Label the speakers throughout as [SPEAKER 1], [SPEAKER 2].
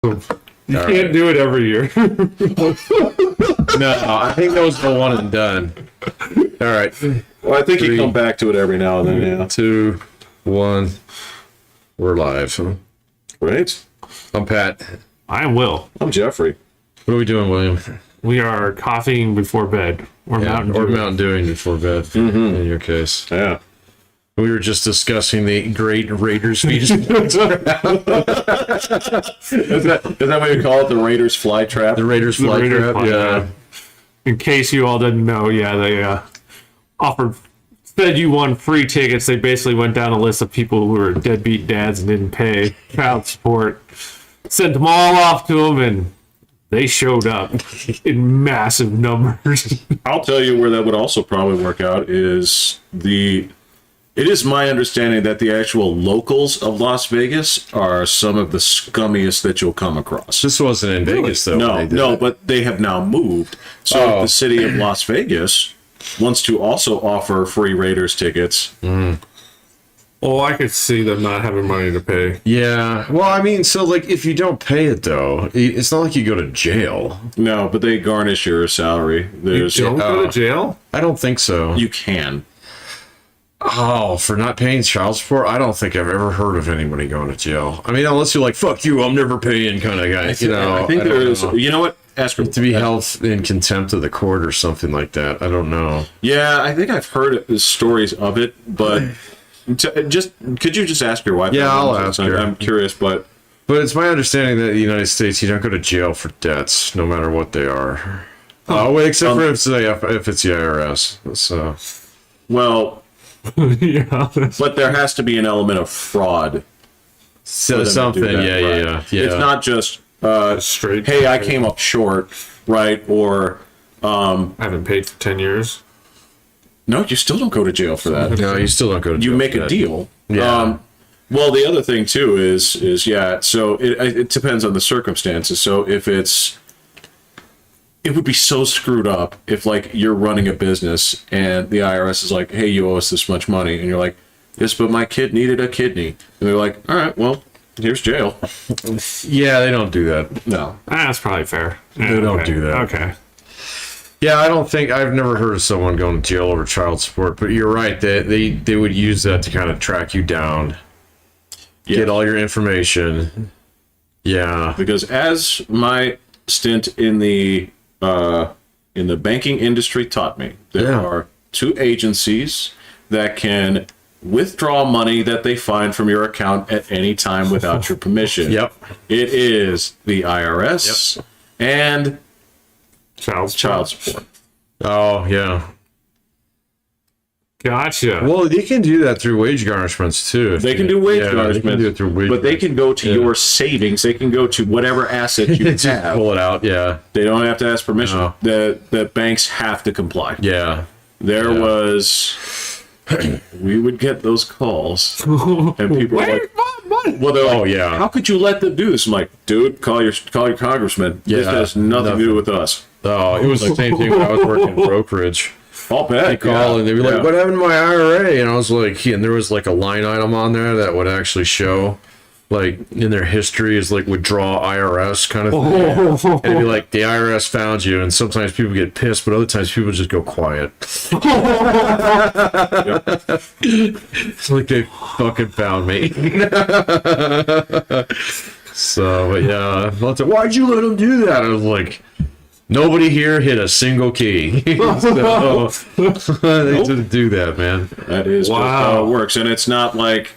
[SPEAKER 1] You can't do it every year.
[SPEAKER 2] No, I think that was the one and done. All right.
[SPEAKER 3] Well, I think you come back to it every now and then. Yeah.
[SPEAKER 2] 2, 1. We're live.
[SPEAKER 3] Right.
[SPEAKER 2] I'm Pat.
[SPEAKER 1] I am Will.
[SPEAKER 3] I'm Jeffrey.
[SPEAKER 2] What are we doing, William?
[SPEAKER 1] We are coffeeing before bed. Or Mountain
[SPEAKER 2] Dewing before bed, in your case.
[SPEAKER 3] Yeah.
[SPEAKER 2] We were just discussing the great Raiders feed.
[SPEAKER 3] Is that what you call it? The Raiders fly trap?
[SPEAKER 2] The Raiders fly trap, yeah.
[SPEAKER 1] In case you all didn't know, yeah, they said you won free tickets. They basically went down a list of people who were deadbeat dads and didn't pay child support. Sent them all off to them, and they showed up in massive numbers.
[SPEAKER 3] I'll tell you where that would also probably work out is it is my understanding that the actual locals of Las Vegas are some of the scummiest that you'll come across.
[SPEAKER 2] This wasn't in Vegas, though.
[SPEAKER 3] No, but they have now moved. So if the city of Las Vegas wants to also offer free Raiders tickets.
[SPEAKER 1] Oh, I could see them not having money to pay.
[SPEAKER 2] Yeah. Well, I mean, so, like, if you don't pay it, though, it's not like you go to jail.
[SPEAKER 3] No, but they garnish your salary.
[SPEAKER 1] You don't go to jail?
[SPEAKER 2] I don't think so.
[SPEAKER 3] You can.
[SPEAKER 2] Oh, for not paying child support? I don't think I've ever heard of anybody going to jail. I mean, unless you're like, fuck you, I'm never paying kind of guy.
[SPEAKER 3] I think there is. You know what? Ask her.
[SPEAKER 2] To be held in contempt of the court or something like that. I don't know.
[SPEAKER 3] Yeah, I think I've heard stories of it, but could you just ask your wife?
[SPEAKER 2] Yeah, I'll ask her.
[SPEAKER 3] I'm curious, but
[SPEAKER 2] it's my understanding that in the United States, you don't go to jail for debts, no matter what they are. Oh, wait, except for if it's the IRS. So,
[SPEAKER 3] well.
[SPEAKER 1] Yeah,
[SPEAKER 3] but there has to be an element of fraud.
[SPEAKER 2] So something, yeah.
[SPEAKER 3] It's not just
[SPEAKER 1] straight.
[SPEAKER 3] Hey, I came up short, right? Or
[SPEAKER 1] I haven't paid for 10 years.
[SPEAKER 3] No, you still don't go to jail for that.
[SPEAKER 2] No, you still don't go to jail.
[SPEAKER 3] You make a deal.
[SPEAKER 2] Yeah.
[SPEAKER 3] Well, the other thing too is yeah. So it depends on the circumstances. So if it would be so screwed up if, like, you're running a business and the IRS is like, hey, you owe us this much money. And you're like, yes, but my kid needed a kidney. And they're like, all right, well, here's jail.
[SPEAKER 2] Yeah, they don't do that.
[SPEAKER 3] No.
[SPEAKER 1] That's probably fair.
[SPEAKER 2] They don't do that.
[SPEAKER 1] Okay.
[SPEAKER 2] Yeah, I've never heard of someone going to jail over child support, but you're right. They would use that to kind of track you down, get all your information. Yeah.
[SPEAKER 3] Because as my stint in the banking industry taught me, there are two agencies that can withdraw money that they find from your account at any time without your permission.
[SPEAKER 2] Yep.
[SPEAKER 3] It is the IRS and
[SPEAKER 1] Child
[SPEAKER 3] support.
[SPEAKER 2] Oh, yeah.
[SPEAKER 1] Gotcha.
[SPEAKER 2] Well, they can do that through wage garnishments, too.
[SPEAKER 3] They can do wage garnishments,
[SPEAKER 2] they can do it through wage
[SPEAKER 3] but they can go to your savings. They can go to whatever asset you have.
[SPEAKER 2] Pull it out, yeah.
[SPEAKER 3] They don't have to ask permission.
[SPEAKER 2] No.
[SPEAKER 3] The banks have to comply.
[SPEAKER 2] Yeah.
[SPEAKER 3] There was... we would get those calls, and people were like, well, they're like, how could you let them do this? I'm like, dude, call your congressman. This has nothing to do with us.
[SPEAKER 2] Oh, it was the same thing when I was working in brokerage.
[SPEAKER 3] I'll bet.
[SPEAKER 2] They call and they'd be like, what happened to my IRA? And I was like, and there was like a line item on there that would actually show, like, in their history is like withdraw IRS kind of thing. And it'd be like, the IRS found you. And sometimes people get pissed, but other times people just go quiet. It's like they fucking found me. So, but yeah, why'd you let them do that? I was like, nobody here hit a single key. So, they didn't do that, man.
[SPEAKER 3] That is just how it works. And it's not like...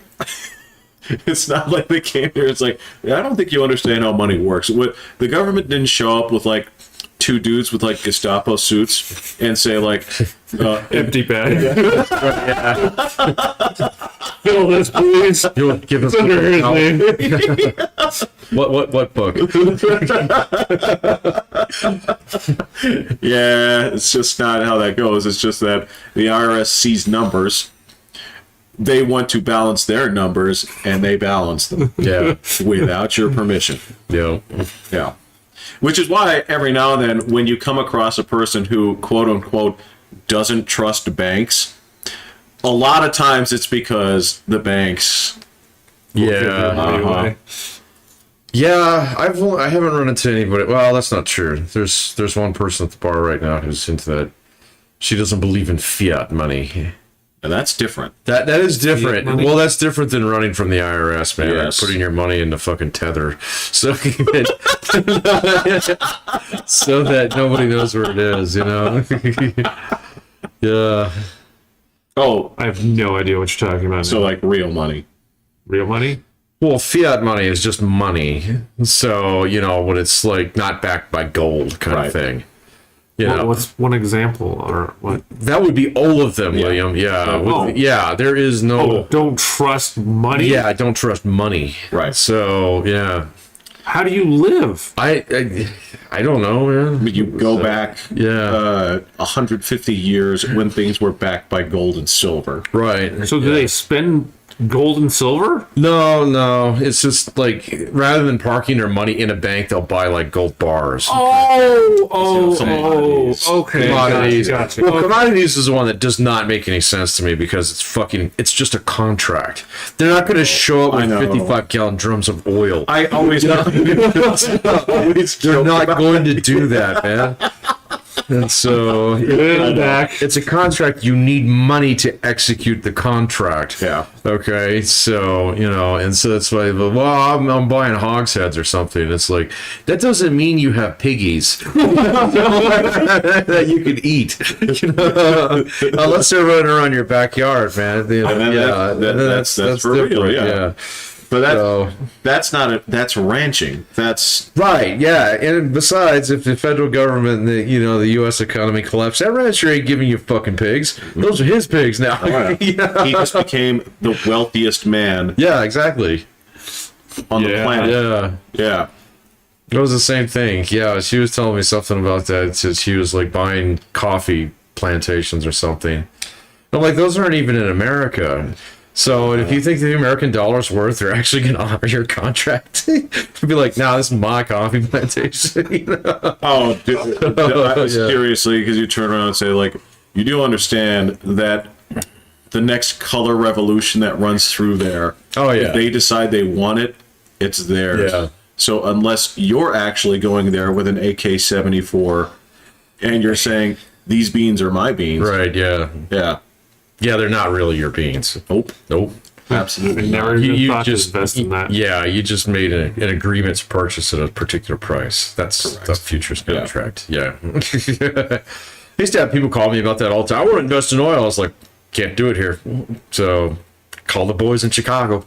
[SPEAKER 3] It's not like they came here. It's like, I don't think you understand how money works. The government didn't show up with, like, two dudes with, like, Gestapo suits and say, like,
[SPEAKER 1] empty bag. Fill this, please.
[SPEAKER 2] You'll give us
[SPEAKER 1] Under his name.
[SPEAKER 2] What book?
[SPEAKER 3] Yeah, it's just not how that goes. It's just that the IRS sees numbers. They want to balance their numbers, and they balance them.
[SPEAKER 2] Yeah.
[SPEAKER 3] Without your permission.
[SPEAKER 2] Yeah.
[SPEAKER 3] Yeah. Which is why every now and then when you come across a person who, quote unquote, doesn't trust banks, a lot of times it's because the banks...
[SPEAKER 2] Yeah. Yeah, I haven't run into anybody. Well, that's not true. There's one person at the bar right now who's into that. She doesn't believe in fiat money.
[SPEAKER 3] And that's different.
[SPEAKER 2] That is different.
[SPEAKER 1] Money?
[SPEAKER 2] Well, that's different than running from the IRS, man.
[SPEAKER 3] Yes.
[SPEAKER 2] Like putting your money in the fucking tether, so so that nobody knows where it is. You know. Yeah.
[SPEAKER 3] Oh,
[SPEAKER 1] I have no idea what you're talking about.
[SPEAKER 3] so
[SPEAKER 1] now.
[SPEAKER 3] like real money.
[SPEAKER 1] Real money?
[SPEAKER 2] Well, fiat money is just money. So, you know, when it's like not backed by gold kind
[SPEAKER 3] Right.
[SPEAKER 2] of thing. You know,
[SPEAKER 1] What's one example or what?
[SPEAKER 2] that would be all of them, William. Yeah.
[SPEAKER 1] Oh.
[SPEAKER 2] Yeah, there is no.
[SPEAKER 1] Oh, don't trust money?
[SPEAKER 2] Yeah, I don't trust money.
[SPEAKER 3] Right.
[SPEAKER 2] So, yeah.
[SPEAKER 1] How do you live?
[SPEAKER 2] I don't know, man.
[SPEAKER 3] You go back
[SPEAKER 2] Yeah.
[SPEAKER 3] 150 years when things were backed by gold and silver.
[SPEAKER 2] Right.
[SPEAKER 1] So do they spend gold and silver?
[SPEAKER 2] No. It's just like rather than parking their money in a bank, they'll buy like gold bars.
[SPEAKER 3] Commodities.
[SPEAKER 1] Okay.
[SPEAKER 2] Commodities.
[SPEAKER 1] Gotcha.
[SPEAKER 2] Well, commodities is the one that does not make any sense to me because it's just a contract. They're not going to show up
[SPEAKER 3] I
[SPEAKER 2] with
[SPEAKER 3] know.
[SPEAKER 2] 55-gallon drums of oil.
[SPEAKER 3] I always
[SPEAKER 2] They're not going to do that, man. And so it's a contract. You need money to execute the contract.
[SPEAKER 3] Yeah.
[SPEAKER 2] Okay. So, you know, and so that's why, well, I'm buying hogsheads or something. It's like, that doesn't mean you have piggies that you can eat. You know? Unless they're running around your backyard, man. You know,
[SPEAKER 3] And then that's for real, yeah. But that's ranching. That's
[SPEAKER 2] Right, yeah, and besides, if the federal government and the the U.S. economy collapse, that rancher ain't giving you fucking pigs. Those are his pigs now.
[SPEAKER 3] he just became the wealthiest man
[SPEAKER 2] Yeah, exactly.
[SPEAKER 3] on the planet.
[SPEAKER 2] Yeah, it was the same thing. Yeah, she was telling me something about that. Since she was like buying coffee plantations or something. I'm like, those aren't even in America. So if you think the American dollar's worth, they're actually going to honor your contract. Be like, nah, this is my coffee plantation.
[SPEAKER 3] Oh, seriously, because you turn around and say, like, you do understand that the next color revolution that runs through there,
[SPEAKER 2] Oh, yeah.
[SPEAKER 3] if they decide they want it, it's theirs.
[SPEAKER 2] Yeah.
[SPEAKER 3] So unless you're actually going there with an AK-74 and you're saying, these beans are my beans.
[SPEAKER 2] Right, yeah.
[SPEAKER 3] Yeah.
[SPEAKER 2] Yeah, they're not really your beans. Nope.
[SPEAKER 3] Absolutely.
[SPEAKER 1] Never
[SPEAKER 3] not.
[SPEAKER 1] even thought to invest in that.
[SPEAKER 2] Yeah, you just made an agreement to purchase at a particular price. That's
[SPEAKER 3] Correct.
[SPEAKER 2] the futures contract. Yeah. I used to have people call me about that all the time. I want to invest in oil. I was like, can't do it here. So call the boys in Chicago.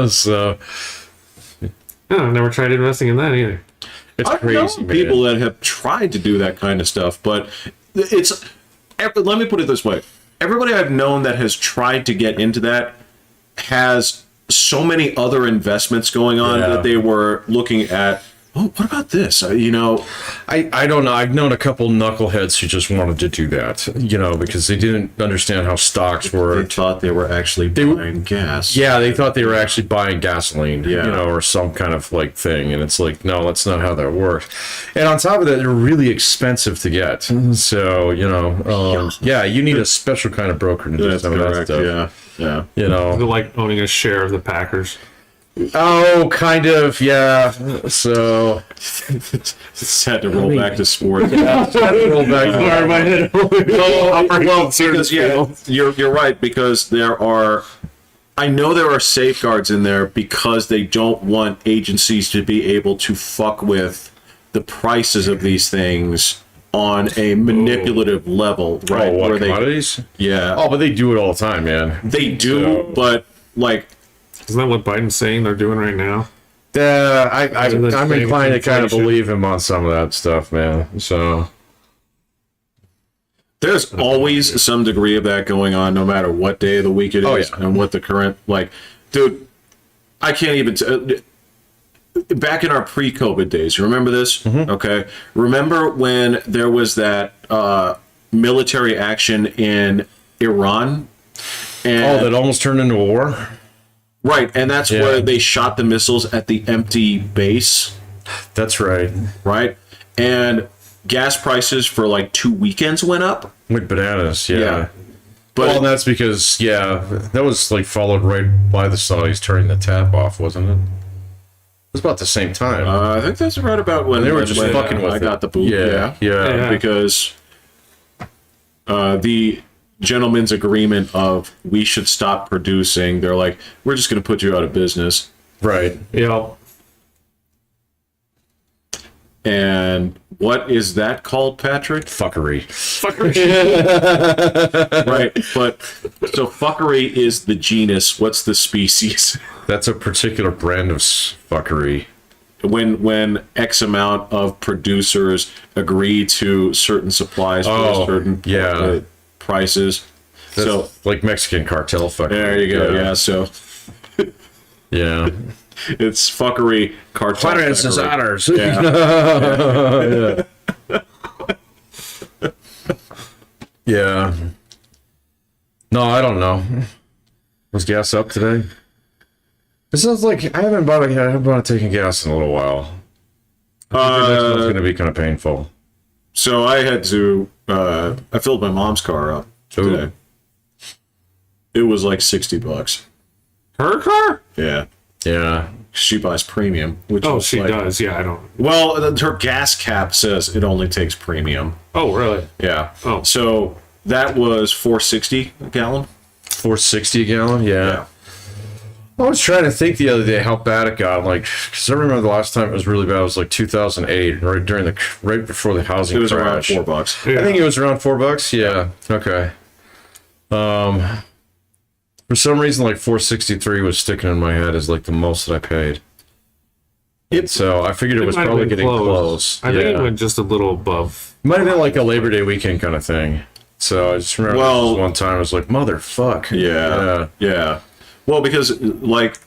[SPEAKER 2] So
[SPEAKER 1] No, I've never tried investing in that either.
[SPEAKER 2] it's
[SPEAKER 3] I've
[SPEAKER 2] crazy,
[SPEAKER 3] known
[SPEAKER 2] man.
[SPEAKER 3] people that have tried to do that kind of stuff, but let me put it this way. Everybody I've known that has tried to get into that has so many other investments going on
[SPEAKER 2] Yeah.
[SPEAKER 3] that they were looking at. Oh, what about this?
[SPEAKER 2] I don't know. I've known a couple knuckleheads who just wanted to do that, because they didn't understand how stocks
[SPEAKER 3] They
[SPEAKER 2] worked.
[SPEAKER 3] thought they were actually buying gas.
[SPEAKER 2] Yeah, they thought they were actually buying gasoline,
[SPEAKER 3] Yeah.
[SPEAKER 2] or some kind of like thing. And it's like, no, that's not how that works. And on top of that, they're really expensive to get. So, yeah, you need a special kind of broker to do
[SPEAKER 3] That's
[SPEAKER 2] some of that
[SPEAKER 3] correct.
[SPEAKER 2] stuff.
[SPEAKER 3] Yeah.
[SPEAKER 1] They're like owning a share of the Packers.
[SPEAKER 2] Oh, kind of, yeah. So,
[SPEAKER 3] Just had to roll back to sports.
[SPEAKER 2] roll back.
[SPEAKER 1] my head.
[SPEAKER 3] Well, because you're right, because I know there are safeguards in there because they don't want agencies to be able to fuck with the prices of these things on a manipulative level, right?
[SPEAKER 2] Oh, what,
[SPEAKER 3] Where
[SPEAKER 2] commodities?
[SPEAKER 3] yeah,
[SPEAKER 2] Oh, but they do it all the time, man.
[SPEAKER 3] they do,
[SPEAKER 2] So-
[SPEAKER 3] but like,
[SPEAKER 1] Isn't that what Biden's saying they're doing right now?
[SPEAKER 2] I'm
[SPEAKER 1] Inflation.
[SPEAKER 2] inclined to kind of believe him on some of that stuff, man. So,
[SPEAKER 3] there's always some degree of that going on, no matter what day of the week it is,
[SPEAKER 2] Oh, yeah.
[SPEAKER 3] and what the current dude. I can't even. Back in our pre-COVID days, you remember this?
[SPEAKER 2] Mm-hmm.
[SPEAKER 3] Okay, remember when there was that military action in Iran? And,
[SPEAKER 2] that almost turned into a war.
[SPEAKER 3] right, and that's
[SPEAKER 2] Yeah.
[SPEAKER 3] where they shot the missiles at the empty base,
[SPEAKER 2] That's right.
[SPEAKER 3] right? And gas prices for like 2 weekends went up.
[SPEAKER 2] Like bananas, yeah.
[SPEAKER 3] But
[SPEAKER 2] Well, that's because, that was like followed right by the Saudis turning the tap off, wasn't it? was about the same time.
[SPEAKER 3] I think that's right about when
[SPEAKER 2] they were just fucking with
[SPEAKER 3] I
[SPEAKER 2] it.
[SPEAKER 3] got the boot.
[SPEAKER 2] Yeah.
[SPEAKER 3] Because the gentleman's agreement of we should stop producing, they're like, we're just going to put you out of business.
[SPEAKER 2] Right.
[SPEAKER 1] Yeah.
[SPEAKER 3] And what is that called, Patrick?
[SPEAKER 2] Fuckery.
[SPEAKER 3] Right. But so fuckery is the genus. What's the species?
[SPEAKER 2] That's a particular brand of fuckery.
[SPEAKER 3] When X amount of producers agree to certain supplies for certain prices.
[SPEAKER 2] That's
[SPEAKER 3] so
[SPEAKER 2] like Mexican cartel fuckery.
[SPEAKER 3] there you go. Yeah. So
[SPEAKER 2] Yeah.
[SPEAKER 3] it's fuckery cartel.
[SPEAKER 2] Clarence is
[SPEAKER 3] fuckery.
[SPEAKER 2] ours. Yeah. No, I don't know. Was gas up today? It sounds like I haven't bought taking gas in a little while. I think it's going to be kind of painful.
[SPEAKER 3] So I had to. I filled my mom's car up today. It was like $60.
[SPEAKER 1] Her car?
[SPEAKER 3] Yeah.
[SPEAKER 2] Yeah.
[SPEAKER 3] She buys premium, which
[SPEAKER 1] Oh,
[SPEAKER 3] was
[SPEAKER 1] she
[SPEAKER 3] like,
[SPEAKER 1] does. Yeah, I don't.
[SPEAKER 3] Well, her gas cap says it only takes premium.
[SPEAKER 1] Oh, really?
[SPEAKER 3] Yeah.
[SPEAKER 1] Oh.
[SPEAKER 3] So that was $4.60 a gallon.
[SPEAKER 2] $4.60 a gallon?
[SPEAKER 3] Yeah.
[SPEAKER 2] I was trying to think the other day how bad it got. Like, because I remember the last time it was really bad. It was like 2008, right before the housing
[SPEAKER 3] It was
[SPEAKER 2] crash.
[SPEAKER 3] around $4.
[SPEAKER 1] Yeah.
[SPEAKER 2] I think it was around $4. Yeah. Okay. For some reason, like 463 was sticking in my head as like the most that I paid. So I figured it was
[SPEAKER 1] might have
[SPEAKER 2] probably
[SPEAKER 1] been
[SPEAKER 2] getting close.
[SPEAKER 1] I think it went just a little above.
[SPEAKER 2] It might have been like a Labor Day weekend kind of thing. So I just remember
[SPEAKER 3] Well-
[SPEAKER 2] this one time I was like, motherfuck.
[SPEAKER 3] Yeah. Well, because like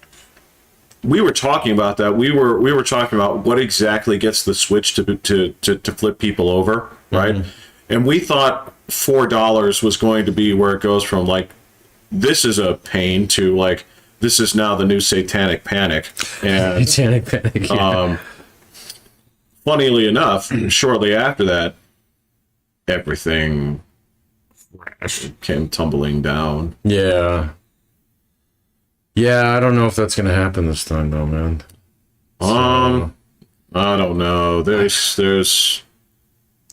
[SPEAKER 3] we were talking about that. We were talking about what exactly gets the switch to flip people over, right?
[SPEAKER 2] Mm-hmm.
[SPEAKER 3] And we thought $4 was going to be where it goes from like this is a pain to like this is now the new satanic panic. And
[SPEAKER 2] Satanic panic. Yeah.
[SPEAKER 3] funnily enough, shortly after that, everything came tumbling down.
[SPEAKER 2] Yeah. Yeah, I don't know if that's gonna happen this time though, man.
[SPEAKER 3] I don't know. There's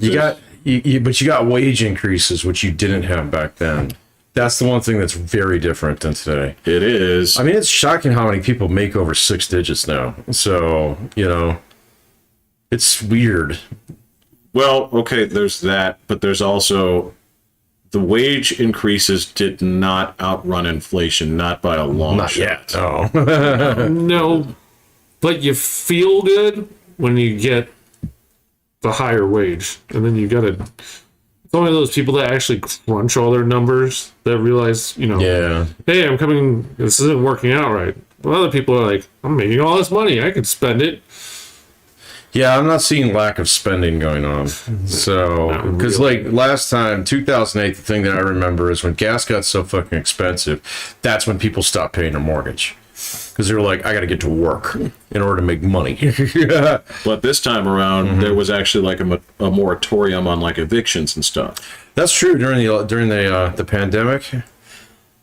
[SPEAKER 2] You got but you got wage increases, which you didn't have back then. That's the one thing that's very different than today.
[SPEAKER 3] it is.
[SPEAKER 2] I mean, it's shocking how many people make over 6 digits now. So, it's weird.
[SPEAKER 3] Well, okay, there's that, but there's also the wage increases did not outrun inflation, not by a long
[SPEAKER 2] Not
[SPEAKER 3] shot.
[SPEAKER 2] yet. Oh.
[SPEAKER 1] No, but you feel good when you get the higher wage, and then you gotta. It's only those people that actually crunch all their numbers that realize,
[SPEAKER 2] Yeah.
[SPEAKER 1] hey, I'm coming. This isn't working out right. But other people are like, I'm making all this money. I can spend it.
[SPEAKER 2] Yeah, I'm not seeing lack of spending going on. So, because like last time, 2008, the thing that I remember is when gas got so fucking expensive, that's when people stopped paying their mortgage. Because they were like, I got to get to work in order to make money. Yeah.
[SPEAKER 3] But this time around, there was actually like a moratorium on like evictions and stuff.
[SPEAKER 2] That's true during the pandemic.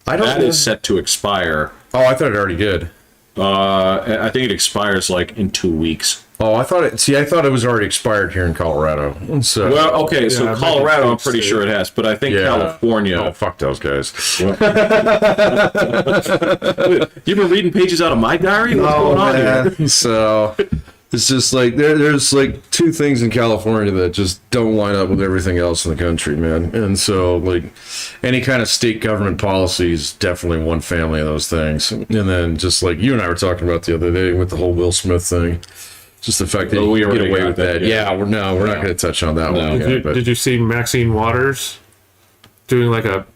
[SPEAKER 2] I don't
[SPEAKER 3] That
[SPEAKER 2] know.
[SPEAKER 3] is set to expire.
[SPEAKER 2] Oh, I thought it already did.
[SPEAKER 3] I think it expires like in 2 weeks.
[SPEAKER 2] Oh, I thought it was already expired here in Colorado. So
[SPEAKER 3] Well, okay, so
[SPEAKER 1] Yeah,
[SPEAKER 3] Colorado, I'm
[SPEAKER 1] State.
[SPEAKER 3] pretty sure it has, but I think
[SPEAKER 2] yeah.
[SPEAKER 3] California.
[SPEAKER 2] Oh, fuck those guys.
[SPEAKER 3] You've been reading pages out of my diary? What's going on here?
[SPEAKER 2] So it's just like there's like two things in California that just don't line up with everything else in the country, man. And so like any kind of state government policy is definitely one family of those things. And then just like you and I were talking about the other day with the whole Will Smith thing. Just the fact that
[SPEAKER 3] Oh, we
[SPEAKER 2] you can get
[SPEAKER 3] already
[SPEAKER 2] away
[SPEAKER 3] got
[SPEAKER 2] with
[SPEAKER 3] that,
[SPEAKER 2] that.
[SPEAKER 3] yeah.
[SPEAKER 2] Yeah, we're not going to touch on that one.
[SPEAKER 1] Did you,
[SPEAKER 2] But
[SPEAKER 1] did you see Maxine Waters doing like a?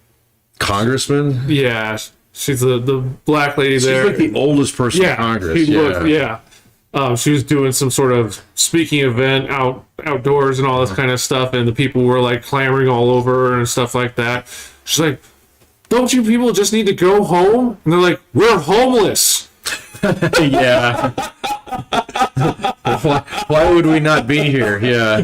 [SPEAKER 2] Congressman?
[SPEAKER 1] Yeah, she's the black lady
[SPEAKER 2] She's
[SPEAKER 1] there.
[SPEAKER 2] like the oldest person in Congress.
[SPEAKER 1] She
[SPEAKER 2] Yeah.
[SPEAKER 1] looked, yeah. She was doing some sort of speaking event outdoors and all this kind of stuff, and the people were like clamoring all over her and stuff like that. She's like, "Don't you people just need to go home?" And they're like, "We're homeless."
[SPEAKER 2] Yeah. Why would we not be here? Yeah.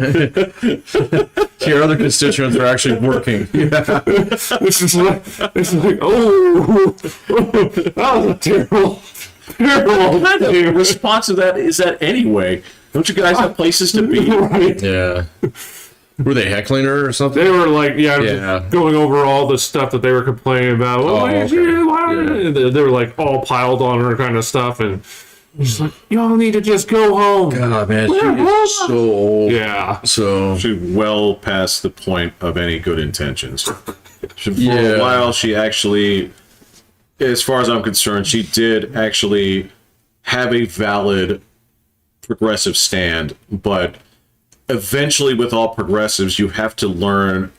[SPEAKER 2] Your other constituents are actually working. Yeah.
[SPEAKER 1] It's like, oh, that was terrible. Terrible.
[SPEAKER 3] What kind of response to that is that anyway? Don't you guys have places to be?
[SPEAKER 1] Right.
[SPEAKER 2] Yeah. Were they heckling her or something?
[SPEAKER 1] They were like,
[SPEAKER 2] Yeah.
[SPEAKER 1] just going over all the stuff that they were complaining about.
[SPEAKER 2] Oh, okay.
[SPEAKER 1] They were like all piled on her kind of stuff, and she's like, y'all need to just go home.
[SPEAKER 2] God, man, she is so old.
[SPEAKER 1] Yeah.
[SPEAKER 2] So
[SPEAKER 3] She's well past the point of any good intentions. For
[SPEAKER 2] Yeah.
[SPEAKER 3] a while, she actually, as far as I'm concerned, she did actually have a valid progressive stand, but eventually with all progressives, you have to learn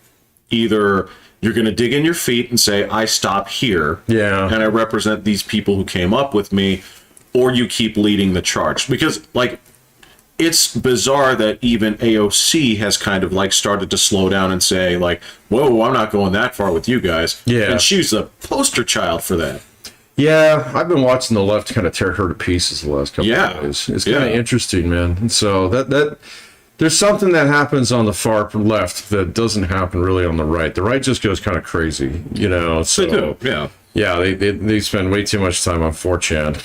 [SPEAKER 3] either you're going to dig in your feet and say, I stop here,
[SPEAKER 2] Yeah.
[SPEAKER 3] and I represent these people who came up with me, or you keep leading the charge. Because, like, it's bizarre that even AOC has kind of, like, started to slow down and say, like, whoa, I'm not going that far with you guys.
[SPEAKER 2] Yeah.
[SPEAKER 3] And she's the poster child for that.
[SPEAKER 2] yeah, I've been watching the left kind of tear her to pieces the last couple
[SPEAKER 3] Yeah.
[SPEAKER 2] of days. It's kind of
[SPEAKER 3] Yeah.
[SPEAKER 2] interesting, man. And so that there's something that happens on the far left that doesn't happen really on the right. The right just goes kind of crazy, you know. So
[SPEAKER 3] They do, yeah.
[SPEAKER 2] yeah, they spend way too much time on 4chan.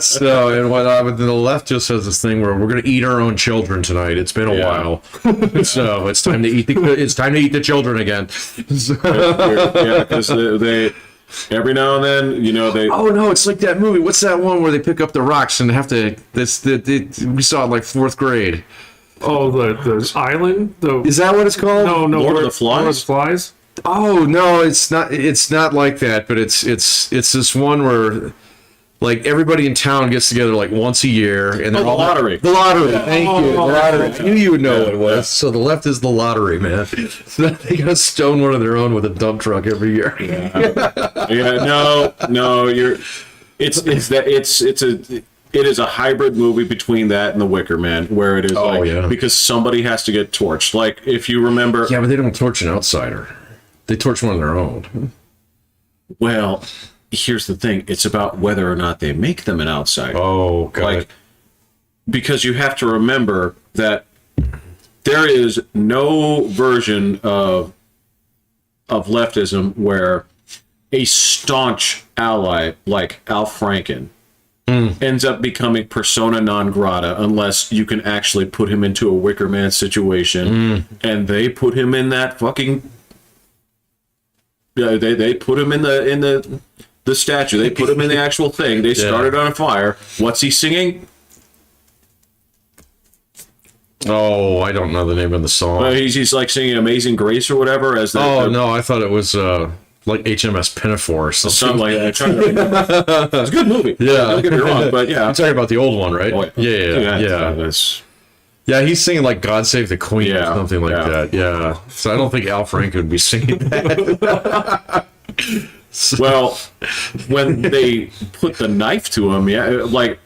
[SPEAKER 2] So and but the left just has this thing where we're gonna eat our own children tonight. It's been a
[SPEAKER 3] Yeah.
[SPEAKER 2] while, so it's time to eat the children again.
[SPEAKER 3] Yeah, because they every now and then, you know, they
[SPEAKER 2] Oh no, it's like that movie. What's that one where they pick up the rocks and have to? We saw it like 4th grade.
[SPEAKER 1] Oh, the island?
[SPEAKER 2] Is that what it's called?
[SPEAKER 1] no,
[SPEAKER 3] Lord of the Flies?
[SPEAKER 1] Lord of the Flies?
[SPEAKER 2] Oh no, it's not. It's not like that. But it's this one where like everybody in town gets together like once a year and they're
[SPEAKER 3] the
[SPEAKER 2] all
[SPEAKER 3] lottery.
[SPEAKER 2] The lottery. Thank you. The lottery. I knew you would know
[SPEAKER 3] Yeah,
[SPEAKER 2] what it was.
[SPEAKER 3] yeah.
[SPEAKER 2] So the left is the lottery, man. So they gotta stone one of their own with a dump truck every year.
[SPEAKER 3] Yeah, no, it is a hybrid movie between that and The Wicker Man, where it is
[SPEAKER 2] yeah.
[SPEAKER 3] because somebody has to get torched. Like, if you remember,
[SPEAKER 2] Yeah, but they don't torch an outsider. They torch one of their own.
[SPEAKER 3] well, here's the thing: it's about whether or not they make them an outsider.
[SPEAKER 2] Oh, God.
[SPEAKER 3] Like, because you have to remember that there is no version of leftism where a staunch ally like Al Franken ends up becoming persona non grata unless you can actually put him into a Wicker Man situation, and they put him in that fucking. Yeah, they put him in the statue. They put him in the actual thing. They started on a fire. What's he singing?
[SPEAKER 2] Oh, I don't know the name of the song.
[SPEAKER 3] He's like singing "Amazing Grace" or whatever. As
[SPEAKER 2] No, I thought it was like HMS Pinafore or something.
[SPEAKER 3] something like that. Trying to remember. It's a good movie.
[SPEAKER 2] Yeah.
[SPEAKER 3] Don't get me wrong, but yeah.
[SPEAKER 2] I'm talking about the old one, right?
[SPEAKER 3] Oh,
[SPEAKER 2] Yeah.
[SPEAKER 3] That's,
[SPEAKER 2] Yeah, he's singing like "God Save the Queen" or
[SPEAKER 3] Yeah,
[SPEAKER 2] something like
[SPEAKER 3] yeah.
[SPEAKER 2] that. Yeah. So I don't think Al Franken would be singing that.
[SPEAKER 3] well, when they put the knife to him, like,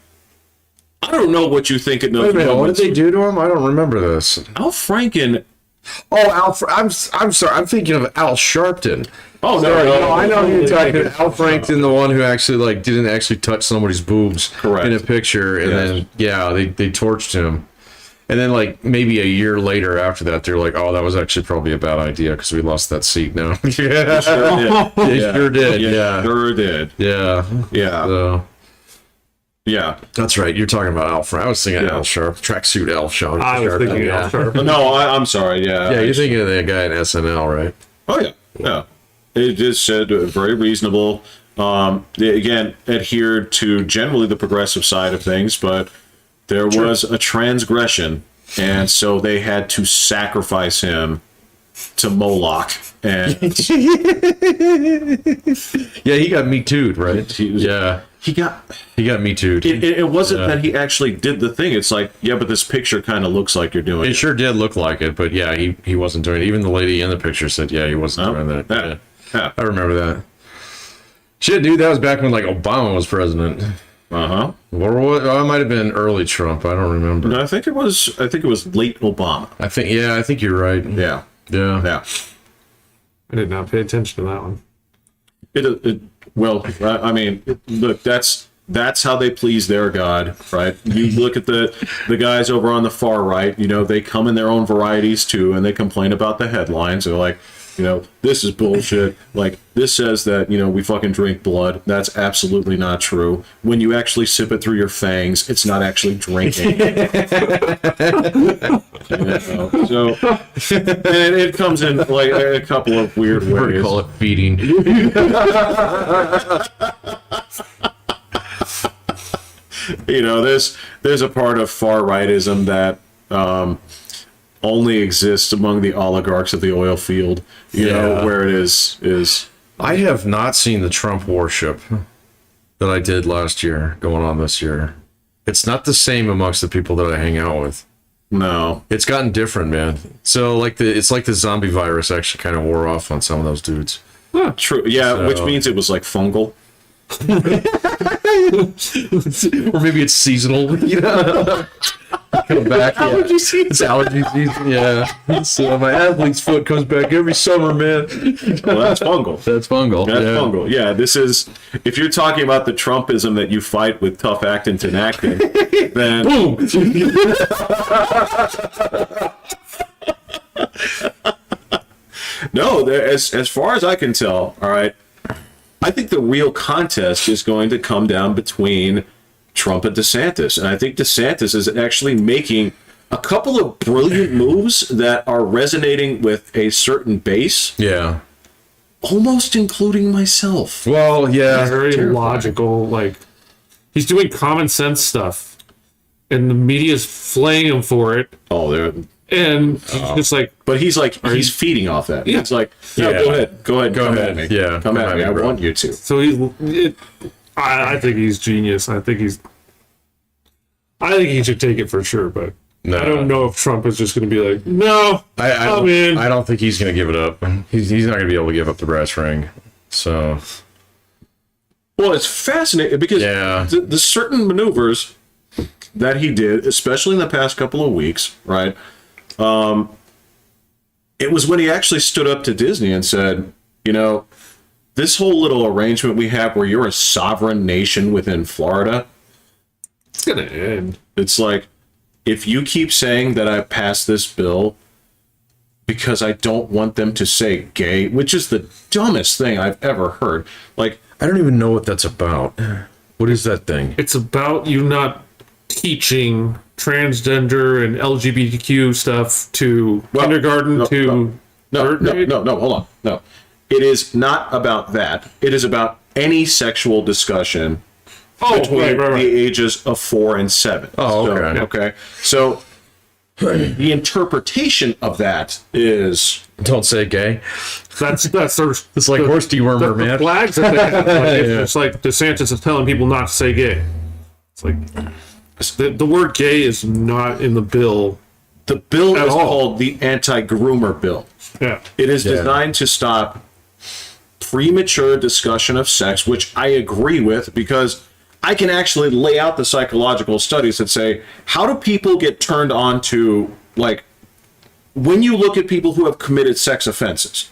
[SPEAKER 3] I don't know what you think in those
[SPEAKER 2] Wait a minute, what did
[SPEAKER 3] moments.
[SPEAKER 2] they do to him? I don't remember this.
[SPEAKER 3] Al Franken.
[SPEAKER 2] Oh, I'm sorry. I'm thinking of Al Sharpton.
[SPEAKER 3] Oh
[SPEAKER 2] Sorry,
[SPEAKER 3] no,
[SPEAKER 2] I know who you're talking about. Al Franken, the one who actually like didn't actually touch somebody's boobs
[SPEAKER 3] Correct.
[SPEAKER 2] in a picture, and then they torched him. And then, like, maybe a year later after that, they're like, oh, that was actually probably a bad idea because we lost that seat now. Yeah,
[SPEAKER 3] Sure did.
[SPEAKER 2] Yeah.
[SPEAKER 3] Sure did.
[SPEAKER 2] Yeah.
[SPEAKER 3] Yeah.
[SPEAKER 2] So,
[SPEAKER 3] Yeah.
[SPEAKER 2] that's right. You're talking about Al Franken. I was thinking
[SPEAKER 3] Yeah.
[SPEAKER 2] Al Sharp, tracksuit Al Sharp.
[SPEAKER 1] I was thinking
[SPEAKER 2] yeah.
[SPEAKER 1] Al Sharp.
[SPEAKER 3] No, I'm sorry. Yeah.
[SPEAKER 2] Yeah, you're thinking of that guy in SNL, right?
[SPEAKER 3] Oh yeah, yeah. It just said very reasonable. They, again, adhered to generally the progressive side of things, but there was a transgression, and so they had to sacrifice him to Moloch. And
[SPEAKER 2] Yeah, he got Me Too'd, right?
[SPEAKER 3] he was-
[SPEAKER 2] Yeah,
[SPEAKER 3] he got.
[SPEAKER 2] he got Me Too'd.
[SPEAKER 3] It wasn't that he actually did the thing. It's like, yeah, but this picture kind of looks like you're doing
[SPEAKER 2] It
[SPEAKER 3] it.
[SPEAKER 2] sure did look like it, but yeah, he wasn't doing it. Even the lady in the picture said, yeah, he wasn't doing that.
[SPEAKER 3] Yeah.
[SPEAKER 2] Yeah.
[SPEAKER 3] Yeah.
[SPEAKER 2] I remember that. Shit, dude, that was back when like Obama was president.
[SPEAKER 3] Uh-huh.
[SPEAKER 2] Or what? Oh, it might have been early Trump. I don't remember.
[SPEAKER 3] No, I think it was late Obama.
[SPEAKER 2] I think you're right.
[SPEAKER 3] Yeah.
[SPEAKER 2] Yeah.
[SPEAKER 3] Yeah.
[SPEAKER 1] I did not pay attention to that one.
[SPEAKER 3] Well, I mean, look, that's how they please their God, right? You look at the guys over on the far right, you know, they come in their own varieties too, and they complain about the headlines. They're like, You know, this is bullshit. Like, this says that, you know, we fucking drink blood. That's absolutely not true. When you actually sip it through your fangs, it's not actually drinking. You know, so, and it comes in like a couple of weird ways.
[SPEAKER 2] We call it feeding.
[SPEAKER 3] You know, there's a part of far rightism that only exists among the oligarchs of the oil field. You know, where it is.
[SPEAKER 2] I have not seen the Trump worship that I did last year going on this year. It's not the same amongst the people that I hang out with.
[SPEAKER 3] No,
[SPEAKER 2] It's gotten different, man. So it's like the zombie virus actually kind of wore off on some of those dudes.
[SPEAKER 3] true. Yeah,
[SPEAKER 2] So-
[SPEAKER 3] which means it was like fungal.
[SPEAKER 2] Or maybe it's seasonal, you know. Come back. Allergy season. It's allergy season, yeah. So my athlete's foot comes back every summer, man.
[SPEAKER 3] Well, that's fungal.
[SPEAKER 2] That's fungal.
[SPEAKER 3] That's
[SPEAKER 2] yeah.
[SPEAKER 3] fungal. Yeah, this is, if you're talking about the Trumpism that you fight with tough acting and acting, then
[SPEAKER 2] Boom.
[SPEAKER 3] no, as far as I can tell, all right, I think the real contest is going to come down between Trump and DeSantis. And I think DeSantis is actually making a couple of brilliant moves that are resonating with a certain base,
[SPEAKER 2] Yeah.
[SPEAKER 3] almost including myself.
[SPEAKER 2] Well, yeah.
[SPEAKER 1] Very logical. Like, he's doing common sense stuff, and the media's flaying him for it.
[SPEAKER 3] Oh, they're.
[SPEAKER 1] And he's just like,
[SPEAKER 3] But he's he's feeding off that.
[SPEAKER 1] Yeah.
[SPEAKER 3] It's like, no,
[SPEAKER 2] Yeah.
[SPEAKER 3] go ahead, come
[SPEAKER 2] ahead.
[SPEAKER 3] at me.
[SPEAKER 2] Yeah,
[SPEAKER 3] come at me. I
[SPEAKER 2] bro.
[SPEAKER 3] want you to.
[SPEAKER 1] so I think he's genius. I think he should take it for sure, but
[SPEAKER 2] No.
[SPEAKER 1] I don't know if Trump is just going to be like, no, I'm in.
[SPEAKER 2] I don't think he's going to give it up. He's not going to be able to give up the brass ring. So,
[SPEAKER 3] Well, it's fascinating because
[SPEAKER 2] Yeah.
[SPEAKER 3] the certain maneuvers that he did, especially in the past couple of weeks, right? It was when he actually stood up to Disney and said, you know, this whole little arrangement we have where you're a sovereign nation within Florida,
[SPEAKER 1] It's going to end.
[SPEAKER 3] it's like, if you keep saying that I passed this bill because I don't want them to say gay, which is the dumbest thing I've ever heard. Like,
[SPEAKER 2] I don't even know what that's about. What is that thing?
[SPEAKER 1] It's about you not teaching transgender and LGBTQ stuff to kindergarten to third grade.
[SPEAKER 3] No, hold on. No. It is not about that. It is about any sexual discussion between
[SPEAKER 1] right.
[SPEAKER 3] the ages of 4 and 7.
[SPEAKER 2] Oh,
[SPEAKER 3] So,
[SPEAKER 2] okay.
[SPEAKER 3] okay. So the interpretation of that is
[SPEAKER 2] Don't say gay.
[SPEAKER 1] That's
[SPEAKER 2] It's like horse dewormer,
[SPEAKER 1] the
[SPEAKER 2] man.
[SPEAKER 1] flags that they have. Like, it's like DeSantis is telling people not to say gay. It's like the word gay is not in the bill.
[SPEAKER 3] the bill
[SPEAKER 1] At
[SPEAKER 3] is
[SPEAKER 1] all.
[SPEAKER 3] called the anti-groomer bill.
[SPEAKER 1] Yeah.
[SPEAKER 3] It is designed to stop premature discussion of sex, which I agree with because I can actually lay out the psychological studies that say, how do people get turned on to, like, when you look at people who have committed sex offenses,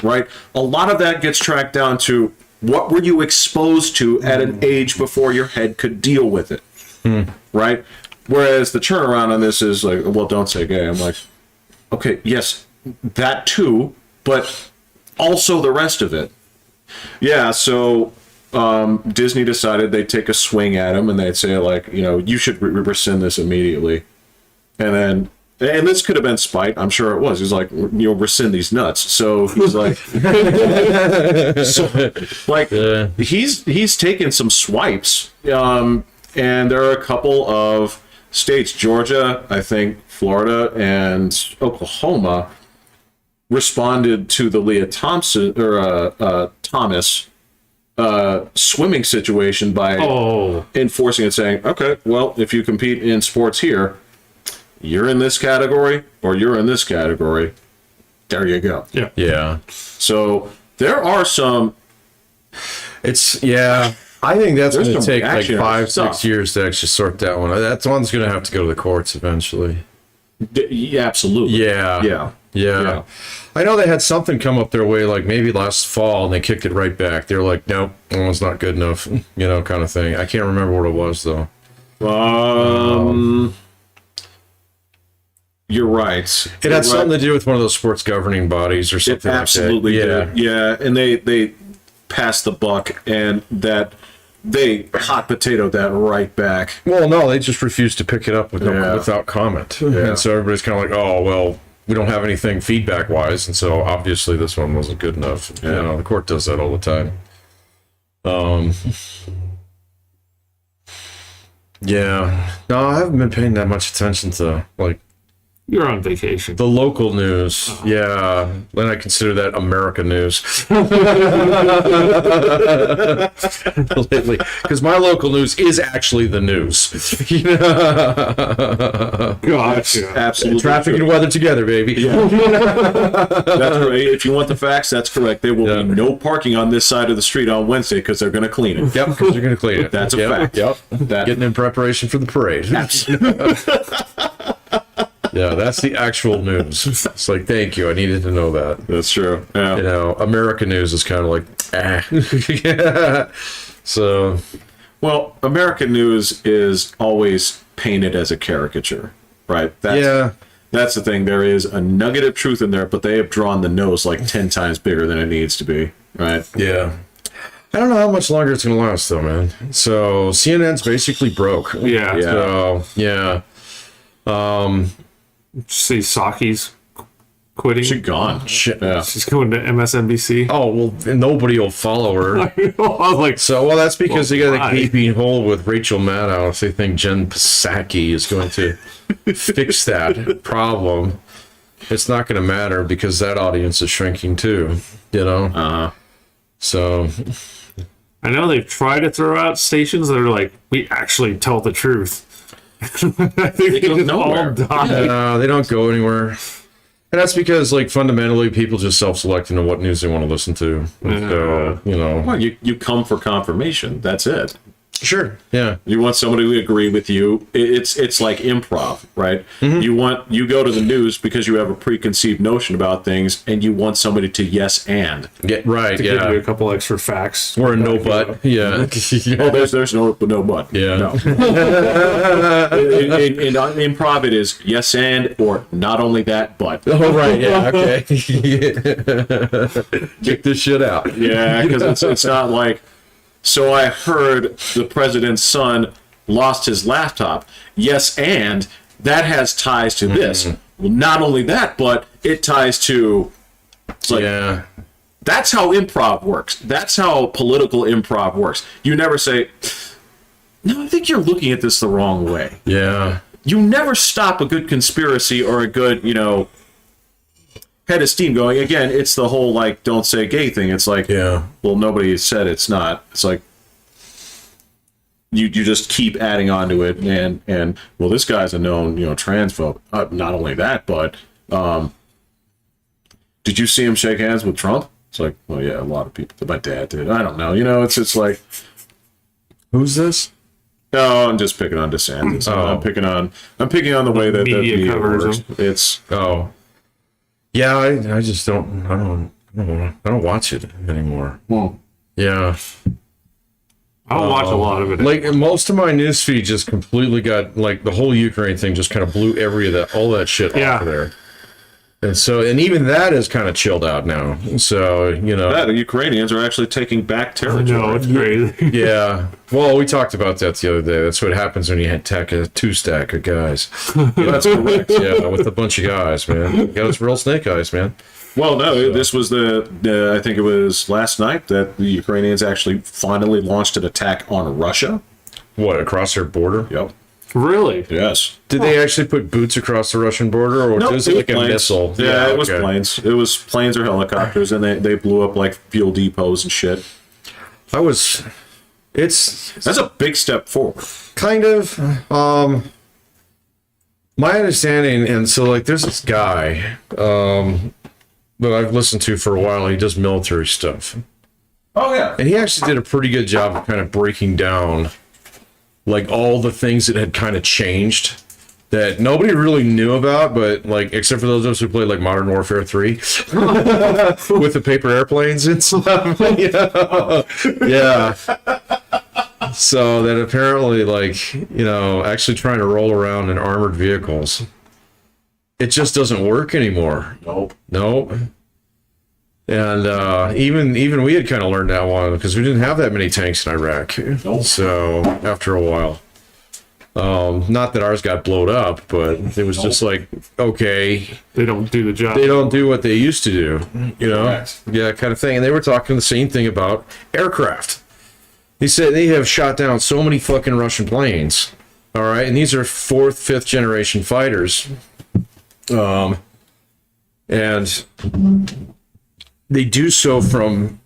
[SPEAKER 3] right? A lot of that gets tracked down to what were you exposed to at an age before your head could deal with it, right? Whereas the turnaround on this is like, well, don't say gay. I'm like, okay, yes, that too, but also the rest of it. Yeah, so Disney decided they'd take a swing at him and they'd say, like, you know, you should rescind this immediately. And this could have been spite. I'm sure it was. He's like, you know, rescind these nuts. So he's like, he's taken some swipes. And there are a couple of states, Georgia, I think, Florida, and Oklahoma, responded to the Leah Thompson or Thomas swimming situation by enforcing it, saying, okay, well, if you compete in sports here, you're in this category or you're in this category. There you go.
[SPEAKER 1] Yeah.
[SPEAKER 2] Yeah.
[SPEAKER 3] So there are some.
[SPEAKER 2] It's, yeah. I think that's
[SPEAKER 3] There's
[SPEAKER 2] going to
[SPEAKER 3] some
[SPEAKER 2] take like
[SPEAKER 3] reaction
[SPEAKER 2] 5-6
[SPEAKER 3] stuff.
[SPEAKER 2] years to actually sort that one. That one's going to have to go to the courts eventually.
[SPEAKER 3] Yeah, absolutely.
[SPEAKER 2] Yeah.
[SPEAKER 3] Yeah.
[SPEAKER 2] I know they had something come up their way like maybe last fall and they kicked it right back. They were like, nope, that one's not good enough, you know, kind of thing. I can't remember what it was though.
[SPEAKER 3] You're right.
[SPEAKER 2] It had something to do with one of those sports governing bodies or something.
[SPEAKER 3] It absolutely
[SPEAKER 2] like that.
[SPEAKER 3] did. Yeah, and they passed the buck, and that they hot potatoed that right back.
[SPEAKER 2] Well, no, they just refused to pick it up without comment.
[SPEAKER 3] Yeah.
[SPEAKER 2] And so everybody's kind of like, oh, well, we don't have anything feedback-wise, and so obviously this one wasn't good enough.
[SPEAKER 3] Yeah.
[SPEAKER 2] You know, the court does that all the time. Yeah. No, I haven't been paying that much attention to, like,
[SPEAKER 1] You're on vacation.
[SPEAKER 2] the local news. Yeah. Then I consider that America news. Lately. Because my local news is actually the news.
[SPEAKER 1] Gotcha.
[SPEAKER 3] Absolutely.
[SPEAKER 2] Traffic and weather together, baby.
[SPEAKER 3] That's right. If you want the facts, that's correct. There will be no parking on this side of the street on Wednesday because they're going to clean it.
[SPEAKER 2] Yep, because you're going to clean it.
[SPEAKER 3] That's a
[SPEAKER 2] Yep,
[SPEAKER 3] fact.
[SPEAKER 2] Yep.
[SPEAKER 3] That-
[SPEAKER 2] Getting in preparation for the parade. Yeah, that's the actual news. It's like, thank you. I needed to know that.
[SPEAKER 3] That's true. Yeah.
[SPEAKER 2] You know, America news is kind of like, yeah. So,
[SPEAKER 3] Well, American news is always painted as a caricature, right? That's the thing. There is a nugget of truth in there, but they have drawn the nose like 10 times bigger than it needs to be, right?
[SPEAKER 2] yeah. I don't know how much longer it's going to last, though, man. So, CNN's basically broke.
[SPEAKER 1] Yeah.
[SPEAKER 2] So, yeah.
[SPEAKER 1] See, Saki's quitting.
[SPEAKER 3] She's gone.
[SPEAKER 2] Shit.
[SPEAKER 3] Yeah.
[SPEAKER 1] She's going to MSNBC.
[SPEAKER 2] Oh, well, nobody will follow her.
[SPEAKER 1] I was like,
[SPEAKER 2] So, well, that's because they got a
[SPEAKER 1] why?
[SPEAKER 2] gaping hole with Rachel Maddow. They think Jen Psaki is going to fix that problem. It's not going to matter because that audience is shrinking too, you know? So,
[SPEAKER 1] I know they've tried to throw out stations that are like, we actually tell the truth. I think they
[SPEAKER 3] go
[SPEAKER 1] just
[SPEAKER 3] nowhere.
[SPEAKER 1] all die.
[SPEAKER 2] they don't go anywhere. And that's because, like, fundamentally, people just self-select into what news they want to listen to. So, you know.
[SPEAKER 3] Well, you come for confirmation. That's it.
[SPEAKER 2] Sure. Yeah.
[SPEAKER 3] You want somebody to agree with you. It's like improv, right?
[SPEAKER 2] Mm-hmm.
[SPEAKER 3] You go to the news because you have a preconceived notion about things, and you want somebody to yes and.
[SPEAKER 2] Yeah. Right.
[SPEAKER 1] To give you
[SPEAKER 2] Yeah.
[SPEAKER 1] a couple extra facts.
[SPEAKER 2] Or a no but. Yeah.
[SPEAKER 3] Oh, there's no but.
[SPEAKER 2] Yeah.
[SPEAKER 3] No. in improv, it is yes and or not only that but.
[SPEAKER 2] Oh, right. Yeah. Okay. Check this shit out.
[SPEAKER 3] Yeah, because it's not like. So I heard the president's son lost his laptop. Yes, and that has ties to this. Well, not only that, but it ties to. It's like,
[SPEAKER 2] Yeah.
[SPEAKER 3] that's how improv works. That's how political improv works. You never say, no, I think you're looking at this the wrong way.
[SPEAKER 2] Yeah.
[SPEAKER 3] You never stop a good conspiracy or a good, head of steam going. Again, it's the whole, like, don't say gay thing. It's like,
[SPEAKER 2] Yeah.
[SPEAKER 3] well, nobody said it's not. It's like, you just keep adding on to it. And well, this guy's a known, transphobe. Not only that, but did you see him shake hands with Trump? It's like, well, yeah, a lot of people. My dad did. I don't know. It's like,
[SPEAKER 2] Who's this?
[SPEAKER 3] no, I'm just picking on DeSantis.
[SPEAKER 2] Oh.
[SPEAKER 3] I'm picking on the way that the media
[SPEAKER 1] covers
[SPEAKER 3] works.
[SPEAKER 1] him.
[SPEAKER 3] It's
[SPEAKER 2] Oh. Yeah, I just don't watch it anymore.
[SPEAKER 3] well,
[SPEAKER 2] Yeah.
[SPEAKER 1] I don't watch a lot of it.
[SPEAKER 2] Like most of my news feed just completely got like the whole Ukraine thing just kind of blew all that shit off of there. And so, and even that is kind of chilled out now. So,
[SPEAKER 3] the Ukrainians are actually taking back territory.
[SPEAKER 1] No, it's crazy.
[SPEAKER 2] yeah. Well, we talked about that the other day. That's what happens when you attack a two-stack of guys.
[SPEAKER 3] That's correct.
[SPEAKER 2] Yeah, with a bunch of guys, man. You got us real snake eyes, man.
[SPEAKER 3] Well, no, this was the I think it was last night that the Ukrainians actually finally launched an attack on Russia.
[SPEAKER 2] What, across their border?
[SPEAKER 3] Yep.
[SPEAKER 1] Really?
[SPEAKER 3] Yes.
[SPEAKER 2] Did they actually put boots across the Russian border, or was it like a
[SPEAKER 3] planes.
[SPEAKER 2] missile?
[SPEAKER 3] Yeah, it was
[SPEAKER 2] okay.
[SPEAKER 3] planes. It was planes or helicopters, and they blew up like fuel depots and shit.
[SPEAKER 2] It's
[SPEAKER 3] That's a big step forward.
[SPEAKER 2] kind of my understanding, and so like there's this guy that I've listened to for a while. He does military stuff,
[SPEAKER 3] Oh yeah.
[SPEAKER 2] and he actually did a pretty good job of kind of breaking down like all the things that had kind of changed that nobody really knew about, but like except for those of us who played like Modern Warfare 3 with the paper airplanes and stuff. Yeah. So that apparently, like, actually trying to roll around in armored vehicles it just doesn't work anymore. Nope. And even we had kind of learned that one because we didn't have that many tanks in Iraq.
[SPEAKER 3] Nope.
[SPEAKER 2] So after a while, not that ours got blowed up, but it was just like, okay,
[SPEAKER 1] They don't do the job.
[SPEAKER 2] they don't do what they used to do, you know?
[SPEAKER 3] Correct.
[SPEAKER 2] Yeah, kind of thing. And they were talking the same thing about aircraft. He said they have shot down so many fucking Russian planes. All right, and these are 4th, 5th generation fighters. And they do so from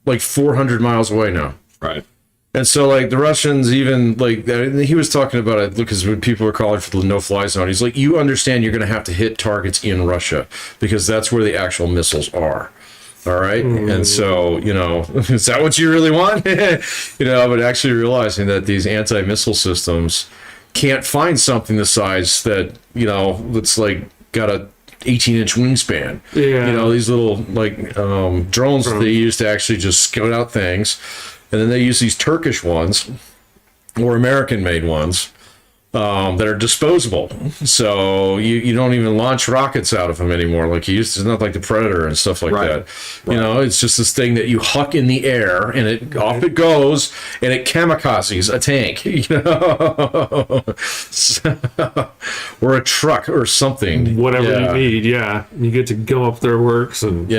[SPEAKER 2] like 400 miles away now.
[SPEAKER 3] Right.
[SPEAKER 2] And so, like, the Russians even, like, he was talking about it because when people were calling for the no-fly zone, he's like, you understand you're going to have to hit targets in Russia because that's where the actual missiles are. All right. And so, you know, is that what you really want? You know, but actually realizing that these anti-missile systems can't find something the size that, you know, that's like got a 18-inch wingspan.
[SPEAKER 1] Yeah.
[SPEAKER 2] You know, these little like drones that they use to actually just scout out things. And then they use these Turkish ones or American-made ones that are disposable. So you don't even launch rockets out of them anymore like you used to. It's not like the Predator and stuff like that. You know, it's just this thing that you huck in the air and it off it goes and it kamikazes a tank, you know, or a truck or something.
[SPEAKER 1] Whatever you need, yeah. You get to go up their works, and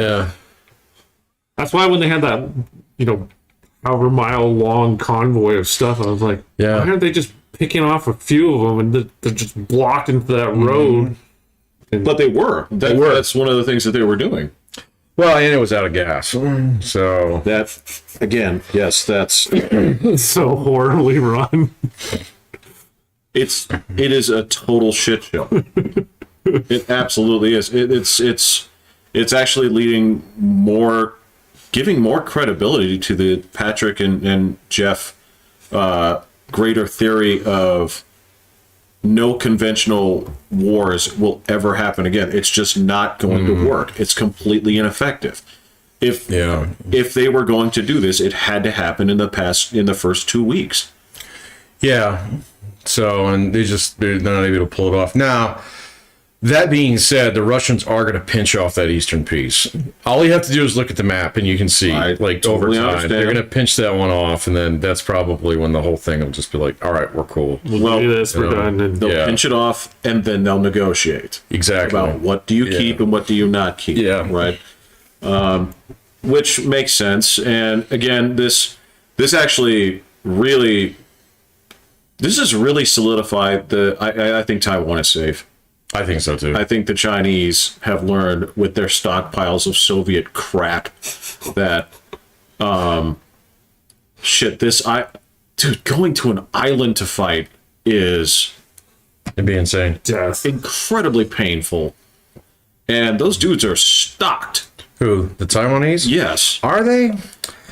[SPEAKER 1] that's why when they had that, you know, however mile long convoy of stuff, I was like, why aren't they just picking off a few of them and they're just blocked into that road?
[SPEAKER 3] But they were. That's one of the things that they were doing.
[SPEAKER 2] Well, and it was out of gas. So
[SPEAKER 3] That, again, yes, that's...
[SPEAKER 1] It's so horribly run.
[SPEAKER 3] it is a total shit show. It absolutely is. It's actually giving more credibility to the Patrick and Jeff greater theory of no conventional wars will ever happen again. It's just not going to work. It's completely ineffective. If they were going to do this, it had to happen in the first 2 weeks.
[SPEAKER 2] Yeah. So, and they're not able to pull it off. Now, that being said, the Russians are going to pinch off that eastern piece. All you have to do is look at the map and you can see, like,
[SPEAKER 3] totally
[SPEAKER 2] over time,
[SPEAKER 3] understand.
[SPEAKER 2] they're going to pinch that one off. And then that's probably when the whole thing will just be like, all right, we're cool.
[SPEAKER 1] We'll do this, we're done. And
[SPEAKER 3] They'll pinch it off and then they'll negotiate.
[SPEAKER 2] Exactly.
[SPEAKER 3] About what do you keep and what do you not keep.
[SPEAKER 2] Yeah.
[SPEAKER 3] Right. Which makes sense. And again, this actually really, this has really solidified I think Taiwan is safe.
[SPEAKER 2] I think so too.
[SPEAKER 3] I think the Chinese have learned with their stockpiles of Soviet crap that, dude, going to an island to fight is
[SPEAKER 2] It'd be insane.
[SPEAKER 1] death.
[SPEAKER 3] incredibly painful. And those dudes are stocked.
[SPEAKER 2] Who? The Taiwanese?
[SPEAKER 3] Yes.
[SPEAKER 2] Are they?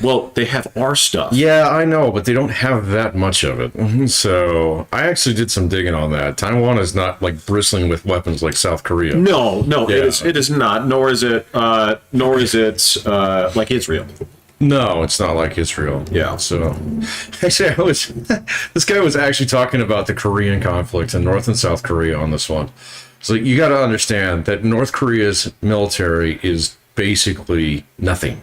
[SPEAKER 3] Well, they have our stuff.
[SPEAKER 2] Yeah, I know, but they don't have that much of it. So I actually did some digging on that. Taiwan is not like bristling with weapons like South Korea.
[SPEAKER 3] No,
[SPEAKER 2] Yeah.
[SPEAKER 3] it is not. Nor is it like Israel.
[SPEAKER 2] No, it's not like Israel.
[SPEAKER 3] Yeah.
[SPEAKER 2] So actually, this guy was actually talking about the Korean conflict in North and South Korea on this one. So you got to understand that North Korea's military is basically nothing.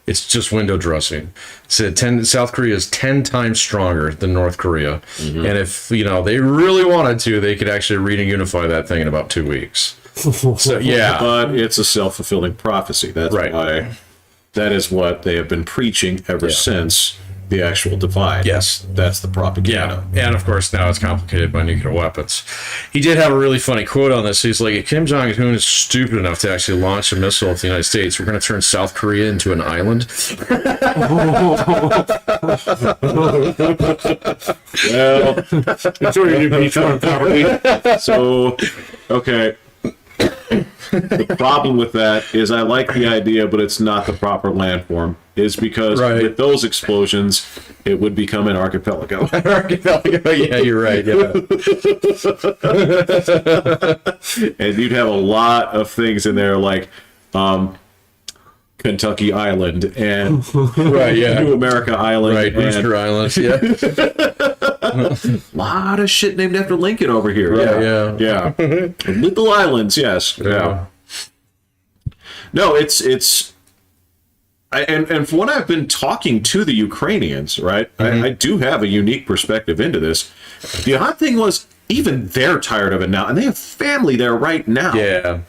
[SPEAKER 2] It's just window dressing. So South Korea is 10 times stronger than North Korea. And if, they really wanted to, they could actually reunify that thing in about 2 weeks. So, yeah.
[SPEAKER 3] But it's a self-fulfilling prophecy. That's
[SPEAKER 2] Right.
[SPEAKER 3] why that is what they have been preaching ever since the actual divide.
[SPEAKER 2] Yes.
[SPEAKER 3] That's the propaganda.
[SPEAKER 2] Yeah, and of course now it's complicated by nuclear weapons. He did have a really funny quote on this. He's like, if Kim Jong-un is stupid enough to actually launch a missile at the United States, we're going to turn South Korea into an island.
[SPEAKER 3] Well,
[SPEAKER 1] Enjoy your new beachfront property.
[SPEAKER 3] so, okay. The problem with that is I like the idea, but it's not the proper landform. Is because with those explosions, it would become an archipelago.
[SPEAKER 2] Yeah, you're right. Yeah.
[SPEAKER 3] And you'd have a lot of things in there like Kentucky Island and
[SPEAKER 2] Right, yeah.
[SPEAKER 3] New America Island.
[SPEAKER 2] Right, Brewster Island. Yeah.
[SPEAKER 3] Lot of shit named after Lincoln over here.
[SPEAKER 2] Right,
[SPEAKER 3] yeah. Little islands, yes. Yeah. No, and from what I've been talking to the Ukrainians, right, I do have a unique perspective into this. The odd thing was, even they're tired of it now, and they have family there right now.
[SPEAKER 2] Yeah.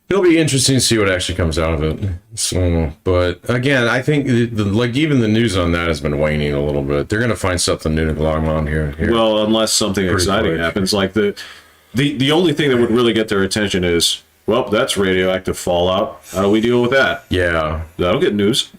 [SPEAKER 2] It'll be interesting to see what actually comes out of it. So, but again, I think like even the news on that has been waning a little bit. They're going to find something new to glom on here.
[SPEAKER 3] Well, unless something exciting
[SPEAKER 2] quick.
[SPEAKER 3] happens, like the only thing that would really get their attention is, well, that's radioactive fallout. How do we deal with that?
[SPEAKER 2] Yeah,
[SPEAKER 3] That'll get news.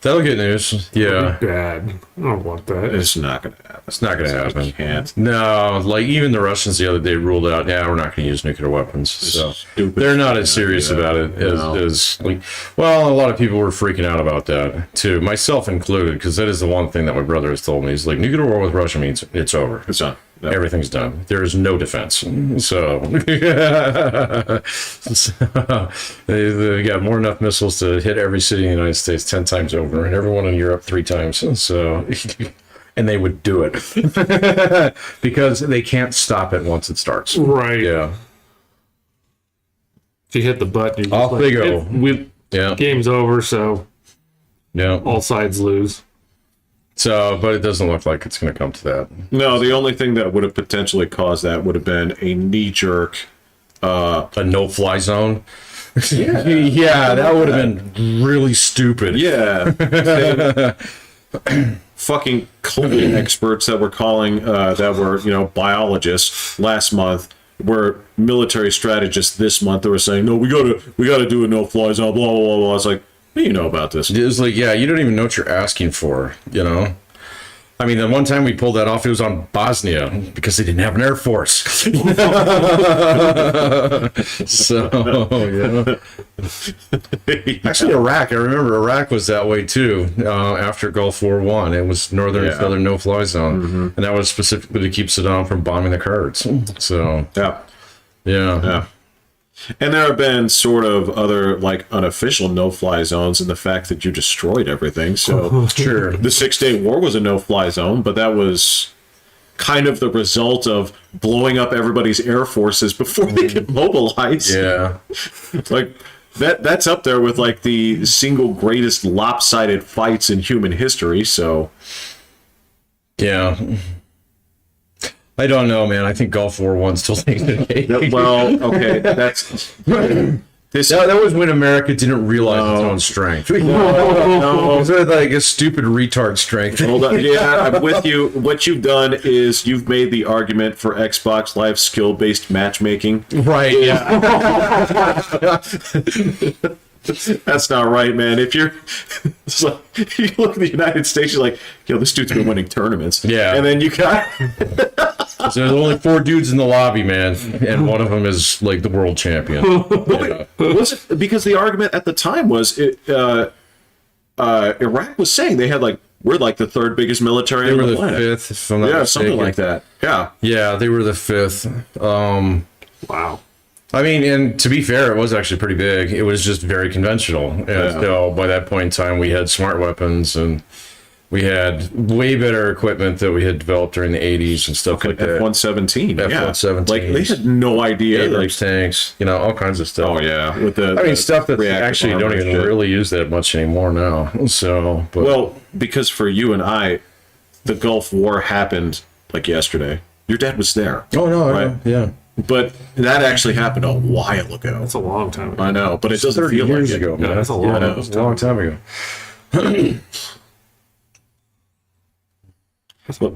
[SPEAKER 2] that'll get news. Yeah,
[SPEAKER 1] Bad. I don't want that.
[SPEAKER 3] It's not going to happen.
[SPEAKER 2] it's not going to happen.
[SPEAKER 3] You can't.
[SPEAKER 2] No, like even the Russians the other day ruled out, yeah, we're not going to use nuclear weapons. So
[SPEAKER 3] stupid
[SPEAKER 2] they're not
[SPEAKER 3] shit.
[SPEAKER 2] as serious
[SPEAKER 3] Yeah.
[SPEAKER 2] about it
[SPEAKER 3] No.
[SPEAKER 2] as like. Well, a lot of people were freaking out about that too, myself included, because that is the one thing that my brother has told me. He's like, nuclear war with Russia means it's over.
[SPEAKER 3] It's done. No.
[SPEAKER 2] Everything's done. There is no defense. So, they got more than enough missiles to hit every city in the United States 10 times over, and everyone in Europe 3 times. So, and they would do it because they can't stop it once it starts.
[SPEAKER 1] Right.
[SPEAKER 2] Yeah.
[SPEAKER 1] If you hit the button, you're
[SPEAKER 2] Off they go. Yeah.
[SPEAKER 1] Game's over, so
[SPEAKER 2] Yeah.
[SPEAKER 1] all sides lose.
[SPEAKER 2] So, but it doesn't look like it's going to come to that.
[SPEAKER 3] No, the only thing that would have potentially caused that would have been a knee-jerk.
[SPEAKER 2] A no-fly zone. Yeah, that would have been really stupid.
[SPEAKER 3] Yeah. Fucking COVID experts that were calling, that were, biologists last month, were military strategists this month that were saying, no, we gotta do a no-fly zone, blah, blah, blah, blah. I was like, what do you know about this?
[SPEAKER 2] It was like, yeah, you don't even know what you're asking for, you know? I mean, the one time we pulled that off, it was on Bosnia because they didn't have an air force. So, yeah. Actually, Iraq, I remember Iraq was that way too. After Gulf War I, it was northern and southern no-fly zone. And that was specifically to keep Saddam from bombing the Kurds. So,
[SPEAKER 3] Yeah.
[SPEAKER 2] yeah.
[SPEAKER 3] And there have been sort of other, like, unofficial no-fly zones in the fact that you destroyed everything. So
[SPEAKER 2] Sure.
[SPEAKER 3] the 6-Day War was a no-fly zone, but that was kind of the result of blowing up everybody's air forces before they get mobilized.
[SPEAKER 2] Yeah.
[SPEAKER 3] Like, that's up there with, like, the single greatest lopsided fights in human history, so...
[SPEAKER 2] Yeah. I don't know, man. I think Gulf War I still takes the cake.
[SPEAKER 3] Well, okay, that's...
[SPEAKER 2] That was when America didn't realize its own strength. No, it was like a stupid retard strength.
[SPEAKER 3] Hold on. Yeah, I'm with you. What you've done is you've made the argument for Xbox Live skill-based matchmaking.
[SPEAKER 2] Right, yeah.
[SPEAKER 3] That's not right, man. If you're... It's like, you look at the United States, you're like, this dude's been winning tournaments.
[SPEAKER 2] Yeah.
[SPEAKER 3] And then you got...
[SPEAKER 2] So there's only 4 dudes in the lobby, man, and one of them is like the world champion. Yeah.
[SPEAKER 3] Was it because the argument at the time was Iraq was saying they had we're like the 3rd biggest military
[SPEAKER 2] They
[SPEAKER 3] on
[SPEAKER 2] were
[SPEAKER 3] the
[SPEAKER 2] the
[SPEAKER 3] planet.
[SPEAKER 2] 5th, if I'm not
[SPEAKER 3] Yeah, something
[SPEAKER 2] mistaken.
[SPEAKER 3] like that. Yeah.
[SPEAKER 2] Yeah, they were the 5th.
[SPEAKER 1] Wow.
[SPEAKER 2] I mean, and to be fair, it was actually pretty big. It was just very conventional. And so by that point in time, we had smart weapons and we had way better equipment that we had developed during the 80s and stuff like that.
[SPEAKER 3] F-117.
[SPEAKER 2] F-117s.
[SPEAKER 3] Like, they had no idea.
[SPEAKER 2] Abrams tanks, all kinds of stuff.
[SPEAKER 3] Oh, yeah. With the,
[SPEAKER 2] I mean, stuff that
[SPEAKER 3] reactive
[SPEAKER 2] actually don't
[SPEAKER 3] armor
[SPEAKER 2] even
[SPEAKER 3] shit.
[SPEAKER 2] really use that much anymore now. So, but
[SPEAKER 3] Well, because for you and I, the Gulf War happened yesterday. Your dad was there.
[SPEAKER 2] oh no,
[SPEAKER 3] Right.
[SPEAKER 2] yeah,
[SPEAKER 3] But that actually happened a while ago.
[SPEAKER 1] That's a long time ago.
[SPEAKER 3] I know, but it doesn't
[SPEAKER 2] 30
[SPEAKER 3] feel
[SPEAKER 2] years
[SPEAKER 3] like it.
[SPEAKER 2] ago, man.
[SPEAKER 1] That's a
[SPEAKER 3] Yeah,
[SPEAKER 1] long
[SPEAKER 3] I know.
[SPEAKER 2] It was a long time ago.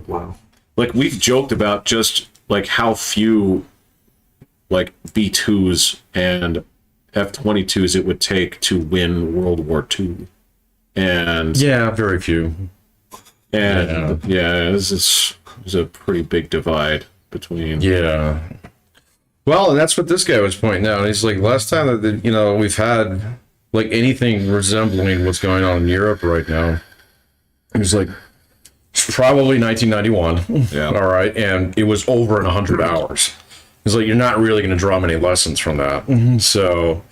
[SPEAKER 1] Wow.
[SPEAKER 3] We've joked about just how few B2s and F-22s it would take to win World War II. And
[SPEAKER 2] Yeah, very few.
[SPEAKER 3] this is a pretty big divide between.
[SPEAKER 2] Yeah. Well, and that's what this guy was pointing out. He's like, last time that we've had anything resembling what's going on in Europe right now, he was like, it's probably 1991.
[SPEAKER 3] Yeah.
[SPEAKER 2] All right, and it was over in 100 hours. He's like, you're not really going to draw many lessons from that. So,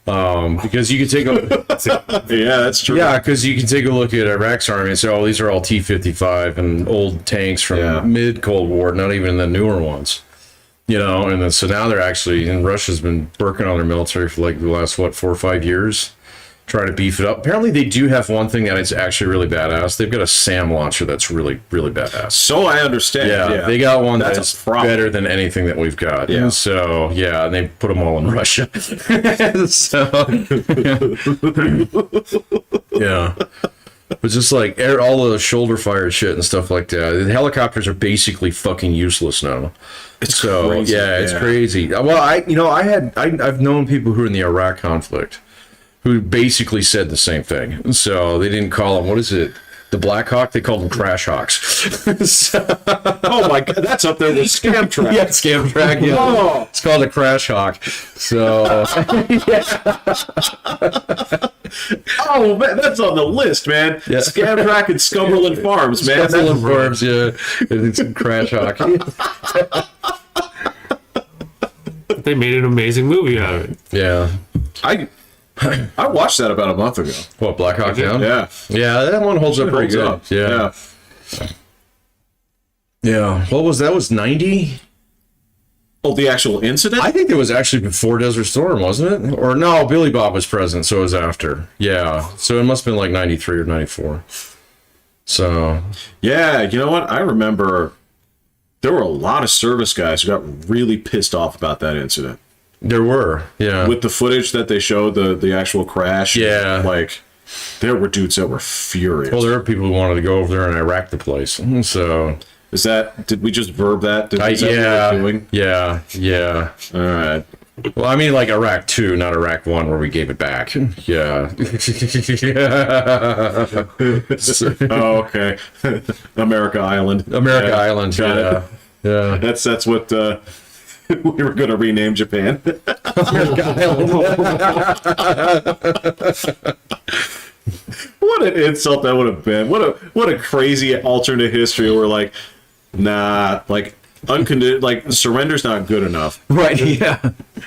[SPEAKER 2] Because you can take a
[SPEAKER 3] Yeah, that's true.
[SPEAKER 2] yeah, because you can take a look at Iraq's army and say, oh, these are all T-55 and old tanks from mid Cold War, not even the newer ones. You know, and then so now they're actually, and Russia's been working on their military for like the last, what, 4 or 5 years, trying to beef it up. Apparently they do have one thing that is actually really badass. They've got a SAM launcher that's really, really badass.
[SPEAKER 3] So I understand.
[SPEAKER 2] Yeah, they got one
[SPEAKER 3] That's
[SPEAKER 2] that's
[SPEAKER 3] a problem.
[SPEAKER 2] better than anything that we've got.
[SPEAKER 3] Yeah.
[SPEAKER 2] And so, yeah, and they put them all in Russia. So, yeah. But just like all the shoulder fire shit and stuff like that. The helicopters are basically fucking useless now.
[SPEAKER 3] It's crazy.
[SPEAKER 2] Yeah, it's crazy. Well, I've known people who are in the Iraq conflict who basically said the same thing. So they didn't call them, what is it? The Black Hawk? They called them Crash Hawks. So,
[SPEAKER 3] Oh my god, that's up there with Scam Track.
[SPEAKER 2] yeah, Scam Track. Yeah.
[SPEAKER 3] Oh.
[SPEAKER 2] It's called a Crash Hawk. So,
[SPEAKER 3] Oh man, that's on the list, man.
[SPEAKER 2] Yeah.
[SPEAKER 3] Scam Track and Scumberland Farms, man.
[SPEAKER 2] Cumberland Farms, yeah. It's a Crash Hawk.
[SPEAKER 1] They made an amazing movie out of it.
[SPEAKER 2] Yeah.
[SPEAKER 3] I watched that about a month ago.
[SPEAKER 2] What, Black Hawk Down?
[SPEAKER 3] Yeah.
[SPEAKER 2] Yeah, that one holds up pretty good.
[SPEAKER 3] Holds up.
[SPEAKER 2] Yeah. Yeah. What was that? Was 90?
[SPEAKER 3] Oh, the actual incident?
[SPEAKER 2] I think it was actually before Desert Storm, wasn't it? Or no, Billy Bob was present, so it was after. Yeah. So it must have been like 93 or 94. So.
[SPEAKER 3] Yeah, you know what? I remember there were a lot of service guys who got really pissed off about that incident.
[SPEAKER 2] There were. Yeah.
[SPEAKER 3] With the footage that they showed, the actual crash.
[SPEAKER 2] Yeah.
[SPEAKER 3] Like, there were dudes that were furious.
[SPEAKER 2] Well, there are people who wanted to go over there and Iraq the place. So.
[SPEAKER 3] Did we just verb that? Is that
[SPEAKER 2] Yeah.
[SPEAKER 3] what we're doing?
[SPEAKER 2] Yeah. Yeah.
[SPEAKER 3] All right.
[SPEAKER 2] Well, I mean, like Iraq 2, not Iraq 1, where we gave it back. Yeah.
[SPEAKER 3] Oh, okay. America Island.
[SPEAKER 2] America
[SPEAKER 3] Yeah.
[SPEAKER 2] Island.
[SPEAKER 3] Got
[SPEAKER 2] Yeah.
[SPEAKER 3] it.
[SPEAKER 2] Yeah.
[SPEAKER 3] That's what we were going to rename Japan. What an insult that would have been. What a crazy alternate history where like, nah, like like surrender's not good enough.
[SPEAKER 2] Right. Yeah.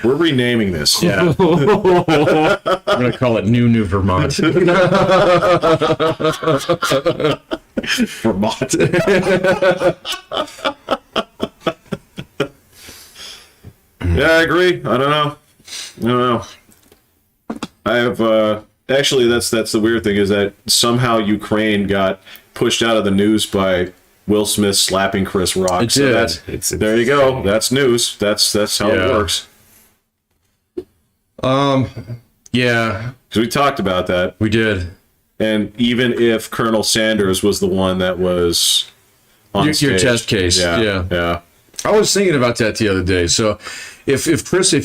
[SPEAKER 3] We're renaming this.
[SPEAKER 2] Yeah. I'm gonna call it New Vermont.
[SPEAKER 3] Vermont. Yeah, I agree. I don't know. I have actually that's the weird thing is that somehow Ukraine got pushed out of the news by Will Smith slapping Chris Rock.
[SPEAKER 2] It
[SPEAKER 3] So
[SPEAKER 2] did.
[SPEAKER 3] that's there you go. That's news. That's how it works.
[SPEAKER 2] Yeah,
[SPEAKER 3] Because we talked about that.
[SPEAKER 2] we did.
[SPEAKER 3] And even if Colonel Sanders was the one that was on
[SPEAKER 2] Your
[SPEAKER 3] stage,
[SPEAKER 2] test case. Yeah. I was thinking about that the other day. So, if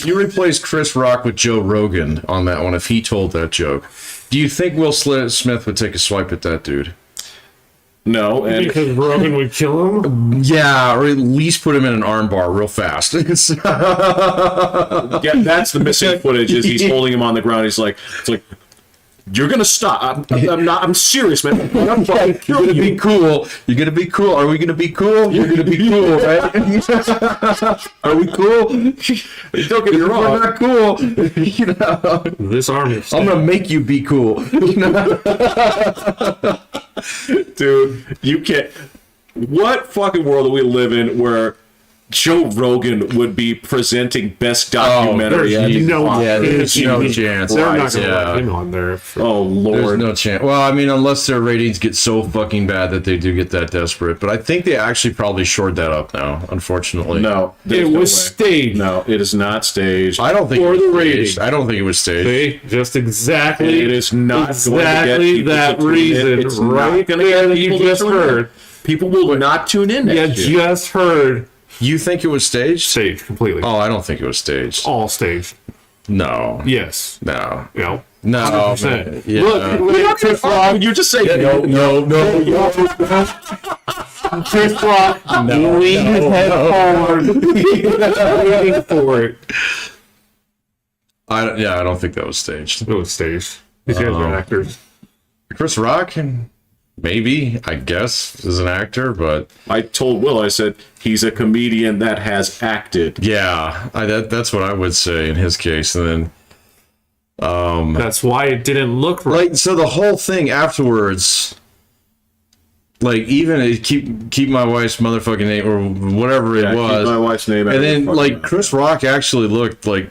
[SPEAKER 2] you replace Chris Rock with Joe Rogan on that one, if he told that joke, do you think Will Smith would take a swipe at that dude?
[SPEAKER 3] No, and
[SPEAKER 1] Because Rogan would kill him?
[SPEAKER 2] Yeah, or at least put him in an armbar real fast.
[SPEAKER 3] yeah, that's the missing footage. Is he's holding him on the ground? It's like you're gonna stop. I'm serious, man. I'm fucking
[SPEAKER 2] You're gonna be cool. You're gonna be cool. Are we gonna be cool? You're gonna be cool, right? Are we cool?
[SPEAKER 3] Don't get me
[SPEAKER 2] We're
[SPEAKER 3] wrong.
[SPEAKER 2] not cool. You know,
[SPEAKER 1] This army.
[SPEAKER 2] I'm gonna make you be cool. You know?
[SPEAKER 3] Dude, you can't. What fucking world do we live in where Joe Rogan would be presenting best documentary?
[SPEAKER 1] There's
[SPEAKER 3] ending?
[SPEAKER 1] no,
[SPEAKER 2] Yeah, there's no chance.
[SPEAKER 1] They're not going to
[SPEAKER 2] Yeah.
[SPEAKER 1] let him on there.
[SPEAKER 3] Oh
[SPEAKER 2] There's
[SPEAKER 3] Lord!
[SPEAKER 2] no chance. Well, I mean, unless their ratings get so fucking bad that they do get that desperate. But I think they actually probably shored that up now, unfortunately.
[SPEAKER 3] No, there's
[SPEAKER 1] It
[SPEAKER 3] no
[SPEAKER 1] was
[SPEAKER 3] way.
[SPEAKER 1] staged.
[SPEAKER 3] No, it is not staged.
[SPEAKER 2] I don't think
[SPEAKER 1] For
[SPEAKER 2] it was
[SPEAKER 1] the
[SPEAKER 2] staged.
[SPEAKER 1] ratings.
[SPEAKER 2] I don't think it was staged.
[SPEAKER 1] See? Just exactly.
[SPEAKER 3] It is not
[SPEAKER 1] exactly
[SPEAKER 3] going to get people
[SPEAKER 1] that
[SPEAKER 3] to tune in.
[SPEAKER 1] reason
[SPEAKER 3] It's not
[SPEAKER 1] right
[SPEAKER 3] gonna
[SPEAKER 1] there
[SPEAKER 3] get
[SPEAKER 1] that you
[SPEAKER 3] people to
[SPEAKER 1] just
[SPEAKER 3] tune in.
[SPEAKER 1] heard.
[SPEAKER 3] People will not tune in.
[SPEAKER 1] You
[SPEAKER 3] Next year.
[SPEAKER 1] just heard.
[SPEAKER 2] You think it was staged?
[SPEAKER 1] Staged completely.
[SPEAKER 2] Oh, I don't think it was staged.
[SPEAKER 1] All staged.
[SPEAKER 2] No.
[SPEAKER 1] Yes.
[SPEAKER 2] No.
[SPEAKER 1] You know.
[SPEAKER 2] No.
[SPEAKER 1] 100%.
[SPEAKER 2] Man. Yeah.
[SPEAKER 1] Look, Chris Rock.
[SPEAKER 3] You're just saying
[SPEAKER 2] No.
[SPEAKER 1] Chris Rock leaned his head forward, waiting for it.
[SPEAKER 2] I don't think that was staged.
[SPEAKER 1] It was staged. These guys are actors.
[SPEAKER 2] Chris Rock, maybe, I guess, is an actor, but
[SPEAKER 3] I told Will, I said, he's a comedian that has acted.
[SPEAKER 2] yeah, that's what I would say in his case. And then
[SPEAKER 1] That's why it didn't look right.
[SPEAKER 2] Like, so the whole thing afterwards, like, even keep my wife's motherfucking name or whatever it was.
[SPEAKER 3] Keep my wife's name.
[SPEAKER 2] And then, like, Chris Rock actually looked like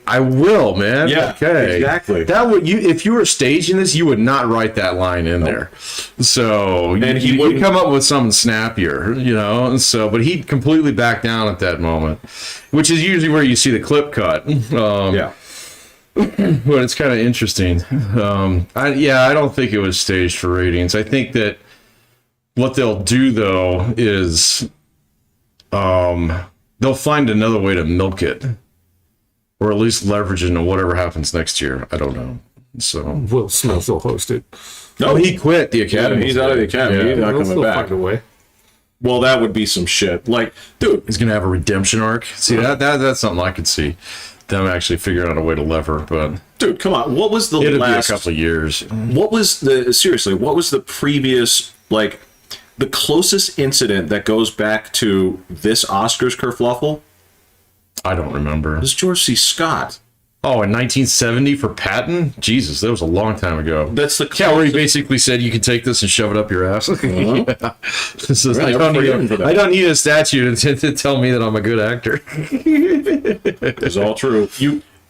[SPEAKER 2] I will, man.
[SPEAKER 3] Yeah,
[SPEAKER 2] okay,
[SPEAKER 3] exactly.
[SPEAKER 2] That would if you were staging this, you would not write that line in there. So
[SPEAKER 3] And he
[SPEAKER 2] you
[SPEAKER 3] wouldn't
[SPEAKER 2] come up with something snappier, And so, but he completely backed down at that moment, which is usually where you see the clip cut.
[SPEAKER 3] Yeah.
[SPEAKER 2] But it's kind of interesting. I don't think it was staged for ratings. I think that what they'll do though is they'll find another way to milk it, or at least leverage it into whatever happens next year. I don't know. So
[SPEAKER 1] Will Smith will host it.
[SPEAKER 2] no, he quit the academy.
[SPEAKER 3] He's out of the academy.
[SPEAKER 2] Yeah.
[SPEAKER 3] He's not
[SPEAKER 1] They'll
[SPEAKER 3] coming
[SPEAKER 1] still
[SPEAKER 3] back.
[SPEAKER 1] find a way.
[SPEAKER 3] Well, that would be some shit. Like, dude,
[SPEAKER 2] He's gonna have a redemption arc. See that's something I could see them actually figuring out a way to lever, but
[SPEAKER 3] come on. What was the
[SPEAKER 2] it'll
[SPEAKER 3] last?
[SPEAKER 2] be a couple of years.
[SPEAKER 3] What was what was the previous, like, the closest incident that goes back to this Oscars kerfluffle?
[SPEAKER 2] I don't remember.
[SPEAKER 3] It was George C. Scott.
[SPEAKER 2] Oh, in 1970 for Patton? Jesus, that was a long time ago.
[SPEAKER 3] That's the
[SPEAKER 2] Yeah, where he basically said you can take this and shove it up your ass. Yeah. So
[SPEAKER 3] Right,
[SPEAKER 2] I don't need a statue to tell me that I'm a good actor.
[SPEAKER 3] It's all true.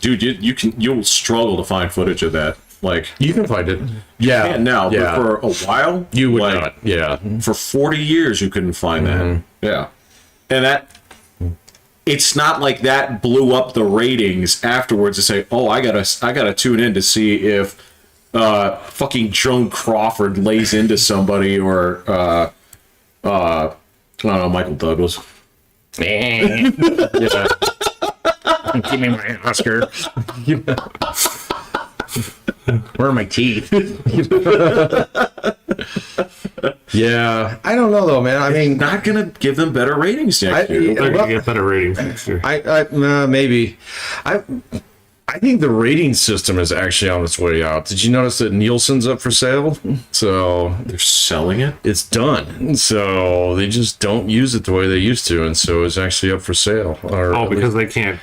[SPEAKER 3] You'll struggle to find footage of that. Like,
[SPEAKER 2] You can find it. Yeah.
[SPEAKER 3] and now,
[SPEAKER 2] yeah.
[SPEAKER 3] but for a while,
[SPEAKER 2] You would
[SPEAKER 3] like,
[SPEAKER 2] not. Yeah.
[SPEAKER 3] For 40 years, you couldn't find that. Yeah, and that. It's not like that blew up the ratings afterwards to say, "Oh, I gotta tune in to see if fucking Joan Crawford lays into somebody or I don't know, Michael Douglas."
[SPEAKER 2] Yeah. Give me my Oscar. Where are my teeth? Yeah, I don't know though, man. I mean,
[SPEAKER 3] Not gonna give them better ratings next year.
[SPEAKER 1] They're gonna get better ratings next year.
[SPEAKER 2] maybe. I think the rating system is actually on its way out. Did you notice that Nielsen's up for sale? So
[SPEAKER 3] They're selling it.
[SPEAKER 2] it's done. So they just don't use it the way they used to, and so it's actually up for sale. Or
[SPEAKER 1] Oh,
[SPEAKER 2] at
[SPEAKER 1] because they can't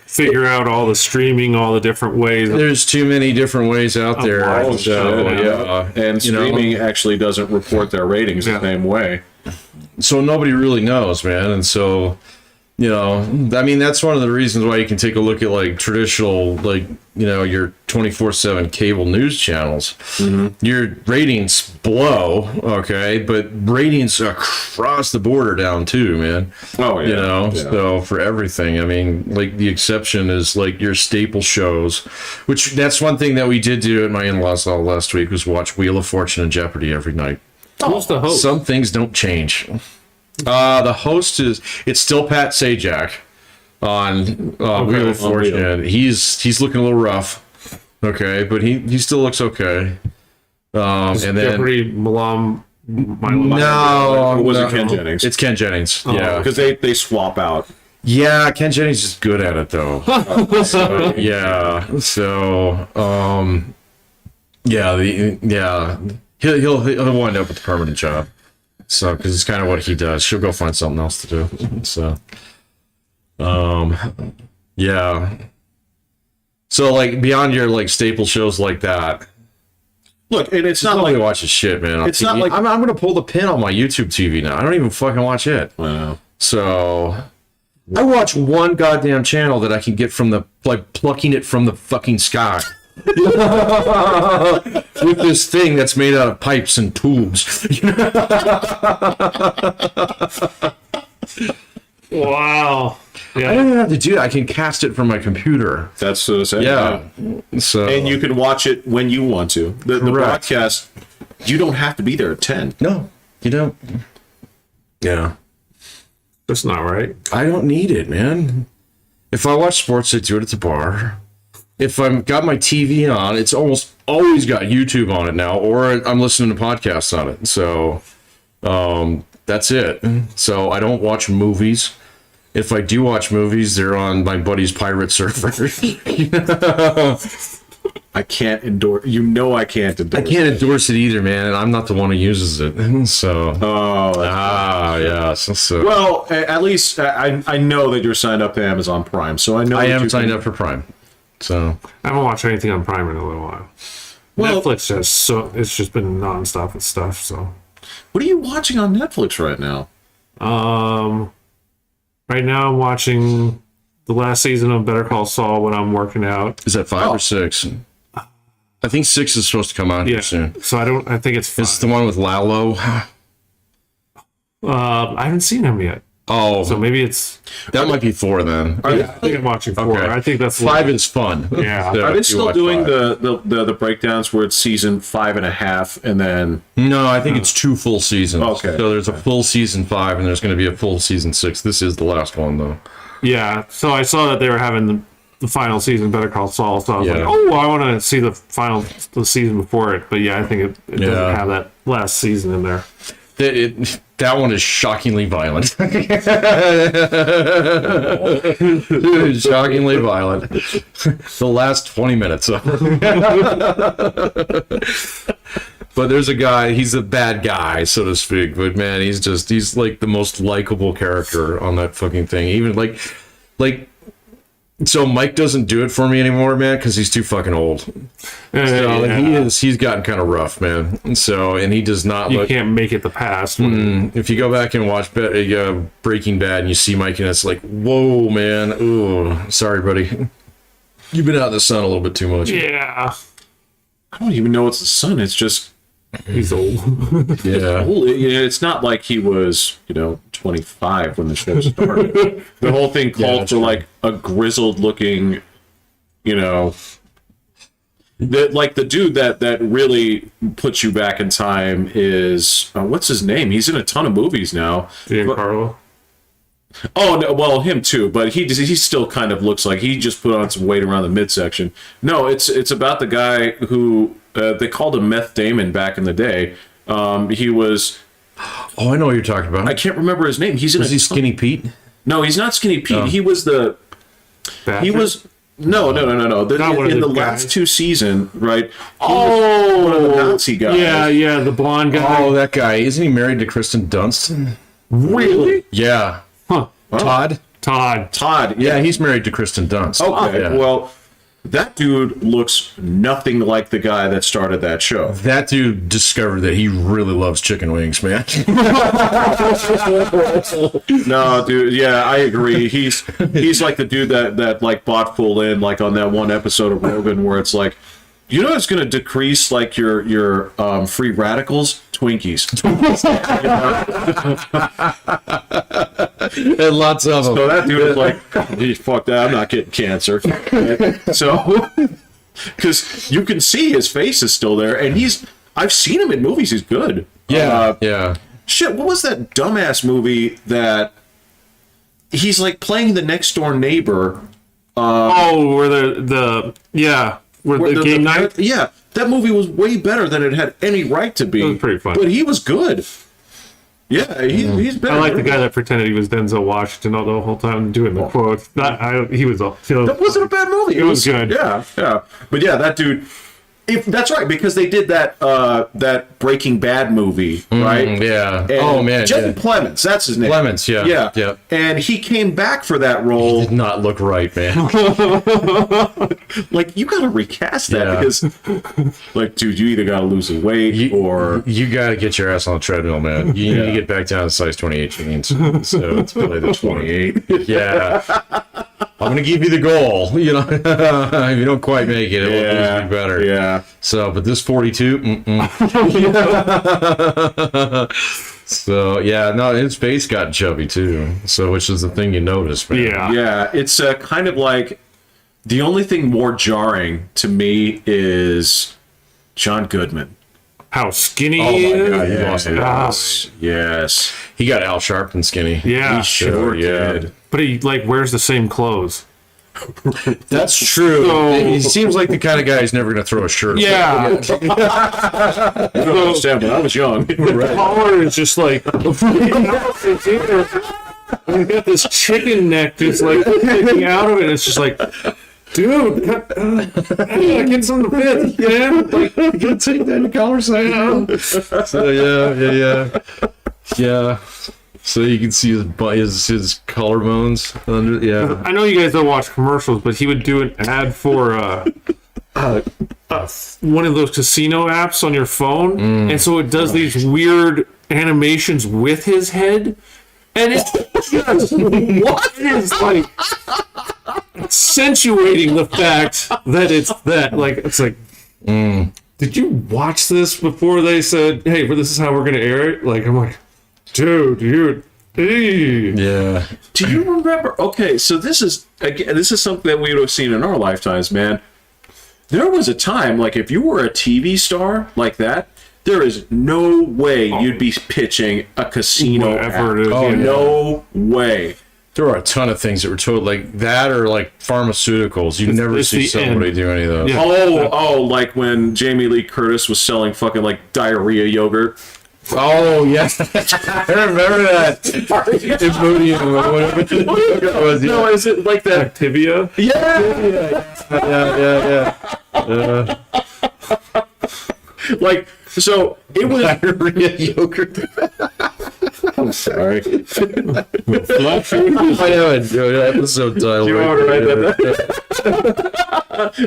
[SPEAKER 1] figure out all the streaming, all the different ways.
[SPEAKER 2] there's too many different ways out there.
[SPEAKER 1] wow.
[SPEAKER 2] So,
[SPEAKER 1] Shit.
[SPEAKER 2] yeah,
[SPEAKER 3] And
[SPEAKER 2] you know,
[SPEAKER 3] streaming actually doesn't report their ratings
[SPEAKER 1] Yeah.
[SPEAKER 3] the same way.
[SPEAKER 2] so nobody really knows, man. And so, I mean, that's one of the reasons why you can take a look at like traditional, like, your 24/7 cable news channels. Your ratings blow, okay, but ratings across the border down too, man.
[SPEAKER 3] Oh yeah. Yeah.
[SPEAKER 2] So for everything, I mean, like the exception is like your staple shows, which that's one thing that we did do at my in-laws all last week was watch Wheel of Fortune and Jeopardy every night.
[SPEAKER 1] Who's the host?
[SPEAKER 2] Some things don't change. The host it's still Pat Sajak on Wheel of Fortune. He's looking a little rough, okay, but he still looks okay. And then
[SPEAKER 1] Jeopardy, Milam.
[SPEAKER 2] no,
[SPEAKER 3] Or was
[SPEAKER 2] no,
[SPEAKER 3] it Ken Jennings?
[SPEAKER 2] It's Ken Jennings. Yeah,
[SPEAKER 3] Because they swap out.
[SPEAKER 2] yeah. Ken Jennings is good at it though. So, yeah. So he'll wind up with a permanent job. So, because it's kind of what he does. She'll go find something else to do. So, yeah. So, like, beyond your, like, staple shows like that,
[SPEAKER 3] Look, and it's not
[SPEAKER 2] nobody
[SPEAKER 3] like
[SPEAKER 2] watches shit, man. on
[SPEAKER 3] It's not
[SPEAKER 2] TV.
[SPEAKER 3] like-
[SPEAKER 2] I'm going to pull the pin on my YouTube TV now. I don't even fucking watch it.
[SPEAKER 3] Wow.
[SPEAKER 2] So, I watch one goddamn channel that I can get from the, like, plucking it from the fucking sky. With this thing that's made out of pipes and tubes.
[SPEAKER 1] Wow.
[SPEAKER 2] I
[SPEAKER 1] Yeah.
[SPEAKER 2] don't even have to do that. I can cast it from my computer.
[SPEAKER 3] That's what I said.
[SPEAKER 2] Yeah. So
[SPEAKER 3] And you can watch it when you want to. The
[SPEAKER 2] Correct.
[SPEAKER 3] broadcast, you don't have to be there at 10.
[SPEAKER 2] no, you don't. Yeah.
[SPEAKER 1] That's not right.
[SPEAKER 2] I don't need it, man. If I watch sports, I do it at the bar. If I've got my TV on, it's almost always got YouTube on it now, or I'm listening to podcasts on it. So that's it. So I don't watch movies. If I do watch movies, they're on my buddy's pirate server.
[SPEAKER 3] I can't endorse. I can't endorse.
[SPEAKER 2] I can't endorse it either, man, and I'm not the one who uses it. So yeah. So
[SPEAKER 3] Well, at least I know that you're signed up to Amazon Prime, so I know
[SPEAKER 2] I
[SPEAKER 3] that
[SPEAKER 2] am
[SPEAKER 3] you
[SPEAKER 2] signed
[SPEAKER 3] can-
[SPEAKER 2] up for Prime. So
[SPEAKER 1] I haven't watched anything on Prime in a little while.
[SPEAKER 3] Well-
[SPEAKER 1] Netflix it's just been nonstop with stuff. So,
[SPEAKER 3] What are you watching on Netflix right now?
[SPEAKER 1] right now I'm watching the last season of Better Call Saul when I'm working out.
[SPEAKER 2] is that 5 or 6? I think 6 is supposed to come out
[SPEAKER 1] Yeah.
[SPEAKER 2] here soon.
[SPEAKER 1] So I think it's 5.
[SPEAKER 2] It's the one with Lalo.
[SPEAKER 1] I haven't seen him yet.
[SPEAKER 2] Oh,
[SPEAKER 1] So maybe it's.
[SPEAKER 2] that might be 4 then.
[SPEAKER 1] I think I'm watching 4.
[SPEAKER 2] Okay.
[SPEAKER 1] I think that's
[SPEAKER 2] 5 is fun.
[SPEAKER 1] Yeah.
[SPEAKER 2] So
[SPEAKER 3] Are
[SPEAKER 2] if
[SPEAKER 3] they
[SPEAKER 2] you
[SPEAKER 3] still
[SPEAKER 2] watch
[SPEAKER 3] doing
[SPEAKER 2] 5.
[SPEAKER 3] the breakdowns where it's season 5.5 and then
[SPEAKER 2] No, I think it's 2 full seasons.
[SPEAKER 3] Okay.
[SPEAKER 2] So there's a full season 5 and there's going to be a full season 6. This is the last one though.
[SPEAKER 1] Yeah. So I saw that they were having the final season of Better Call Saul. So I was
[SPEAKER 2] Yeah.
[SPEAKER 1] like, oh, I want to see the season before it. But yeah, I think it
[SPEAKER 2] Yeah.
[SPEAKER 1] doesn't have that last season in there.
[SPEAKER 2] That one is shockingly violent. Shockingly violent. The last 20 minutes. But there's a guy, he's a bad guy, so to speak. But man, he's like the most likable character on that fucking thing. Even like, so Mike doesn't do it for me anymore, man, because he's too fucking old. So he's gotten kind of rough, man. And he does not
[SPEAKER 1] You
[SPEAKER 2] look.
[SPEAKER 1] can't make it the past.
[SPEAKER 2] If you go back and watch Breaking Bad and you see Mike and it's like, whoa, man. Ooh, sorry, buddy. You've been out in the sun a little bit too much.
[SPEAKER 1] Yeah.
[SPEAKER 3] I don't even know it's the son. It's just
[SPEAKER 1] He's old.
[SPEAKER 2] Yeah.
[SPEAKER 3] it's not like he was 25 when the show started. The whole thing called
[SPEAKER 2] that's
[SPEAKER 3] for
[SPEAKER 2] true.
[SPEAKER 3] like a grizzled looking, the dude that really puts you back in time is what's his name? He's in a ton of movies now.
[SPEAKER 1] Giancarlo.
[SPEAKER 3] Oh no, well him too, but he still kind of looks like he just put on some weight around the midsection. No, it's about the guy who they called him Meth Damon back in the day. He was
[SPEAKER 2] Oh, I know what you're talking about.
[SPEAKER 3] I can't remember his name. He's in
[SPEAKER 2] Is he Skinny Pete?
[SPEAKER 3] No, he's not Skinny Pete.
[SPEAKER 2] Oh.
[SPEAKER 3] He was the he was no.
[SPEAKER 1] Not one of
[SPEAKER 3] In
[SPEAKER 1] the
[SPEAKER 3] the
[SPEAKER 1] guys.
[SPEAKER 3] last 2 seasons, right?
[SPEAKER 1] Oh,
[SPEAKER 3] one of the Nazi guys.
[SPEAKER 1] Yeah, the blonde guy.
[SPEAKER 2] Oh, that guy. Isn't he married to Kristen Dunst?
[SPEAKER 1] Really?
[SPEAKER 2] Yeah.
[SPEAKER 1] Huh.
[SPEAKER 2] Todd?
[SPEAKER 3] Todd.
[SPEAKER 2] Yeah, he's married to Kristen Dunst.
[SPEAKER 3] Okay.
[SPEAKER 2] Yeah.
[SPEAKER 3] Well, that dude looks nothing like the guy that started that show.
[SPEAKER 2] That dude discovered that he really loves chicken wings, man.
[SPEAKER 3] No, dude. Yeah, I agree. He's like the dude that like bought full in, like on that one episode of Rogan where it's like, it's going to decrease like your free radicals, Twinkies.
[SPEAKER 2] And lots of them.
[SPEAKER 3] So that dude is like, fuck that, I'm not getting cancer. So, because you can see his face is still there, and I've seen him in movies, he's good.
[SPEAKER 2] Yeah, yeah.
[SPEAKER 3] Shit, what was that dumbass movie that he's like playing the next door neighbor?
[SPEAKER 1] Oh, where the game night.
[SPEAKER 3] Yeah, that movie was way better than it had any right to be.
[SPEAKER 1] It was pretty funny.
[SPEAKER 3] But he was good. Yeah, he's better.
[SPEAKER 1] I like the guy that pretended he was Denzel Washington all the whole time doing the quotes. He was.
[SPEAKER 3] That wasn't a bad movie.
[SPEAKER 1] It was good.
[SPEAKER 3] Yeah. But yeah, that dude. That's right, because they did that Breaking Bad movie, right?
[SPEAKER 2] Yeah.
[SPEAKER 3] And
[SPEAKER 2] Oh, man.
[SPEAKER 3] Jesse
[SPEAKER 2] Yeah.
[SPEAKER 3] Plemons, that's his name.
[SPEAKER 2] Plemons, yeah.
[SPEAKER 3] Yeah.
[SPEAKER 2] Yeah.
[SPEAKER 3] And he came back for that role.
[SPEAKER 2] Did not look right, man.
[SPEAKER 3] Like, you gotta recast that
[SPEAKER 2] Yeah.
[SPEAKER 3] because, like, dude, you either gotta lose the weight or.
[SPEAKER 2] You got to get your ass on the treadmill, man. You need to get back down to size 28 jeans. So it's probably the 28. Yeah. I'm going to give you the goal. If you don't quite make it, it will be better.
[SPEAKER 3] Yeah.
[SPEAKER 2] So, but this 42, So, yeah, no, his face got chubby too. So, which is the thing you notice, man.
[SPEAKER 1] Yeah.
[SPEAKER 3] Yeah, it's kind of like the only thing more jarring to me is John Goodman.
[SPEAKER 1] How skinny
[SPEAKER 2] Oh
[SPEAKER 1] he
[SPEAKER 2] my
[SPEAKER 1] is.
[SPEAKER 2] God, he lost a lot.
[SPEAKER 3] Yes.
[SPEAKER 2] He got Al Sharpton skinny.
[SPEAKER 1] Yeah.
[SPEAKER 3] He sure
[SPEAKER 2] yeah.
[SPEAKER 3] did.
[SPEAKER 1] But he wears the same clothes.
[SPEAKER 2] That's true. He seems like the kind of guy who's never going to throw a shirt.
[SPEAKER 1] Yeah.
[SPEAKER 3] I don't understand, but I was young.
[SPEAKER 1] The collar is just like you got this chicken neck just like sticking out of it. It's just like, dude, get some fit, man. Like,
[SPEAKER 2] You gotta take that collar side out. So yeah. So you can see his collarbones under. Yeah.
[SPEAKER 1] I know you guys don't watch commercials, but he would do an ad for one of those casino apps on your phone, and so it does these weird animations with his head, and it's just what it is like accentuating the fact that it's like. Did you watch this before they said, "Hey, this is how we're gonna air it"? Like, I'm like, dude.
[SPEAKER 2] Yeah.
[SPEAKER 3] Do you remember? Okay, so this is something that we would have seen in our lifetimes, man. There was a time, like, if you were a TV star like that, there is no way you'd be pitching a casino
[SPEAKER 1] Whatever
[SPEAKER 3] app.
[SPEAKER 1] it is,
[SPEAKER 3] Oh,
[SPEAKER 1] yeah.
[SPEAKER 3] no way.
[SPEAKER 2] There are a ton of things that were told like that, or like pharmaceuticals. You never
[SPEAKER 1] it's
[SPEAKER 2] see
[SPEAKER 1] the
[SPEAKER 2] somebody
[SPEAKER 1] end.
[SPEAKER 2] do any of those.
[SPEAKER 1] Yeah.
[SPEAKER 3] Oh, like when Jamie Lee Curtis was selling fucking like diarrhea yogurt.
[SPEAKER 2] Oh yeah, I remember that. Implosion or whatever it was.
[SPEAKER 3] No, is it like that?
[SPEAKER 1] Activia.
[SPEAKER 2] Yeah.
[SPEAKER 3] Like, so it was.
[SPEAKER 2] Diarrhea yogurt.
[SPEAKER 3] I'm sorry.
[SPEAKER 2] I know an episode title.
[SPEAKER 3] You are right.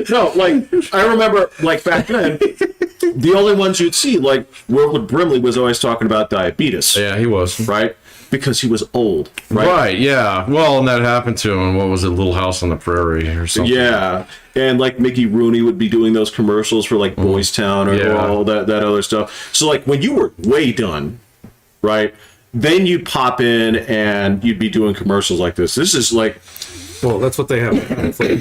[SPEAKER 3] No, like I remember, like back then, the only ones you'd see, like Wilford Brimley was always talking about diabetes,
[SPEAKER 2] Yeah, he was.
[SPEAKER 3] right? Because he was old, right?
[SPEAKER 2] Right, yeah. Well, and that happened to him in, what was it, Little House on the Prairie or something?
[SPEAKER 3] Yeah, and like Mickey Rooney would be doing those commercials for like Boys Town or
[SPEAKER 2] Yeah.
[SPEAKER 3] all that other stuff. So like when you were way done, right? Then you'd pop in and you'd be doing commercials like this. This is like,
[SPEAKER 1] Well, that's what they have. It's like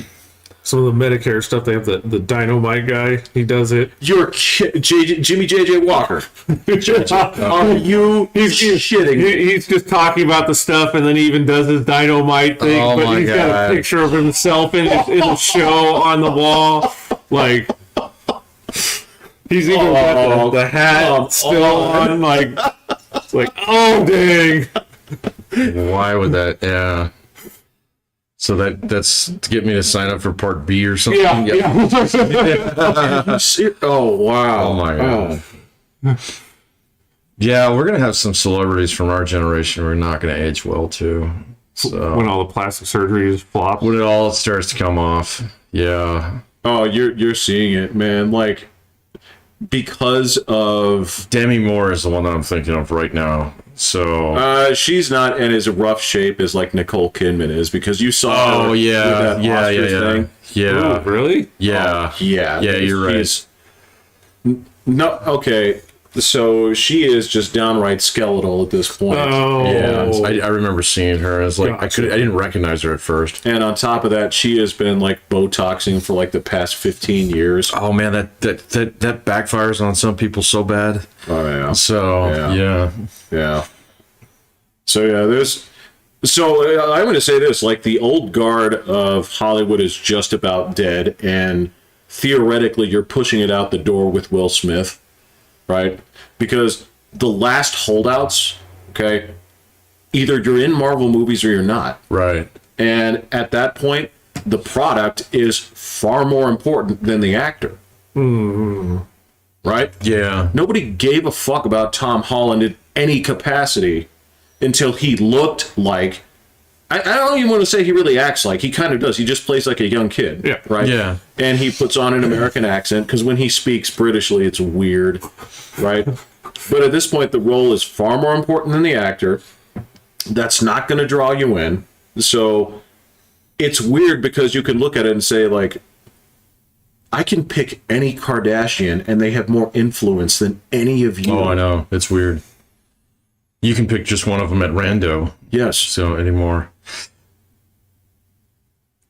[SPEAKER 1] some of the Medicare stuff. They have the dynamite guy. He does it.
[SPEAKER 3] you're Jimmy JJ Walker. Are you shitting?
[SPEAKER 1] He's just talking about the stuff, and then he even does his dynamite thing.
[SPEAKER 2] Oh
[SPEAKER 1] but
[SPEAKER 2] my
[SPEAKER 1] he's got
[SPEAKER 2] God.
[SPEAKER 1] a picture of himself in the show on the wall. Like he's even got the hat still on. Like it's like, oh dang.
[SPEAKER 2] Why would that? Yeah. So that's to get me to sign up for Part B or something?
[SPEAKER 1] Yeah.
[SPEAKER 3] Oh wow!
[SPEAKER 2] Oh my God. Yeah, we're gonna have some celebrities from our generation who are not gonna age well too. So
[SPEAKER 1] When all the plastic surgery is flopped.
[SPEAKER 2] when it all starts to come off, yeah.
[SPEAKER 3] Oh, you're seeing it, man. Like because of
[SPEAKER 2] Demi Moore is the one that I'm thinking of right now. So
[SPEAKER 3] she's not in as rough shape as like Nicole Kidman is, because you saw her
[SPEAKER 2] oh
[SPEAKER 3] with
[SPEAKER 2] yeah,
[SPEAKER 3] that Oscars thing.
[SPEAKER 1] Oh, really?
[SPEAKER 2] Yeah.
[SPEAKER 3] Yeah,
[SPEAKER 2] You're right.
[SPEAKER 3] she's- No, okay. So she is just downright skeletal at this point.
[SPEAKER 1] Oh.
[SPEAKER 2] Yeah, I remember seeing her. I was like,
[SPEAKER 1] Gotcha.
[SPEAKER 2] I didn't recognize her at first.
[SPEAKER 3] And on top of that, she has been like Botoxing for like the past 15 years.
[SPEAKER 2] Oh man, that backfires on some people so bad.
[SPEAKER 3] Oh yeah.
[SPEAKER 2] So
[SPEAKER 3] Yeah. Yeah. So yeah, I'm going to say this, like the old guard of Hollywood is just about dead, and theoretically you're pushing it out the door with Will Smith, right? Because the last holdouts, okay, either you're in Marvel movies or you're not.
[SPEAKER 2] Right.
[SPEAKER 3] And at that point, the product is far more important than the actor. Right?
[SPEAKER 2] Yeah.
[SPEAKER 3] Nobody gave a fuck about Tom Holland in any capacity until he looked like, I don't even want to say he really acts like, he kind of does. He just plays like a young kid.
[SPEAKER 1] Yeah.
[SPEAKER 3] Right?
[SPEAKER 2] Yeah.
[SPEAKER 3] And he puts on an American accent, because when he speaks Britishly, it's weird. Right? But at this point, the role is far more important than the actor. That's not going to draw you in. So it's weird, because you can look at it and say, like, I can pick any Kardashian and they have more influence than any of you.
[SPEAKER 2] Oh, I know. It's weird. You can pick just one of them at rando.
[SPEAKER 3] Yes.
[SPEAKER 2] So anymore.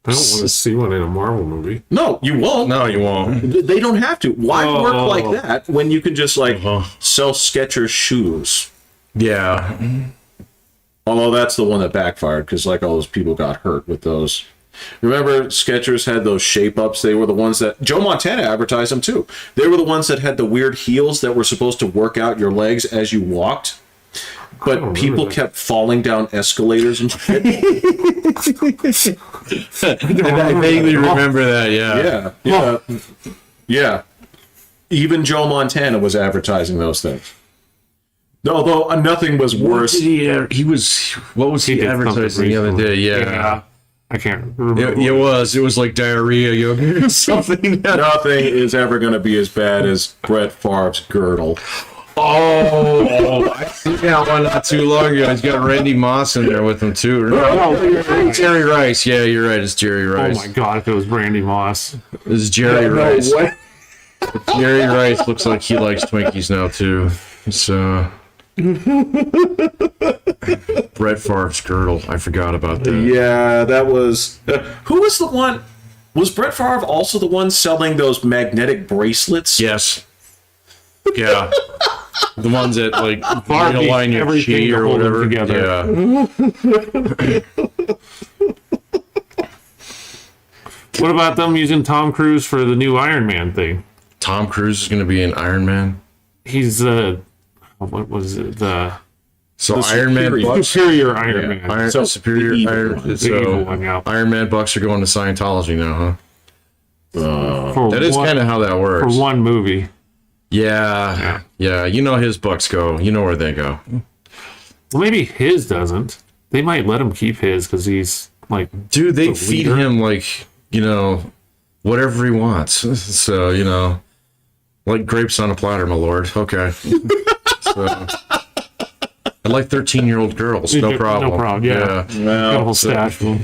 [SPEAKER 1] I don't want to see one in a Marvel movie.
[SPEAKER 3] No, you won't.
[SPEAKER 2] No, you won't.
[SPEAKER 3] They don't have to. Why work like that when you can just like
[SPEAKER 2] Uh-huh.
[SPEAKER 3] sell Skechers shoes?
[SPEAKER 2] Yeah.
[SPEAKER 3] Although that's the one that backfired, because like all those people got hurt with those. Remember, Skechers had those shape ups. They were the ones that Joe Montana advertised them too. They were the ones that had the weird heels that were supposed to work out your legs as you walked. But people kept falling down escalators and shit.
[SPEAKER 2] I vaguely remember that, yeah.
[SPEAKER 3] Yeah. Even Joe Montana was advertising those things. Although nothing was worse.
[SPEAKER 2] He was. What was he
[SPEAKER 1] did
[SPEAKER 2] advertising
[SPEAKER 1] something
[SPEAKER 2] the other day?
[SPEAKER 1] recently.
[SPEAKER 2] Yeah.
[SPEAKER 1] I can't remember.
[SPEAKER 2] It was like diarrhea yogurt or something.
[SPEAKER 3] Nothing is ever going to be as bad as Brett Favre's Girdle.
[SPEAKER 2] Oh, I seen that one not too long ago. He's got Randy Moss in there with him too. No, Jerry Rice. Yeah, you're right. It's Jerry
[SPEAKER 1] Oh
[SPEAKER 2] Rice.
[SPEAKER 1] my god, if it was Randy Moss.
[SPEAKER 2] This is Jerry Rice. Jerry Rice looks like he likes Twinkies now too. So Brett Favre's Girdle. I forgot about that.
[SPEAKER 3] Yeah, that was. Who was the one? Was Brett Favre also the one selling those magnetic bracelets?
[SPEAKER 2] Yes. Yeah. The ones that like
[SPEAKER 1] Favre
[SPEAKER 2] align your
[SPEAKER 1] everything
[SPEAKER 2] chi
[SPEAKER 1] to
[SPEAKER 2] or
[SPEAKER 1] hold them
[SPEAKER 2] whatever.
[SPEAKER 1] together.
[SPEAKER 2] Yeah.
[SPEAKER 1] What about them using Tom Cruise for the new Iron Man thing?
[SPEAKER 2] Tom Cruise is going to be an Iron Man.
[SPEAKER 1] He's what was it? The
[SPEAKER 2] So Iron Man
[SPEAKER 3] superior-
[SPEAKER 2] bucks.
[SPEAKER 1] superior Iron Man.
[SPEAKER 3] So,
[SPEAKER 2] Superior
[SPEAKER 3] the evil
[SPEAKER 2] Iron.
[SPEAKER 3] one.
[SPEAKER 1] The
[SPEAKER 2] So
[SPEAKER 1] evil one, yeah.
[SPEAKER 2] Iron Man bucks are going to Scientology now, huh?
[SPEAKER 1] For
[SPEAKER 2] That is
[SPEAKER 1] one-
[SPEAKER 2] kind of how that
[SPEAKER 1] for
[SPEAKER 2] works.
[SPEAKER 1] one movie.
[SPEAKER 2] Yeah. You know his bucks go. You know where they go.
[SPEAKER 1] Well, maybe his doesn't. They might let him keep his because he's like,
[SPEAKER 2] Dude, they
[SPEAKER 1] The
[SPEAKER 2] feed
[SPEAKER 1] leader?
[SPEAKER 2] him like, whatever he wants. So, like grapes on a platter, my lord. Okay. So, I like 13-year-old girls. No problem.
[SPEAKER 1] No problem. Yeah, got a
[SPEAKER 3] Well,
[SPEAKER 1] whole stash. of them.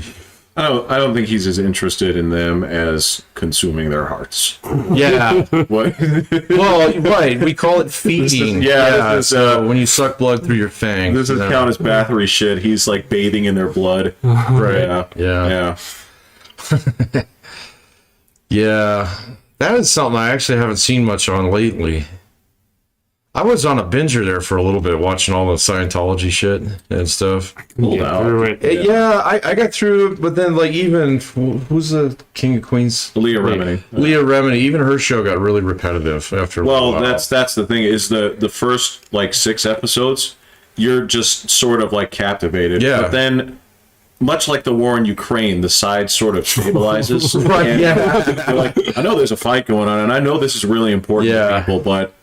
[SPEAKER 3] I don't think he's as interested in them as consuming their hearts.
[SPEAKER 2] Yeah.
[SPEAKER 3] What?
[SPEAKER 2] Well, right. We call it feeding.
[SPEAKER 3] this is,
[SPEAKER 2] so when you suck blood through your fangs.
[SPEAKER 3] This is count as Bathory shit. He's like bathing in their blood.
[SPEAKER 2] Right.
[SPEAKER 3] Yeah.
[SPEAKER 2] Yeah. That is something I actually haven't seen much on lately. I was on a binger there for a little bit, watching all the Scientology shit and stuff.
[SPEAKER 3] Pulled
[SPEAKER 1] Get
[SPEAKER 3] out.
[SPEAKER 1] through it.
[SPEAKER 2] Yeah, I got through it, but then, like, even, who's the King of Queens?
[SPEAKER 3] Leah Remini.
[SPEAKER 2] Leah Remini, even her show got really repetitive after a
[SPEAKER 3] Well,
[SPEAKER 2] while.
[SPEAKER 3] that's the thing is the first like 6 episodes, you're just sort of like captivated.
[SPEAKER 2] Yeah.
[SPEAKER 3] But then, much like the war in Ukraine, the side sort of stabilizes.
[SPEAKER 2] Right,
[SPEAKER 3] and
[SPEAKER 2] yeah.
[SPEAKER 3] you're like, I know there's a fight going on, and I know this is really important
[SPEAKER 2] Yeah.
[SPEAKER 3] to people, but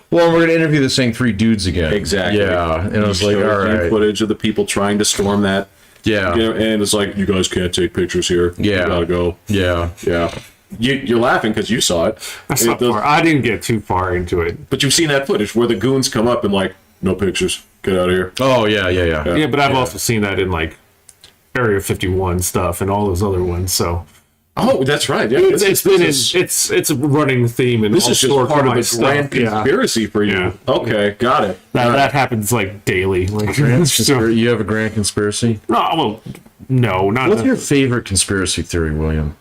[SPEAKER 2] Well, we're going to interview the same 3 dudes again.
[SPEAKER 3] exactly.
[SPEAKER 2] Yeah, and I was
[SPEAKER 3] You
[SPEAKER 2] like,
[SPEAKER 3] showed
[SPEAKER 2] all
[SPEAKER 3] the
[SPEAKER 2] right.
[SPEAKER 3] footage of the people trying to storm that.
[SPEAKER 2] Yeah,
[SPEAKER 3] And it's like, you guys can't take pictures here.
[SPEAKER 2] Yeah.
[SPEAKER 3] You gotta go.
[SPEAKER 2] yeah.
[SPEAKER 3] Yeah. You're laughing because you saw it.
[SPEAKER 1] That's not far. I didn't get too far into it.
[SPEAKER 3] But you've seen that footage where the goons come up and like, no pictures. Get out of here.
[SPEAKER 2] Oh, yeah.
[SPEAKER 1] Yeah, but I've also seen that in like Area 51 stuff and all those other ones. So
[SPEAKER 3] Oh, that's right. Yeah,
[SPEAKER 1] it's a running theme and
[SPEAKER 3] this
[SPEAKER 1] all
[SPEAKER 3] is just
[SPEAKER 1] sorts
[SPEAKER 3] part of
[SPEAKER 1] my
[SPEAKER 3] the
[SPEAKER 1] stuff.
[SPEAKER 3] grand conspiracy for you.
[SPEAKER 1] Yeah.
[SPEAKER 3] Okay, got it.
[SPEAKER 1] That happens like daily. Like, so,
[SPEAKER 2] You have a grand conspiracy?
[SPEAKER 1] no, not
[SPEAKER 2] What's your favorite conspiracy theory, William?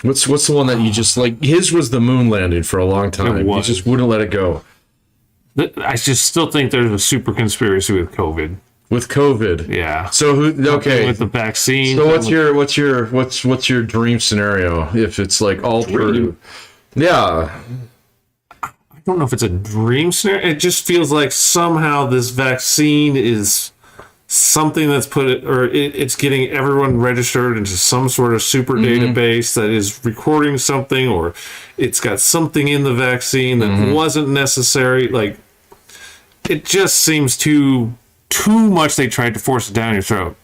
[SPEAKER 2] What's the one that you just like? His was the moon landing for a long time. You
[SPEAKER 1] was.
[SPEAKER 2] just wouldn't let it go.
[SPEAKER 1] I just still think there's a super conspiracy with COVID.
[SPEAKER 2] With COVID.
[SPEAKER 1] Yeah.
[SPEAKER 2] So who? Okay.
[SPEAKER 1] With the vaccine.
[SPEAKER 2] So what's your dream scenario if it's like all true?
[SPEAKER 3] Dream?
[SPEAKER 2] Yeah.
[SPEAKER 1] I don't know if it's a dream scenario. It just feels like somehow this vaccine is something that's it's getting everyone registered into some sort of super database that is recording something, or it's got something in the vaccine that wasn't necessary. Like, it just seems too much. They tried to force it down your throat.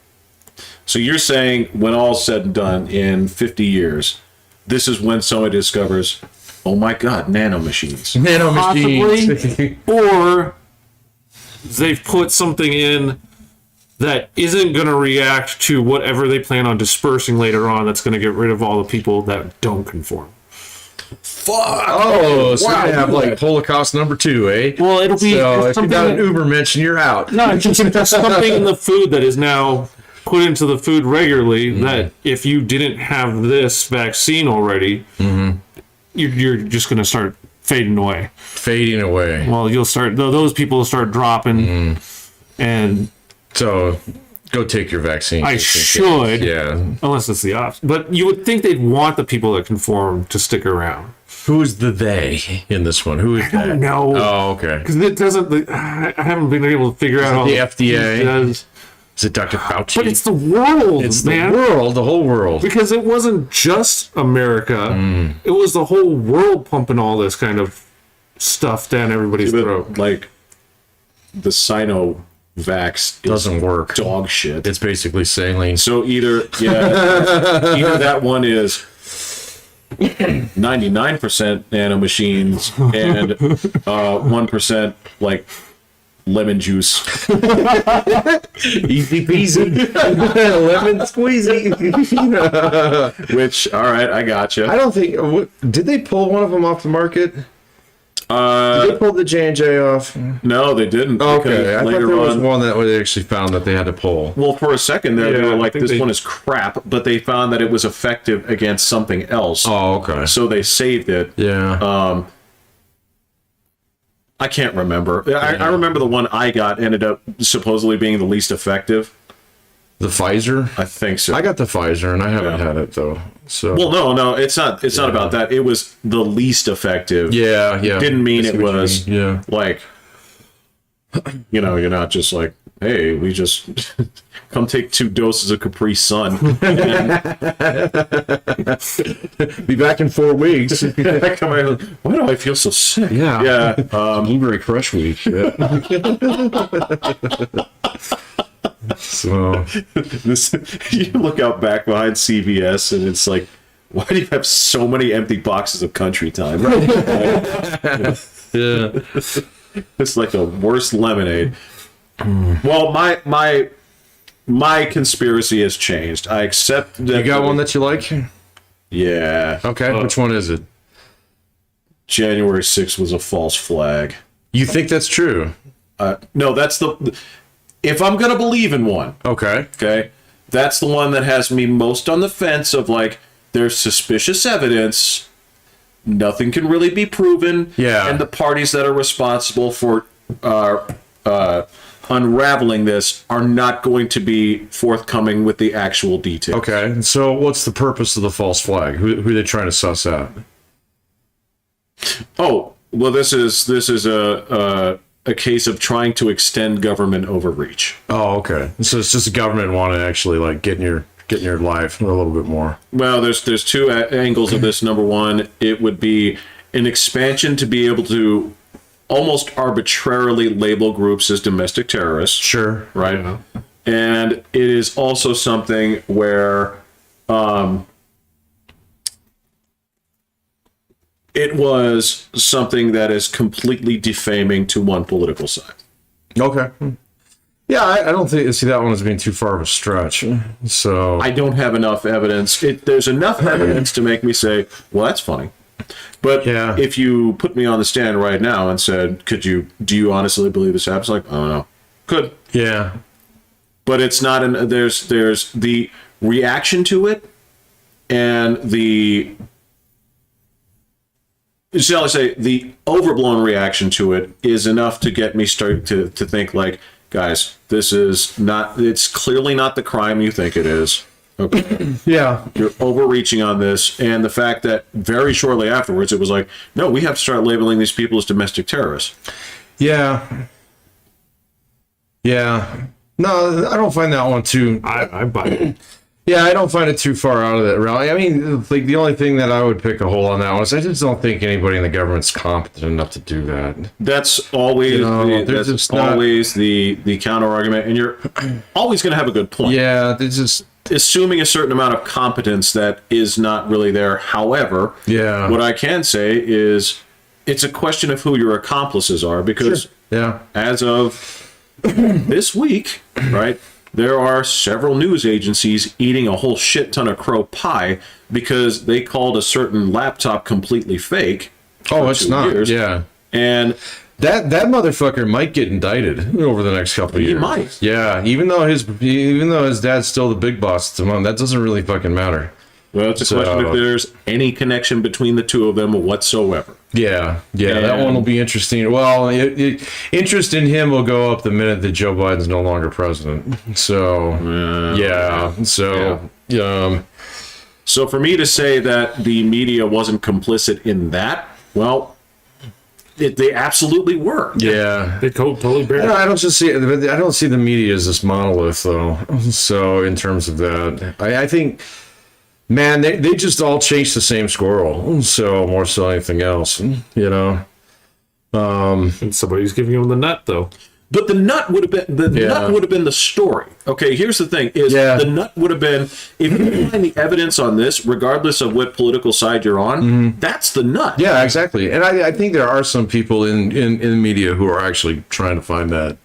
[SPEAKER 3] So you're saying when all's said and done in 50 years, this is when somebody discovers, oh my God, nanomachines.
[SPEAKER 2] Nanomachines.
[SPEAKER 1] Or they've put something in that isn't going to react to whatever they plan on dispersing later on, that's going to get rid of all the people that don't conform.
[SPEAKER 3] Fuck!
[SPEAKER 2] Oh, so
[SPEAKER 3] Wow,
[SPEAKER 2] you have
[SPEAKER 3] you
[SPEAKER 2] like
[SPEAKER 3] would.
[SPEAKER 2] Holocaust number 2, eh?
[SPEAKER 1] Well, it'll be
[SPEAKER 2] So
[SPEAKER 1] it's
[SPEAKER 2] if you got an
[SPEAKER 1] something.
[SPEAKER 2] Uber mention, you're out.
[SPEAKER 1] No, it's just something in the food that is now put into the food regularly that if you didn't have this vaccine already, you're just going to start fading away.
[SPEAKER 2] Fading away.
[SPEAKER 1] Well, you'll start, those people will start dropping, and
[SPEAKER 2] So go take your vaccine.
[SPEAKER 1] I should,
[SPEAKER 2] Yeah.
[SPEAKER 1] unless it's the opposite. But you would think they'd want the people that conform to stick around.
[SPEAKER 2] Who's the they in this one? Who is that?
[SPEAKER 1] I don't know.
[SPEAKER 2] Oh, okay.
[SPEAKER 1] Because it doesn't, I haven't been able to figure out how
[SPEAKER 2] the FDA?
[SPEAKER 1] it does.
[SPEAKER 2] Is it Dr. Fauci?
[SPEAKER 1] But it's the world,
[SPEAKER 2] It's
[SPEAKER 1] man.
[SPEAKER 2] the world, the whole world.
[SPEAKER 1] Because it wasn't just America. It was the whole world pumping all this kind of stuff down everybody's throat.
[SPEAKER 3] Like, the Sinovax
[SPEAKER 2] Doesn't work.
[SPEAKER 3] dog shit.
[SPEAKER 2] It's basically saline.
[SPEAKER 3] So either that one is 99% nanomachines and 1% like lemon juice.
[SPEAKER 2] Easy peasy. Lemon squeezy.
[SPEAKER 3] Which, all right, I gotcha.
[SPEAKER 2] I don't think. Did they pull one of them off the market? Did they pull the J&J off?
[SPEAKER 3] No, they didn't.
[SPEAKER 2] Okay, I thought
[SPEAKER 3] later
[SPEAKER 2] there was
[SPEAKER 3] on,
[SPEAKER 2] one that they actually found that they had to pull.
[SPEAKER 3] well, for a second there, they
[SPEAKER 1] Yeah,
[SPEAKER 3] were
[SPEAKER 1] I
[SPEAKER 3] like,
[SPEAKER 1] think
[SPEAKER 3] this
[SPEAKER 1] they-
[SPEAKER 3] one is crap, but they found that it was effective against something else.
[SPEAKER 2] Oh, okay.
[SPEAKER 3] So they saved it.
[SPEAKER 2] Yeah.
[SPEAKER 3] I can't remember. I remember the one I got ended up supposedly being the least effective.
[SPEAKER 2] The Pfizer?
[SPEAKER 3] I think so.
[SPEAKER 2] I got the Pfizer and I haven't
[SPEAKER 3] Yeah.
[SPEAKER 2] had it though. So
[SPEAKER 3] Well, no, it's not. It's not about that. It was the least effective.
[SPEAKER 2] yeah.
[SPEAKER 3] Didn't mean
[SPEAKER 2] I see
[SPEAKER 3] it
[SPEAKER 2] what you
[SPEAKER 3] was
[SPEAKER 2] mean. Yeah.
[SPEAKER 3] like, you're not just like, hey, we just come take 2 doses of Capri Sun.
[SPEAKER 2] Be back in 4 weeks.
[SPEAKER 3] Come out, why do I feel so sick?
[SPEAKER 2] Yeah.
[SPEAKER 3] Yeah.
[SPEAKER 2] Blueberry Crush Week. Yeah. So
[SPEAKER 3] This, you look out back behind CVS and it's like, why do you have so many empty boxes of Country Time?
[SPEAKER 2] yeah.
[SPEAKER 3] It's like the worst lemonade. Well, my conspiracy has changed. I accept that.
[SPEAKER 2] You got one that you like?
[SPEAKER 3] Yeah.
[SPEAKER 2] Okay. Which one is it?
[SPEAKER 3] January 6th was a false flag.
[SPEAKER 2] You think that's true?
[SPEAKER 3] No, that's the. If I'm gonna believe in one,
[SPEAKER 2] Okay.
[SPEAKER 3] okay, that's the one that has me most on the fence of like, there's suspicious evidence, nothing can really be proven,
[SPEAKER 2] Yeah.
[SPEAKER 3] and the parties that are responsible for unraveling this are not going to be forthcoming with the actual details.
[SPEAKER 2] Okay. So what's the purpose of the false flag? Who are they trying to suss out?
[SPEAKER 3] Oh, well, this is a case of trying to extend government overreach.
[SPEAKER 2] Oh, okay. So it's just the government want to actually like get in your life a little bit more.
[SPEAKER 3] Well, there's 2 angles of this. Number one, it would be an expansion to be able to almost arbitrarily label groups as domestic terrorists,
[SPEAKER 2] Sure.
[SPEAKER 3] right?
[SPEAKER 1] Yeah.
[SPEAKER 3] And it is also something where it was something that is completely defaming to one political side.
[SPEAKER 2] Okay. Yeah, I don't see that one as being too far of a stretch. So
[SPEAKER 3] I don't have enough evidence. There's enough evidence to make me say, well, that's funny. But
[SPEAKER 2] Yeah.
[SPEAKER 3] if you put me on the stand right now and said, do you honestly believe this happens? Like, I don't know. Could.
[SPEAKER 2] yeah,
[SPEAKER 3] But it's not there's the reaction to it and shall I say, the overblown reaction to it is enough to get me start to think like, guys, it's clearly not the crime you think it is. Okay.
[SPEAKER 2] yeah,
[SPEAKER 3] You're overreaching on this. And the fact that very shortly afterwards, it was like, no, we have to start labeling these people as domestic terrorists.
[SPEAKER 2] yeah, yeah. No, I don't find that one too.
[SPEAKER 1] I buy it.
[SPEAKER 2] Yeah, I don't find it too far out of that realm. I mean, like the only thing that I would pick a hole on that one is I just don't think anybody in the government's competent enough to do that.
[SPEAKER 3] That's always
[SPEAKER 2] there's
[SPEAKER 3] that's
[SPEAKER 2] just not-
[SPEAKER 3] always the counter argument, and you're always going to have a good point.
[SPEAKER 2] Yeah, there's just
[SPEAKER 3] Assuming a certain amount of competence that is not really there. However,
[SPEAKER 2] Yeah.
[SPEAKER 3] what I can say is it's a question of who your accomplices are, because
[SPEAKER 2] yeah,
[SPEAKER 3] as of this week, right, there are several news agencies eating a whole shit ton of crow pie because they called a certain laptop completely fake.
[SPEAKER 2] Oh,
[SPEAKER 3] for
[SPEAKER 2] it's
[SPEAKER 3] 2
[SPEAKER 2] not.
[SPEAKER 3] years.
[SPEAKER 2] Yeah.
[SPEAKER 3] And
[SPEAKER 2] That motherfucker might get indicted over the next couple of years.
[SPEAKER 3] might.
[SPEAKER 2] Yeah, even though his dad's still the big boss at the moment, that doesn't really fucking matter.
[SPEAKER 3] well, it's a question if there's any connection between the two of them whatsoever.
[SPEAKER 2] Yeah, that
[SPEAKER 3] And-
[SPEAKER 2] one will be interesting. Well, interest in him will go up the minute that Joe Biden's no longer president. So,
[SPEAKER 3] So for me to say that the media wasn't complicit in that, well, they absolutely were.
[SPEAKER 2] yeah.
[SPEAKER 1] They totally bear.
[SPEAKER 2] I don't just see it. I don't see the media as this monolith, though. So, in terms of that, I think, man, they just all chase the same squirrel. So, more so than anything else, you know.
[SPEAKER 1] And somebody's giving them the nut, though.
[SPEAKER 3] But the nut would have been the story. Okay, here's the thing: is the nut would have been, if you find the evidence on this, regardless of what political side you're on, that's the nut.
[SPEAKER 2] Yeah, exactly. And I think there are some people in the media who are actually trying to find that.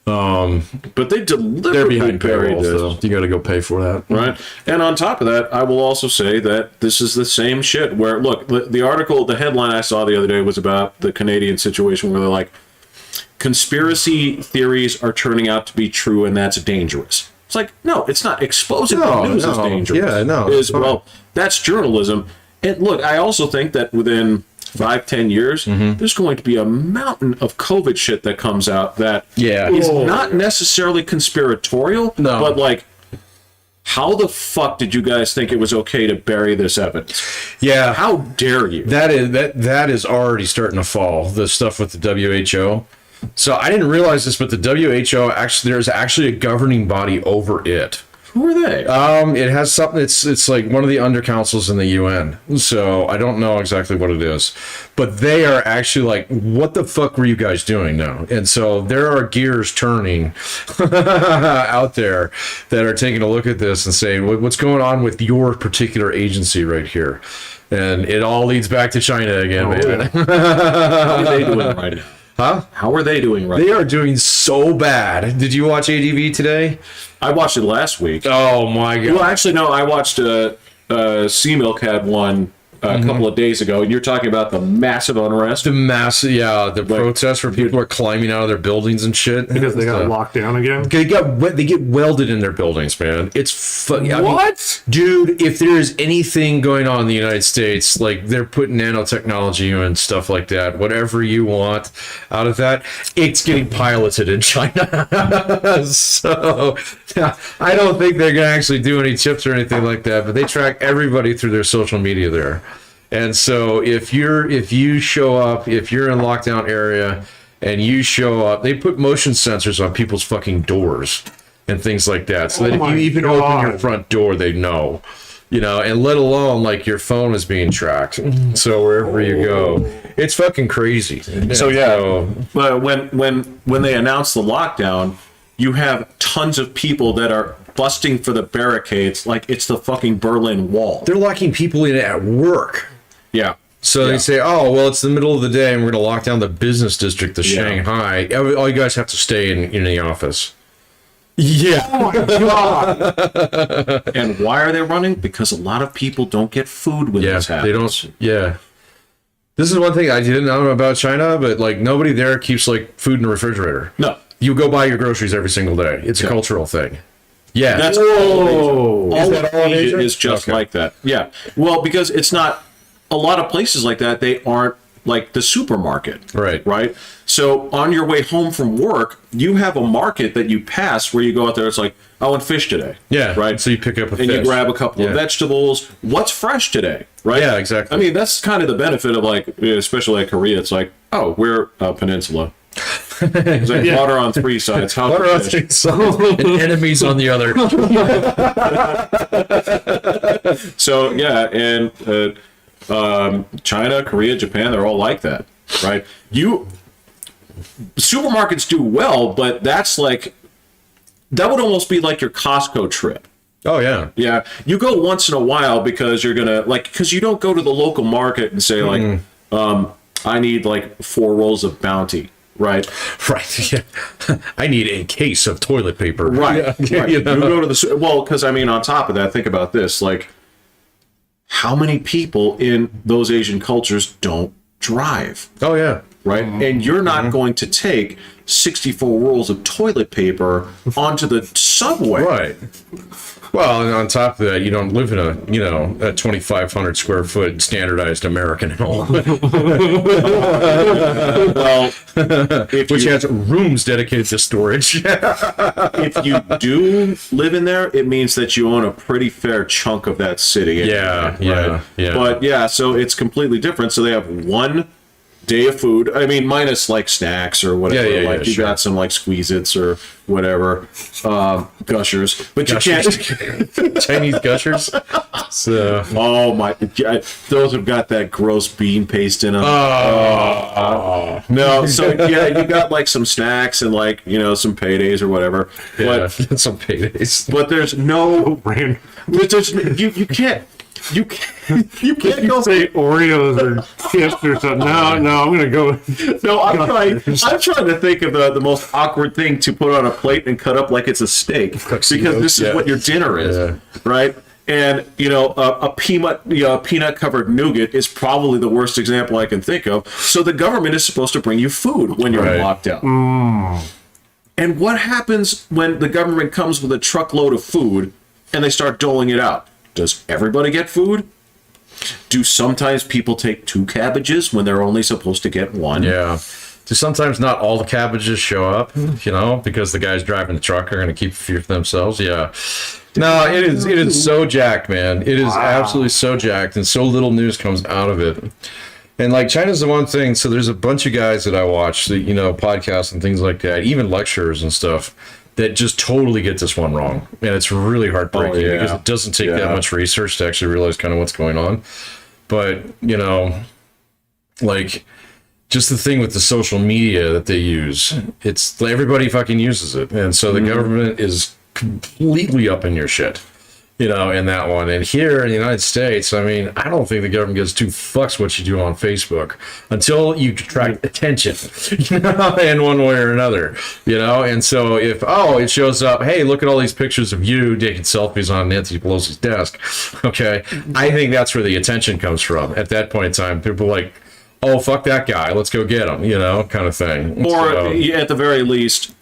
[SPEAKER 3] But they
[SPEAKER 2] They're
[SPEAKER 3] deliberately
[SPEAKER 2] behind
[SPEAKER 3] buried
[SPEAKER 2] paywalls,
[SPEAKER 3] this.
[SPEAKER 2] though. You got to go pay for that,
[SPEAKER 3] Right. And on top of that, I will also say that this is the same shit where, look, the article, the headline I saw the other day was about the Canadian situation where they're like, conspiracy theories are turning out to be true and that's dangerous. It's like, no, it's not. Exposing the news is dangerous.
[SPEAKER 2] Yeah, no.
[SPEAKER 3] Well, that's journalism. And look, I also think that within 5-10 years, there's going to be a mountain of COVID shit that comes out that is not necessarily conspiratorial, but like, how the fuck did you guys think it was okay to bury this evidence?
[SPEAKER 2] Yeah.
[SPEAKER 3] How dare you?
[SPEAKER 2] That is already starting to fall. The stuff with the WHO. So I didn't realize this, but the WHO there's actually a governing body over it.
[SPEAKER 3] Who are they?
[SPEAKER 2] It has something. It's like one of the under councils in the UN. So I don't know exactly what it is, but they are actually like, what the fuck were you guys doing now? And so there are gears turning out there that are taking a look at this and saying, what's going on with your particular agency right here? And it all leads back to China again, man.
[SPEAKER 3] How are they doing right now?
[SPEAKER 2] Huh?
[SPEAKER 3] How are they doing right
[SPEAKER 2] They
[SPEAKER 3] now?
[SPEAKER 2] are doing so bad. Did you watch ADV today?
[SPEAKER 3] I watched it last week.
[SPEAKER 2] Oh my god.
[SPEAKER 3] Well, actually, no. I watched Sea Milk had one a couple of days ago, and you're talking about the massive unrest.
[SPEAKER 2] The massive, the protests where people are climbing out of their buildings and shit
[SPEAKER 1] because they got locked down again.
[SPEAKER 2] They get welded in their buildings, man. It's fucking
[SPEAKER 1] What?
[SPEAKER 2] Dude, if there's anything going on in the United States, like they're putting nanotechnology and stuff like that, whatever you want out of that, it's getting piloted in China. So I don't think they're gonna actually do any chips or anything like that, but they track everybody through their social media there. And so if you show up, if you're in lockdown area and you show up, they put motion sensors on people's fucking doors and things like that. So that if you even open your front door, they know, and let alone like your phone is being tracked. So wherever you go, it's fucking crazy.
[SPEAKER 3] So but when they announced the lockdown, you have tons of people that are busting for the barricades like it's the fucking Berlin Wall.
[SPEAKER 2] They're locking people in at work.
[SPEAKER 3] Yeah.
[SPEAKER 2] So they say, oh, well, it's the middle of the day and we're going to lock down the business district of Shanghai. All you guys have to stay in the office. Yeah.
[SPEAKER 1] Oh my god.
[SPEAKER 3] And why are they running? Because a lot of people don't get food when this happens.
[SPEAKER 2] They don't. Yeah. This is one thing I didn't know about China, but like nobody there keeps like food in the refrigerator.
[SPEAKER 3] No.
[SPEAKER 2] You go buy your groceries every single day. It's a cultural thing. Yeah.
[SPEAKER 3] That's all of Asia is just like that. Yeah. Well, because it's not a lot of places like that, they aren't like the supermarket. Right. So on your way home from work, you have a market that you pass where you go out there. It's like, I want fish today.
[SPEAKER 2] Yeah.
[SPEAKER 3] Right.
[SPEAKER 2] So you pick up a fish.
[SPEAKER 3] And you grab a couple of vegetables. What's fresh today? Right.
[SPEAKER 2] Yeah, exactly.
[SPEAKER 3] I mean, that's kind of the benefit of like, especially like Korea. It's like, oh, we're a peninsula. There's like water on three sides.
[SPEAKER 2] Water on three sides and enemies on the other.
[SPEAKER 3] So yeah, and China, Korea, Japan, they're all like that, right? Supermarkets do well, but that's like, that would almost be like your Costco trip.
[SPEAKER 2] Oh yeah.
[SPEAKER 3] Yeah. You go once in a while because you're gonna because you don't go to the local market and say like, I need like 4 rolls of Bounty. Right.
[SPEAKER 2] Yeah. I need a case of toilet paper.
[SPEAKER 3] Right. Right. You go to the because I mean, on top of that, think about this: like, how many people in those Asian cultures don't drive?
[SPEAKER 2] Oh yeah.
[SPEAKER 3] Right. And you're not going to take 64 rolls of toilet paper onto the subway.
[SPEAKER 2] Right. Well, and on top of that, you don't live in a 2,500 square foot standardized American home.
[SPEAKER 3] Well,
[SPEAKER 2] which has rooms dedicated to storage.
[SPEAKER 3] If you do live in there, it means that you own a pretty fair chunk of that city.
[SPEAKER 2] Yeah.
[SPEAKER 3] But yeah, so it's completely different. So they have one day of food. I mean, minus like snacks or whatever.
[SPEAKER 2] Yeah,
[SPEAKER 3] like you
[SPEAKER 2] sure.
[SPEAKER 3] got some like Squeeze-Its or whatever, Gushers. But you can't.
[SPEAKER 2] Chinese gushers. So.
[SPEAKER 3] Oh my! Those have got that gross bean paste in them. No, so yeah, you got like some snacks and like some paydays or whatever.
[SPEAKER 2] Yeah, some paydays.
[SPEAKER 3] But there's no.
[SPEAKER 1] Brand.
[SPEAKER 3] There's you can't. You can't go
[SPEAKER 1] Say Oreos or chips or something. No, I'm gonna go.
[SPEAKER 3] No, I'm trying to think of the most awkward thing to put on a plate and cut up like it's a steak, because this is what your dinner is, right? And a peanut covered nougat is probably the worst example I can think of. So the government is supposed to bring you food when you're in lockdown. And what happens when the government comes with a truckload of food and they start doling it out? Does everybody get food? Do sometimes people take 2 cabbages when they're only supposed to get 1?
[SPEAKER 2] Yeah. Do sometimes not all the cabbages show up, because the guys driving the truck are going to keep a few for themselves? Yeah. No, it is so jacked, man. It is absolutely so jacked, and so little news comes out of it. And like China's the one thing, so there's a bunch of guys that I watch, that, podcasts and things like that, even lecturers and stuff, that just totally get this one wrong. And it's really heartbreaking because it doesn't take that much research to actually realize kind of what's going on. But, like, just the thing with the social media that they use, it's everybody fucking uses it. And so the government is completely up in your shit, in that one. And here in the United States, I mean, I don't think the government gives 2 fucks what you do on Facebook until you attract attention, in one way or another, And so if, it shows up, hey, look at all these pictures of you taking selfies on Nancy Pelosi's desk. Okay. I think that's where the attention comes from. At that point in time, people are like, oh, fuck that guy, let's go get him, kind of thing.
[SPEAKER 3] Or at the very least,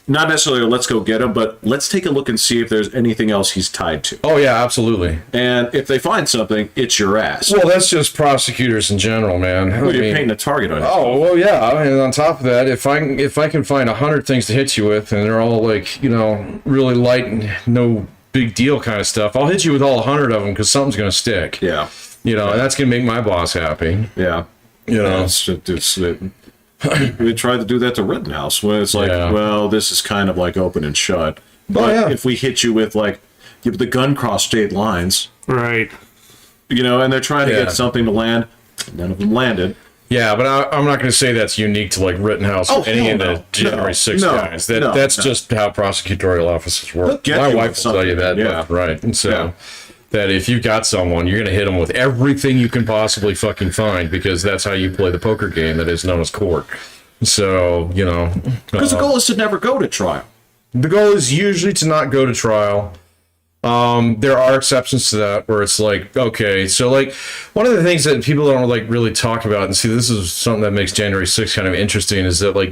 [SPEAKER 3] not necessarily let's go get him, but let's take a look and see if there's anything else he's tied to.
[SPEAKER 2] Oh, yeah, absolutely.
[SPEAKER 3] And if they find something, it's your ass.
[SPEAKER 2] Well, that's just prosecutors in general, man.
[SPEAKER 3] Well, you're painting a target on you.
[SPEAKER 2] Oh, well, yeah. And on top of that, if I can find 100 things to hit you with, and they're all like, really light and no big deal kind of stuff, I'll hit you with all 100 of them because something's going to stick.
[SPEAKER 3] Yeah.
[SPEAKER 2] And that's going to make my boss happy.
[SPEAKER 3] Yeah. We tried to do that to Rittenhouse, where it's like, well, this is kind of like open and shut. But if we hit you with like, the gun crossed state lines,
[SPEAKER 1] Right.
[SPEAKER 3] And they're trying to get something to land, none of them landed.
[SPEAKER 2] Yeah, but I'm not going to say that's unique to like Rittenhouse or any of the January 6th guys. That's just how prosecutorial offices work. My wife will tell you that, right? And so. That if you got someone, you're going to hit them with everything you can possibly fucking find, because that's how you play the poker game that is known as court. So,
[SPEAKER 3] Because the goal is to never go to trial.
[SPEAKER 2] The goal is usually to not go to trial. There are exceptions to that where it's like, okay, so like one of the things that people don't like really talk about, and see, this is something that makes January 6th kind of interesting, is that like,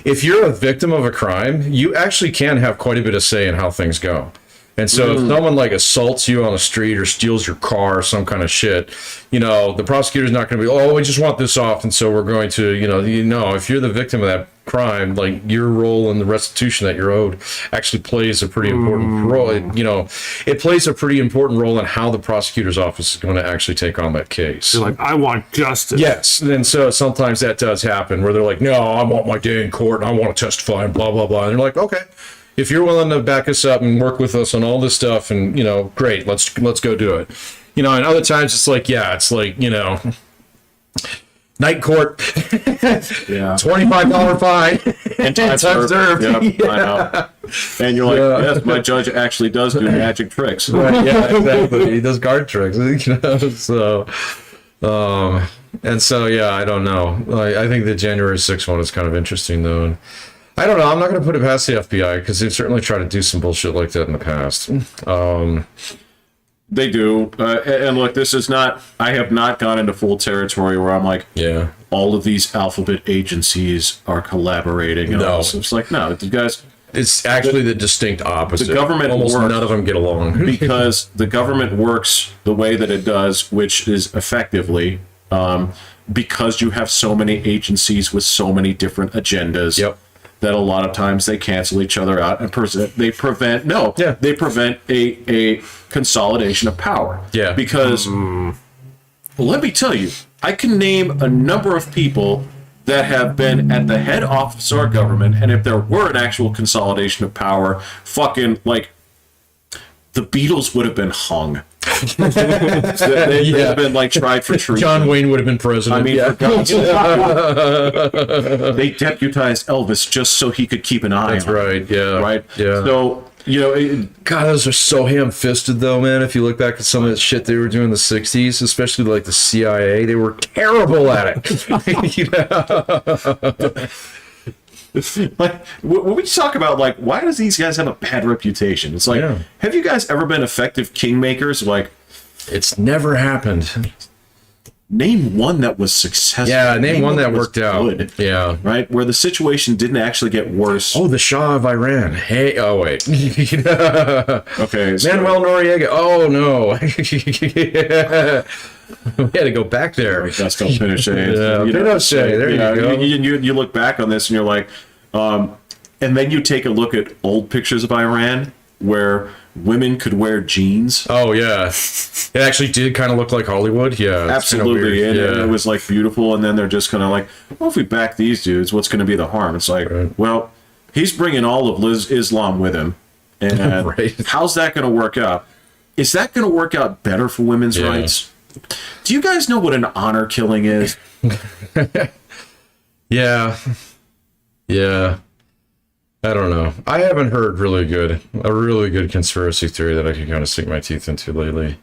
[SPEAKER 2] if you're a victim of a crime, you actually can have quite a bit of say in how things go. And so if someone like assaults you on the street or steals your car or some kind of shit, the prosecutor's not going to be, oh, we just want this off, and so we're going to, if you're the victim of that crime, like your role in the restitution that you're owed actually plays a pretty important role. It plays a pretty important role in how the prosecutor's office is going to actually take on that case.
[SPEAKER 1] You're like, I want justice.
[SPEAKER 2] Yes, and so sometimes that does happen where they're like, no, I want my day in court and I want to testify and blah, blah, blah. And they're like, okay. If you're willing to back us up and work with us on all this stuff, and great, let's go do it. And other times it's like, night court, $25 fine, and time served.
[SPEAKER 3] Yep, I know. And you're like, yes, my judge actually does do magic tricks.
[SPEAKER 2] Right? Yeah, exactly. He does card tricks. So, and so I don't know. I think the January 6th one is kind of interesting though. And I don't know. I'm not going to put it past the FBI because they've certainly tried to do some bullshit like that in the past.
[SPEAKER 3] They do. And look, this is not, I have not gone into full territory where I'm like, all of these alphabet agencies are collaborating.
[SPEAKER 2] No.
[SPEAKER 3] It's like, no, you guys.
[SPEAKER 2] It's actually the distinct opposite.
[SPEAKER 3] The government
[SPEAKER 2] almost
[SPEAKER 3] works,
[SPEAKER 2] none of them get along.
[SPEAKER 3] because the government works the way that it does, which is effectively because you have so many agencies with so many different agendas.
[SPEAKER 2] Yep.
[SPEAKER 3] That a lot of times they cancel each other out and they prevent a consolidation of power.
[SPEAKER 2] Yeah.
[SPEAKER 3] Because well, let me tell you, I can name a number of people that have been at the head office of our government, and if there were an actual consolidation of power, fucking like the Beatles would have been hung. They'd have been like tried for treason.
[SPEAKER 2] John Wayne would have been president.
[SPEAKER 3] I mean, for God's sake. They deputized Elvis just so he could keep an eye
[SPEAKER 2] That's
[SPEAKER 3] on
[SPEAKER 2] right. Yeah.
[SPEAKER 3] Right?
[SPEAKER 2] Yeah.
[SPEAKER 3] So, you know,
[SPEAKER 2] God, those are so ham-fisted, though, man. If you look back at some of the shit they were doing in the 60s, especially like the CIA, they were terrible at it. You know?
[SPEAKER 3] like, when we talk about, like, why does these guys have a bad reputation? It's like, have you guys ever been effective kingmakers? Like,
[SPEAKER 2] it's never happened.
[SPEAKER 3] Name one that was successful.
[SPEAKER 2] Yeah, name one that worked out.
[SPEAKER 3] Good,
[SPEAKER 2] yeah.
[SPEAKER 3] right? Where the situation didn't actually get worse.
[SPEAKER 2] Oh, the Shah of Iran. Hey, oh, wait.
[SPEAKER 3] Okay.
[SPEAKER 2] Manuel Noriega. Oh, no. We had to go back there.
[SPEAKER 3] That's don't finish it.
[SPEAKER 2] Yeah, Pinochet. There you go.
[SPEAKER 3] You look back on this and you're like, and then you take a look at old pictures of Iran where women could wear jeans.
[SPEAKER 2] Oh, yeah. It actually did kind of look like Hollywood. Yeah.
[SPEAKER 3] Absolutely. And it was like beautiful. And then they're just kind of like, well, if we back these dudes, what's going to be the harm? It's like, well, he's bringing all of Islam with him. And how's that going to work out? Is that going to work out better for women's rights? Do you guys know what an honor killing is?
[SPEAKER 2] Yeah. Yeah. I don't know. I haven't heard a really good conspiracy theory that I can kind of sink my teeth into lately.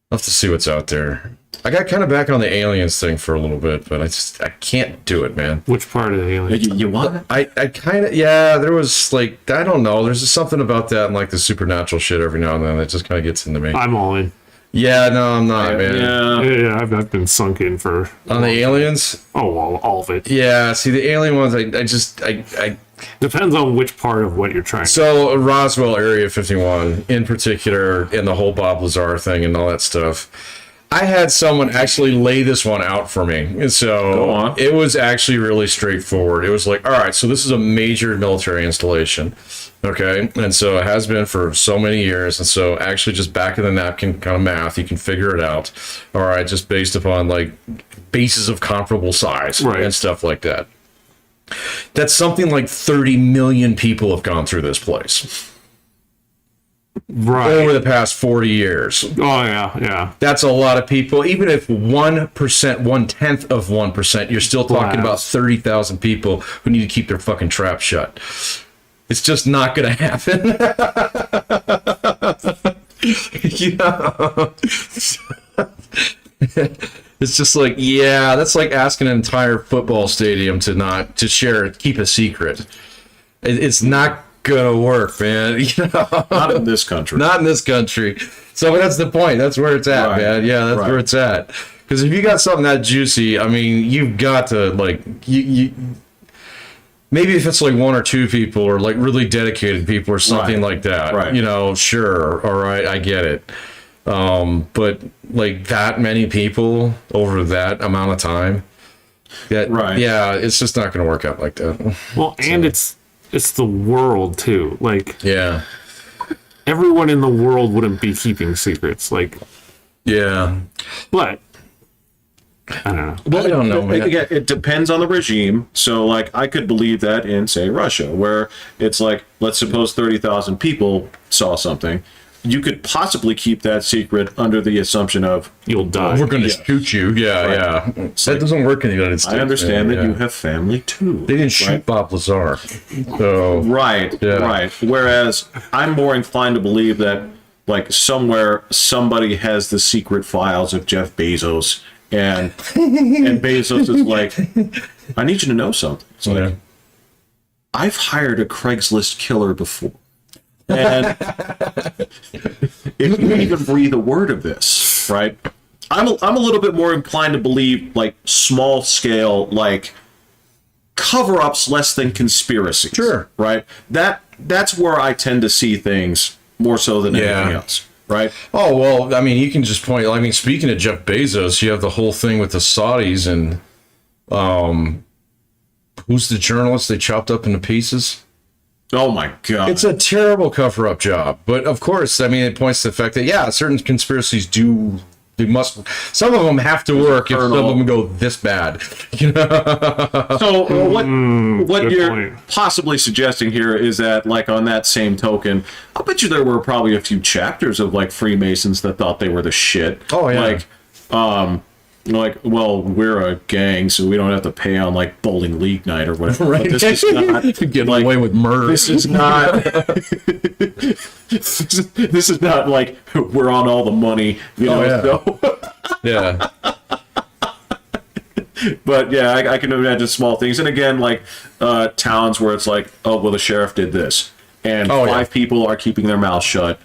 [SPEAKER 2] I'll have to see what's out there. I got kind of back on the aliens thing for a little bit, but I can't do it, man.
[SPEAKER 1] Which part of the aliens?
[SPEAKER 3] You want?
[SPEAKER 2] I kind of, there was like, I don't know. There's just something about that and like the supernatural shit every now and then that just kind of gets into me.
[SPEAKER 1] I'm all in.
[SPEAKER 2] Yeah, no, I'm not, man.
[SPEAKER 1] Yeah, I've been sunk in for...
[SPEAKER 2] On the aliens?
[SPEAKER 1] Oh, all of it.
[SPEAKER 2] Yeah, see, the alien ones, I
[SPEAKER 1] Depends on which part of what you're trying.
[SPEAKER 2] So, Roswell, Area 51, in particular, and the whole Bob Lazar thing and all that stuff. I had someone actually lay this one out for me. And so, it was actually really straightforward. It was like, all right, so this is a major military installation. Okay, and so it has been for so many years, and so actually just back of the napkin kind of math, you can figure it out. All right, just based upon like bases of comparable size and stuff like that. That's something like 30 million people have gone through this place. Over the past 40 years.
[SPEAKER 1] Oh, yeah.
[SPEAKER 2] That's a lot of people. Even if 1%, 1/10 of 1%, you're still talking about 30,000 people who need to keep their fucking trap shut. It's just not going to happen. You know? It's just like, that's like asking an entire football stadium to keep a secret. It's not gonna work, man. You know?
[SPEAKER 3] Not in this country.
[SPEAKER 2] Not in this country. So that's the point. That's where it's at, man. Yeah, that's where it's at. Because if you got something that juicy, I mean, you've got to like you. Maybe if it's like one or two people or like really dedicated people or something like that, you know, sure, all right, I get it. But like that many people over that amount of time, it's just not going to work out like that.
[SPEAKER 1] Well, and it's the world too. Like, everyone in the world wouldn't be keeping secrets. Like, but I don't know.
[SPEAKER 2] Well, I don't know, man.
[SPEAKER 3] Again, it depends on the regime. So, like, I could believe that in, say, Russia, where it's like, let's suppose 30,000 people saw something. You could possibly keep that secret under the assumption of
[SPEAKER 1] you'll die.
[SPEAKER 2] We're going to shoot you. That doesn't work in the United States.
[SPEAKER 3] I understand that you have family too.
[SPEAKER 2] They didn't shoot Bob Lazar. So
[SPEAKER 3] right. Whereas I'm more inclined to believe that, like, somewhere somebody has the secret files of Jeff Bezos, and Bezos is like, I need you to know something. It's like, I've hired a Craigslist killer before. And if you even breathe a word of this, right? I'm a little bit more inclined to believe like small scale, like cover-ups less than conspiracies.
[SPEAKER 2] Sure.
[SPEAKER 3] Right? That's where I tend to see things more so than anything else. Right?
[SPEAKER 2] Oh, well, I mean, you can just point, I mean, speaking of Jeff Bezos, you have the whole thing with the Saudis and who's the journalist they chopped up into pieces?
[SPEAKER 3] Oh my God.
[SPEAKER 2] It's a terrible cover-up job. But of course, I mean, it points to the fact that, certain conspiracies do Some of them have to work if some of them go this bad. You know?
[SPEAKER 3] So what
[SPEAKER 1] good
[SPEAKER 3] you're
[SPEAKER 1] point.
[SPEAKER 3] possibly suggesting here is that, like, on that same token, I'll bet you there were probably a few chapters of like Freemasons that thought they were the shit.
[SPEAKER 2] Oh, yeah.
[SPEAKER 3] Like, well, we're a gang, so we don't have to pay on like bowling league night or whatever.
[SPEAKER 2] Right.
[SPEAKER 3] But this is not
[SPEAKER 2] Getting
[SPEAKER 3] like,
[SPEAKER 2] away with murder.
[SPEAKER 3] This is not. This is not like we're on all the money, you know.
[SPEAKER 2] yeah.
[SPEAKER 3] So.
[SPEAKER 2] Yeah.
[SPEAKER 3] But yeah, I can imagine small things, and again, like towns where it's like, oh well, the sheriff did this, and five people are keeping their mouths shut,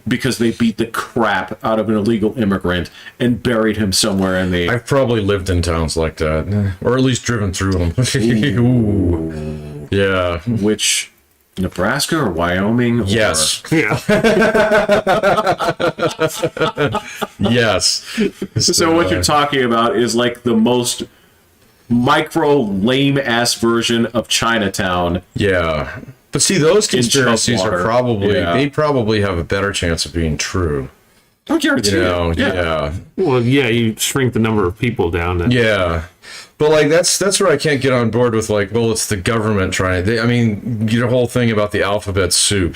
[SPEAKER 3] because they beat the crap out of an illegal immigrant and buried him somewhere in the.
[SPEAKER 2] I've probably lived in towns like that, or at least driven through them. Ooh. Yeah.
[SPEAKER 3] Which, Nebraska or Wyoming?
[SPEAKER 2] Yes.
[SPEAKER 1] Yeah.
[SPEAKER 2] Yes.
[SPEAKER 3] So what you're talking about is like the most micro lame ass version of Chinatown.
[SPEAKER 2] Yeah. But see, those conspiracies are probably, they probably have a better chance of being true.
[SPEAKER 3] I guarantee
[SPEAKER 2] You know,
[SPEAKER 3] yeah.
[SPEAKER 1] Well, yeah, you shrink the number of people down. And
[SPEAKER 2] Yeah. But like that's where I can't get on board with, like, well, it's the government trying. I mean, your whole thing about the alphabet soup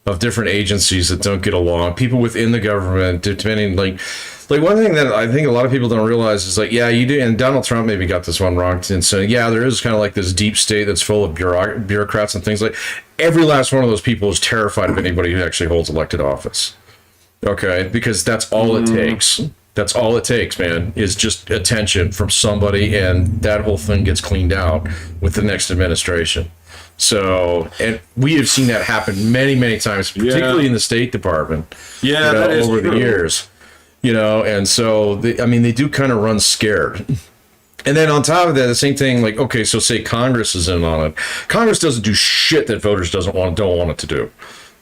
[SPEAKER 2] of different agencies that don't get along, people within the government, depending, like one thing that I think a lot of people don't realize is, like, yeah, you do, and Donald Trump maybe got this one wrong, and so yeah, there is kind of like this deep state that's full of bureaucrats and things. Like, every last one of those people is terrified of anybody who actually holds elected office. Okay, because that's all it takes. That's all it takes, man, is just attention from somebody, and that whole thing gets cleaned out with the next administration. So, and we have seen that happen many, many times, particularly in the State Department.
[SPEAKER 3] Yeah, that is
[SPEAKER 2] over
[SPEAKER 3] true.
[SPEAKER 2] the years. You know, and so they do kind of run scared. And then on top of that, the same thing, like, okay, so say Congress is in on it. Congress doesn't do shit that voters don't want it to do.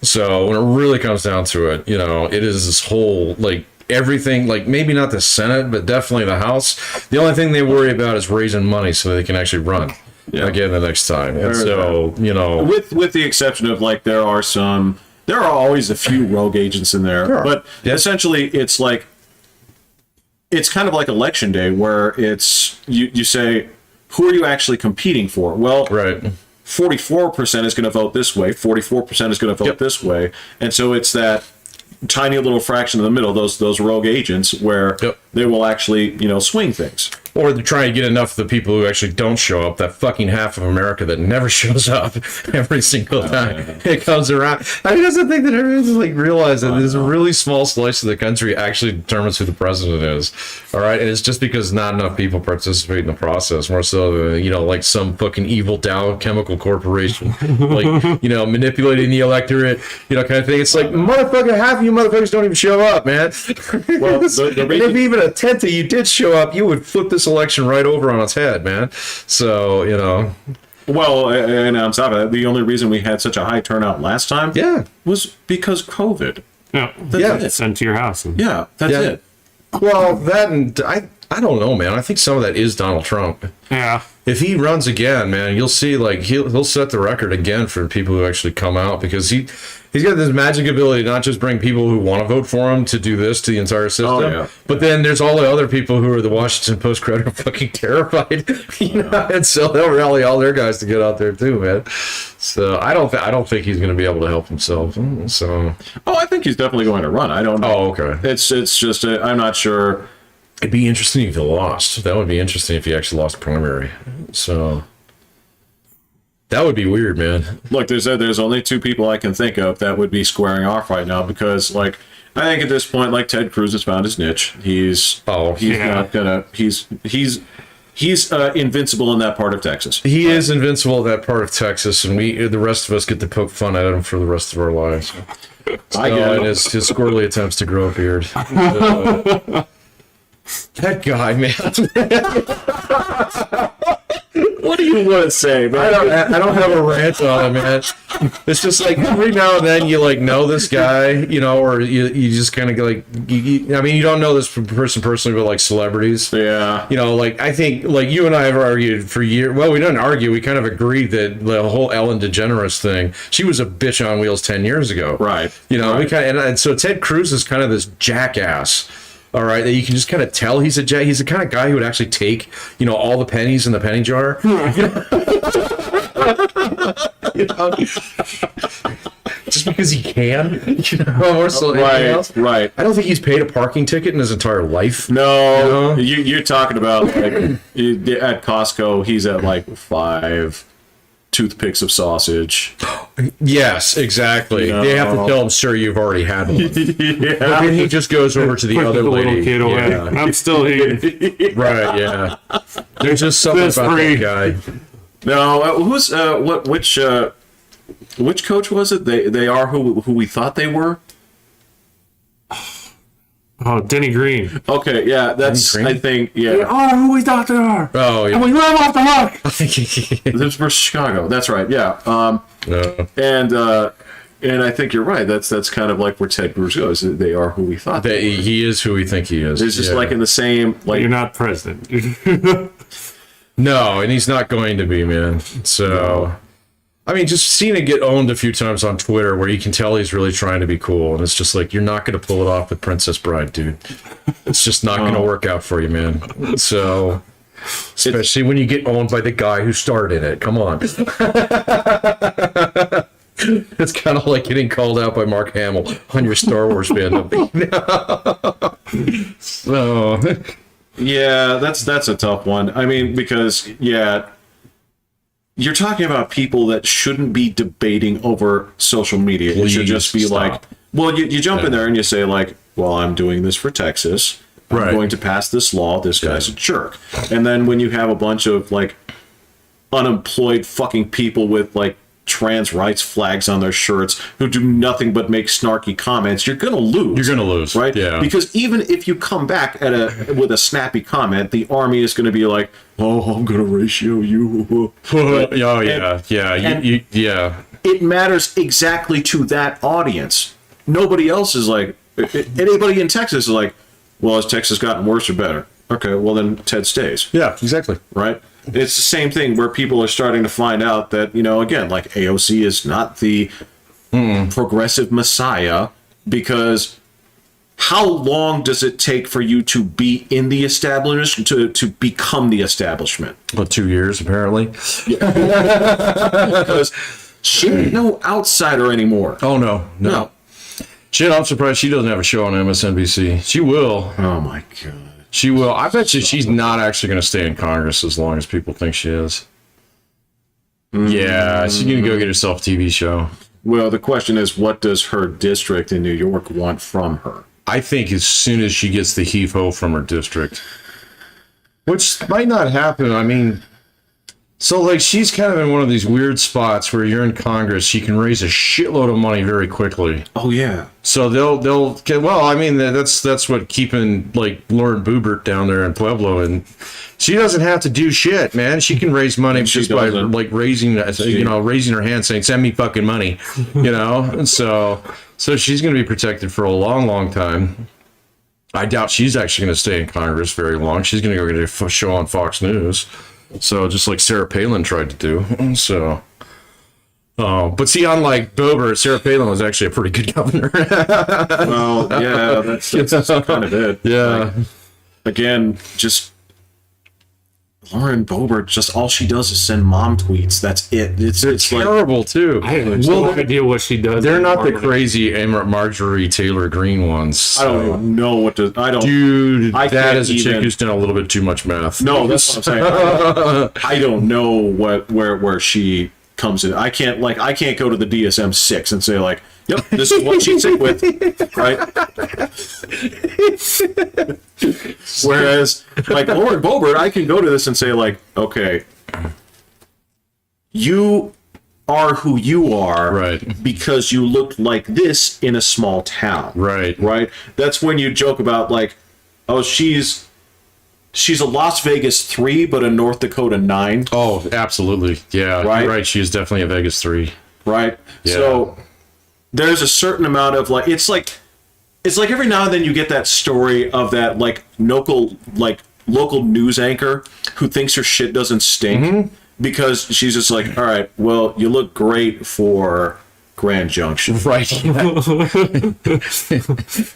[SPEAKER 2] So when it really comes down to it, you know, it is this whole, like, everything, like, maybe not the Senate, but definitely the House. The only thing they worry about is raising money so they can actually run again the next time. And so, you know,
[SPEAKER 3] with the exception of, like, there are always a few rogue agents in there, but essentially it's like, it's kind of like election day where it's you say, who are you actually competing for? Well, 44% is going to vote this way, 44% is going to vote this way, and so it's that tiny little fraction in the middle, those rogue agents, where they will actually, you know, swing things.
[SPEAKER 2] Or they're trying to get enough of the people who actually don't show up, that fucking half of America that never shows up every single time it comes around. I mean, that's the thing that everyone's like realize that this really small slice of the country actually determines who the president is. All right. And it's just because not enough people participate in the process, more so than, you know, like some fucking evil Dow Chemical Corporation, like, you know, manipulating the electorate, you know, kind of thing. It's like, motherfucker, half of you motherfuckers don't even show up, man. Well, and if even a tenth of you did show up, you would flip this election right over on its head, man. So, you know.
[SPEAKER 3] Well, and on top of that, the only reason we had such a high turnout last time was because COVID.
[SPEAKER 1] Yeah.
[SPEAKER 3] That's it.
[SPEAKER 1] Sent to your house. And,
[SPEAKER 3] That's it.
[SPEAKER 2] Well, that, and I don't know, man. I think some of that is Donald Trump.
[SPEAKER 1] Yeah.
[SPEAKER 2] If he runs again, man, you'll see, like, he'll set the record again for people who actually come out, because he's got this magic ability to not just bring people who want to vote for him to do this to the entire system, but then there's all the other people who are the Washington Post crowd are fucking terrified, you know, and so they'll rally all their guys to get out there too, man. So I don't think he's going to be able to help himself. So
[SPEAKER 3] I think he's definitely going to run. I don't know.
[SPEAKER 2] Oh, okay.
[SPEAKER 3] It's just I'm not sure.
[SPEAKER 2] It'd be interesting if he lost. That would be interesting if he actually lost primary. So that would be weird, man.
[SPEAKER 3] Look, there's only two people I can think of that would be squaring off right now, because, like, I think at this point, like, Ted Cruz has found his niche. He's not gonna he's invincible in that part of Texas.
[SPEAKER 2] He is invincible in that part of Texas, and the rest of us get to poke fun at him for the rest of our lives.
[SPEAKER 3] I get it.
[SPEAKER 2] And his squirrely attempts to grow a beard. That guy, man. What do you want to say, man? I don't have a rant on him, man. It's just like every now and then you, like, know this guy, you know, or you just kind of like, I mean, you don't know this person personally, but like celebrities.
[SPEAKER 3] Yeah.
[SPEAKER 2] You know, like, I think, like, you and I have argued for years. Well, we didn't argue. We kind of agreed that the whole Ellen DeGeneres thing, she was a bitch on wheels 10 years ago.
[SPEAKER 3] Right.
[SPEAKER 2] You know,
[SPEAKER 3] right.
[SPEAKER 2] we kind of, and so Ted Cruz is kind of this jackass. All right, that you can just kind of tell he's the kind of guy who would actually take, all the pennies in the penny jar. You know? Just because he can, or so anything else.
[SPEAKER 3] Right.
[SPEAKER 2] I don't think he's paid a parking ticket in his entire life.
[SPEAKER 3] No, you're talking about like at Costco, he's at like 5 toothpicks of sausage.
[SPEAKER 2] Yes, exactly. They have to tell him, sir, you've already had one.
[SPEAKER 3] Yeah.
[SPEAKER 2] But then he just goes over to the
[SPEAKER 1] Push
[SPEAKER 2] other
[SPEAKER 1] the little
[SPEAKER 2] lady.
[SPEAKER 1] kid away.
[SPEAKER 2] Yeah.
[SPEAKER 1] I'm still here.
[SPEAKER 2] Right, yeah. There's just something
[SPEAKER 1] That's
[SPEAKER 2] about
[SPEAKER 1] free.
[SPEAKER 2] that guy.
[SPEAKER 3] No, which coach was it? They are who we thought they were.
[SPEAKER 1] Oh, Denny Green.
[SPEAKER 3] Okay, yeah, that's
[SPEAKER 2] Green?
[SPEAKER 3] I think
[SPEAKER 1] They
[SPEAKER 3] yeah.
[SPEAKER 1] are who we thought they are.
[SPEAKER 2] Oh,
[SPEAKER 1] And
[SPEAKER 2] yeah.
[SPEAKER 1] we live off the hook.
[SPEAKER 3] This is for Chicago. That's right. Yeah. And I think you're right. That's kind of like where Ted Cruz goes. They are who we thought.
[SPEAKER 2] He is who we think he is.
[SPEAKER 3] It's just
[SPEAKER 2] Yeah.
[SPEAKER 3] like in the same like
[SPEAKER 1] You're not president.
[SPEAKER 2] No, and he's not going to be, man. So, I mean, just seeing it get owned a few times on Twitter where you can tell he's really trying to be cool. And it's just like, you're not going to pull it off with Princess Bride, dude. It's just not going to work out for you, man. So, especially when you get owned by the guy who started it. Come on. It's kind of like getting called out by Mark Hamill on your Star Wars fandom. So,
[SPEAKER 3] yeah, that's a tough one. I mean, because yeah, you're talking about people that shouldn't be debating over social media. It should just be
[SPEAKER 2] Please
[SPEAKER 3] like,
[SPEAKER 2] stop.
[SPEAKER 3] well, you jump in there and you say like, well, I'm doing this for Texas. I'm
[SPEAKER 2] Right.
[SPEAKER 3] going to pass this law. This guy's a jerk. And then when you have a bunch of like unemployed fucking people with like trans rights flags on their shirts who do nothing but make snarky comments, you're gonna lose.
[SPEAKER 2] You're gonna lose,
[SPEAKER 3] right?
[SPEAKER 2] yeah.
[SPEAKER 3] Because even if you come back with a snappy comment, the army is gonna be like, "Oh, I'm gonna ratio you."
[SPEAKER 2] oh, yeah. Yeah.
[SPEAKER 3] It matters exactly to that audience. Nobody else is like. Anybody in Texas is like, "Well, has Texas gotten worse or better?" Okay, well then Ted stays.
[SPEAKER 2] Yeah, exactly.
[SPEAKER 3] Right? It's the same thing where people are starting to find out that, again, like AOC is not the progressive messiah, because how long does it take for you to be in the establishment to become the establishment?
[SPEAKER 2] Well, 2 years, apparently.
[SPEAKER 3] Because she ain't no outsider anymore.
[SPEAKER 2] Oh, no.
[SPEAKER 3] No.
[SPEAKER 2] Shit, I'm surprised she doesn't have a show on MSNBC. She will.
[SPEAKER 3] Oh my God.
[SPEAKER 2] She will. I bet you she's not actually going to stay in Congress as long as people think she is. Yeah, she's going to go get herself a TV show.
[SPEAKER 3] Well, the question is, what does her district in New York want from her?
[SPEAKER 2] I think as soon as she gets the heave-ho from her district, which might not happen. I mean, so like she's kind of in one of these weird spots where you're in Congress, she can raise a shitload of money very quickly.
[SPEAKER 3] Oh yeah.
[SPEAKER 2] So they'll get, well, I mean, that's what keeping like Lauren Boebert down there in Pueblo, and she doesn't have to do shit, man. She can raise money just by like raising her hand saying, "Send me fucking money," And so she's going to be protected for a long, long time. I doubt she's actually going to stay in Congress very long. She's going to go get a show on Fox News. So just like Sarah Palin tried to do. So, but see, unlike Boebert, Sarah Palin was actually a pretty good governor.
[SPEAKER 3] Well, yeah, that's kind of it.
[SPEAKER 2] Yeah.
[SPEAKER 3] Like, again, just Lauren Boebert, just all she does is send mom tweets. That's it. It's
[SPEAKER 2] terrible too.
[SPEAKER 1] I have no idea what she does.
[SPEAKER 2] They're not the crazy Marjorie Taylor Greene ones.
[SPEAKER 3] I don't even know what to. I don't.
[SPEAKER 2] Dude,
[SPEAKER 3] I
[SPEAKER 2] that
[SPEAKER 3] can't
[SPEAKER 2] is a chick
[SPEAKER 3] even-
[SPEAKER 2] who's done a little bit too much math.
[SPEAKER 3] No, that's what I'm saying. I don't know where she comes in. I can't go to the DSM-6 and say like, "Yep, this is what she's sick with," right? Whereas like Lauren Boebert, I can go to this and say like, "Okay, you are who you are,
[SPEAKER 2] Right.
[SPEAKER 3] because you looked like this in a small town,
[SPEAKER 2] Right.
[SPEAKER 3] Right? That's when you joke about like, oh, she's a Las Vegas 3, but a North Dakota 9.
[SPEAKER 2] Oh, absolutely. Yeah.
[SPEAKER 3] Right?
[SPEAKER 2] You're right. She is definitely a Vegas 3.
[SPEAKER 3] Right?
[SPEAKER 2] Yeah.
[SPEAKER 3] So there's a certain amount of like it's like every now and then you get that story of that like local news anchor who thinks her shit doesn't stink because she's just like, all right, well, you look great for Grand Junction.
[SPEAKER 2] Right.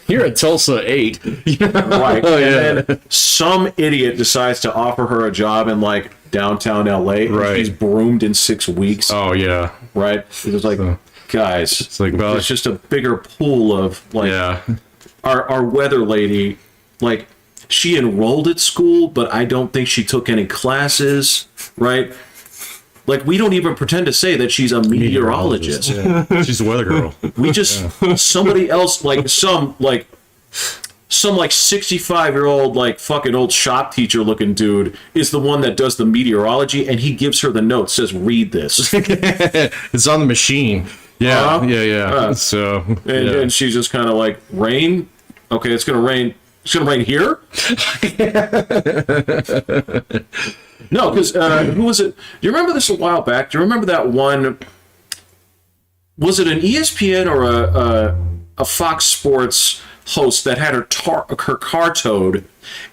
[SPEAKER 2] You're at Tulsa 8.
[SPEAKER 3] Right.
[SPEAKER 2] Oh, yeah.
[SPEAKER 3] And then some idiot decides to offer her a job in like downtown LA. And
[SPEAKER 2] Right.
[SPEAKER 3] she's broomed in 6 weeks.
[SPEAKER 2] Oh, yeah.
[SPEAKER 3] Right. It was like, guys,
[SPEAKER 2] It's like, well,
[SPEAKER 3] it's just a bigger pool of like
[SPEAKER 2] yeah.
[SPEAKER 3] our weather lady, like she enrolled at school, but I don't think she took any classes, right? Like we don't even pretend to say that she's a meteorologist.
[SPEAKER 2] Yeah. She's a weather girl.
[SPEAKER 3] We just somebody else like some 65-year-old like fucking old shop teacher looking dude is the one that does the meteorology, and he gives her the notes, says read this.
[SPEAKER 2] It's on the machine. Yeah, yeah. So,
[SPEAKER 3] And she's just kind of like, rain? Okay, it's gonna rain. It's gonna rain here? No, because who was it? You remember this a while back? Do you remember that one? Was it an ESPN or a Fox Sports host that had her car towed,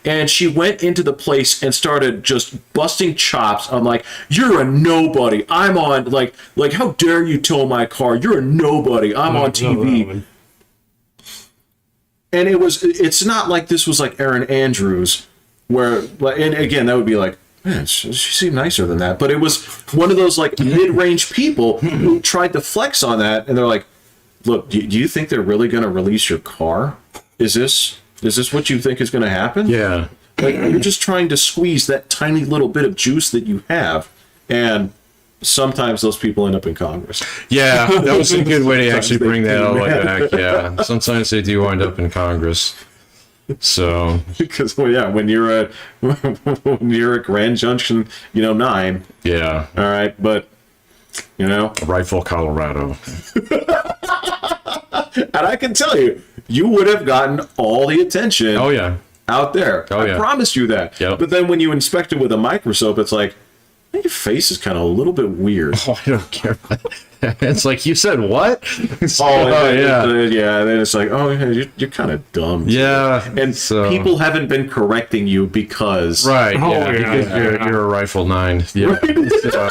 [SPEAKER 3] and she went into the place and started just busting chops. I'm like, you're a nobody. I'm on like how dare you tow my car? You're a nobody. I'm on TV. And it's not like this was like Erin Andrews, where, and again, that would be like, man, she seemed nicer than that. But it was one of those like mid-range people who tried to flex on that, and they're like, look, do you think they're really going to release your car? Is this what you think is going to happen?
[SPEAKER 2] yeah.
[SPEAKER 3] Like, you're just trying to squeeze that tiny little bit of juice that you have, and sometimes those people end up in Congress.
[SPEAKER 2] Yeah, that was a good way to actually
[SPEAKER 3] Sometimes
[SPEAKER 2] bring
[SPEAKER 3] they
[SPEAKER 2] that all the
[SPEAKER 3] do,
[SPEAKER 2] way
[SPEAKER 3] man.
[SPEAKER 2] back. Yeah, sometimes they do wind up in Congress. So,
[SPEAKER 3] Because when you're at Grand Junction, 9.
[SPEAKER 2] yeah,
[SPEAKER 3] All right, but
[SPEAKER 2] Rifle, Colorado.
[SPEAKER 3] and I can tell you, you would have gotten all the attention.
[SPEAKER 2] Oh yeah,
[SPEAKER 3] Out there.
[SPEAKER 2] Oh,
[SPEAKER 3] I
[SPEAKER 2] yeah.
[SPEAKER 3] promise you that.
[SPEAKER 2] Yep.
[SPEAKER 3] But then when you inspect it with a microscope, it's like, your face is kind of a little bit weird.
[SPEAKER 2] oh, I don't care. It's like you said, what?
[SPEAKER 3] Yeah. Then it's like, oh, yeah, you're kind of dumb.
[SPEAKER 2] Yeah,
[SPEAKER 3] And
[SPEAKER 2] so-
[SPEAKER 3] people haven't been correcting you because.
[SPEAKER 2] Right.
[SPEAKER 1] Oh,
[SPEAKER 2] Yeah,
[SPEAKER 1] yeah,
[SPEAKER 2] because
[SPEAKER 1] yeah.
[SPEAKER 2] you're a Rifle 9. Yeah. So,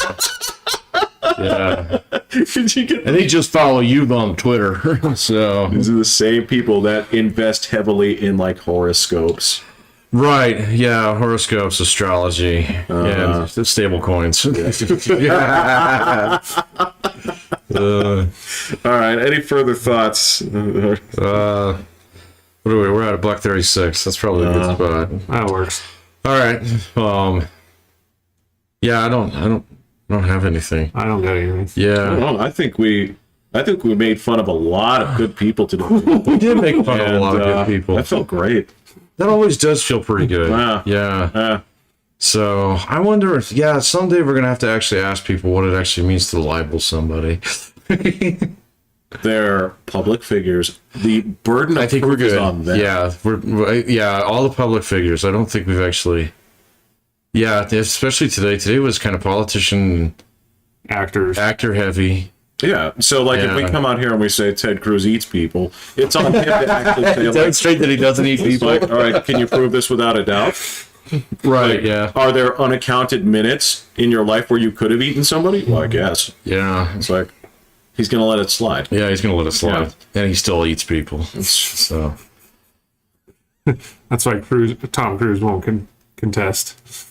[SPEAKER 2] yeah.
[SPEAKER 3] Did you get
[SPEAKER 2] And they just follow you on Twitter. So
[SPEAKER 3] These are the same people that invest heavily in like horoscopes.
[SPEAKER 2] right, yeah, horoscopes, astrology, and the stable coins. Yeah.
[SPEAKER 3] All right. Any further thoughts?
[SPEAKER 2] What are we? We're at a buck 36. That's probably a good spot.
[SPEAKER 1] That works.
[SPEAKER 2] All right. Yeah, I don't have anything.
[SPEAKER 1] I don't get anything.
[SPEAKER 2] Yeah,
[SPEAKER 3] Well, I think we made fun of a lot of good people today.
[SPEAKER 2] we did make fun of a lot of good people.
[SPEAKER 3] That felt great.
[SPEAKER 2] That always does feel pretty good.
[SPEAKER 3] Yeah.
[SPEAKER 2] Yeah. So I wonder if, someday we're gonna have to actually ask people what it actually means to libel somebody.
[SPEAKER 3] They're public figures. The burden of
[SPEAKER 2] I think we're
[SPEAKER 3] proof is
[SPEAKER 2] good.
[SPEAKER 3] on them.
[SPEAKER 2] Yeah, all the public figures. I don't think we've actually. Yeah, especially today. Today was kind of politician,
[SPEAKER 1] Actors.
[SPEAKER 2] actor heavy.
[SPEAKER 3] Yeah. So, like, if we
[SPEAKER 2] Yeah.
[SPEAKER 3] come out here and we say Ted Cruz eats people, it's on him to actually say, like,
[SPEAKER 2] Demonstrate that he doesn't eat
[SPEAKER 3] it's
[SPEAKER 2] people.
[SPEAKER 3] like, all right, can you prove this without a doubt?
[SPEAKER 2] Right.
[SPEAKER 3] Like,
[SPEAKER 2] Yeah.
[SPEAKER 3] Are there unaccounted minutes in your life where you could have eaten somebody? Well, I guess.
[SPEAKER 2] Yeah.
[SPEAKER 3] It's like, he's going to let it slide.
[SPEAKER 2] Yeah. He's gonna let it slide, and he still eats people. So.
[SPEAKER 1] That's why Tom Cruise won't contest.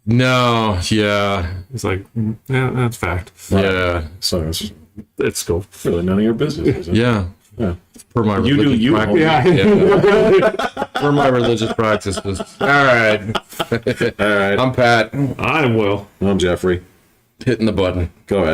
[SPEAKER 2] No. Yeah.
[SPEAKER 1] He's like, yeah, that's fact.
[SPEAKER 2] Yeah.
[SPEAKER 3] So it's
[SPEAKER 1] It's cool.
[SPEAKER 3] really none of your business, is it?
[SPEAKER 2] Yeah.
[SPEAKER 3] Yeah.
[SPEAKER 2] For my
[SPEAKER 3] You do
[SPEAKER 2] religious
[SPEAKER 3] you.
[SPEAKER 2] practice.
[SPEAKER 1] Yeah.
[SPEAKER 2] For my religious practices. All right.
[SPEAKER 3] All right.
[SPEAKER 2] I'm Pat.
[SPEAKER 1] I'm Will.
[SPEAKER 3] I'm Jeffrey.
[SPEAKER 2] Hitting the button.
[SPEAKER 3] Go ahead.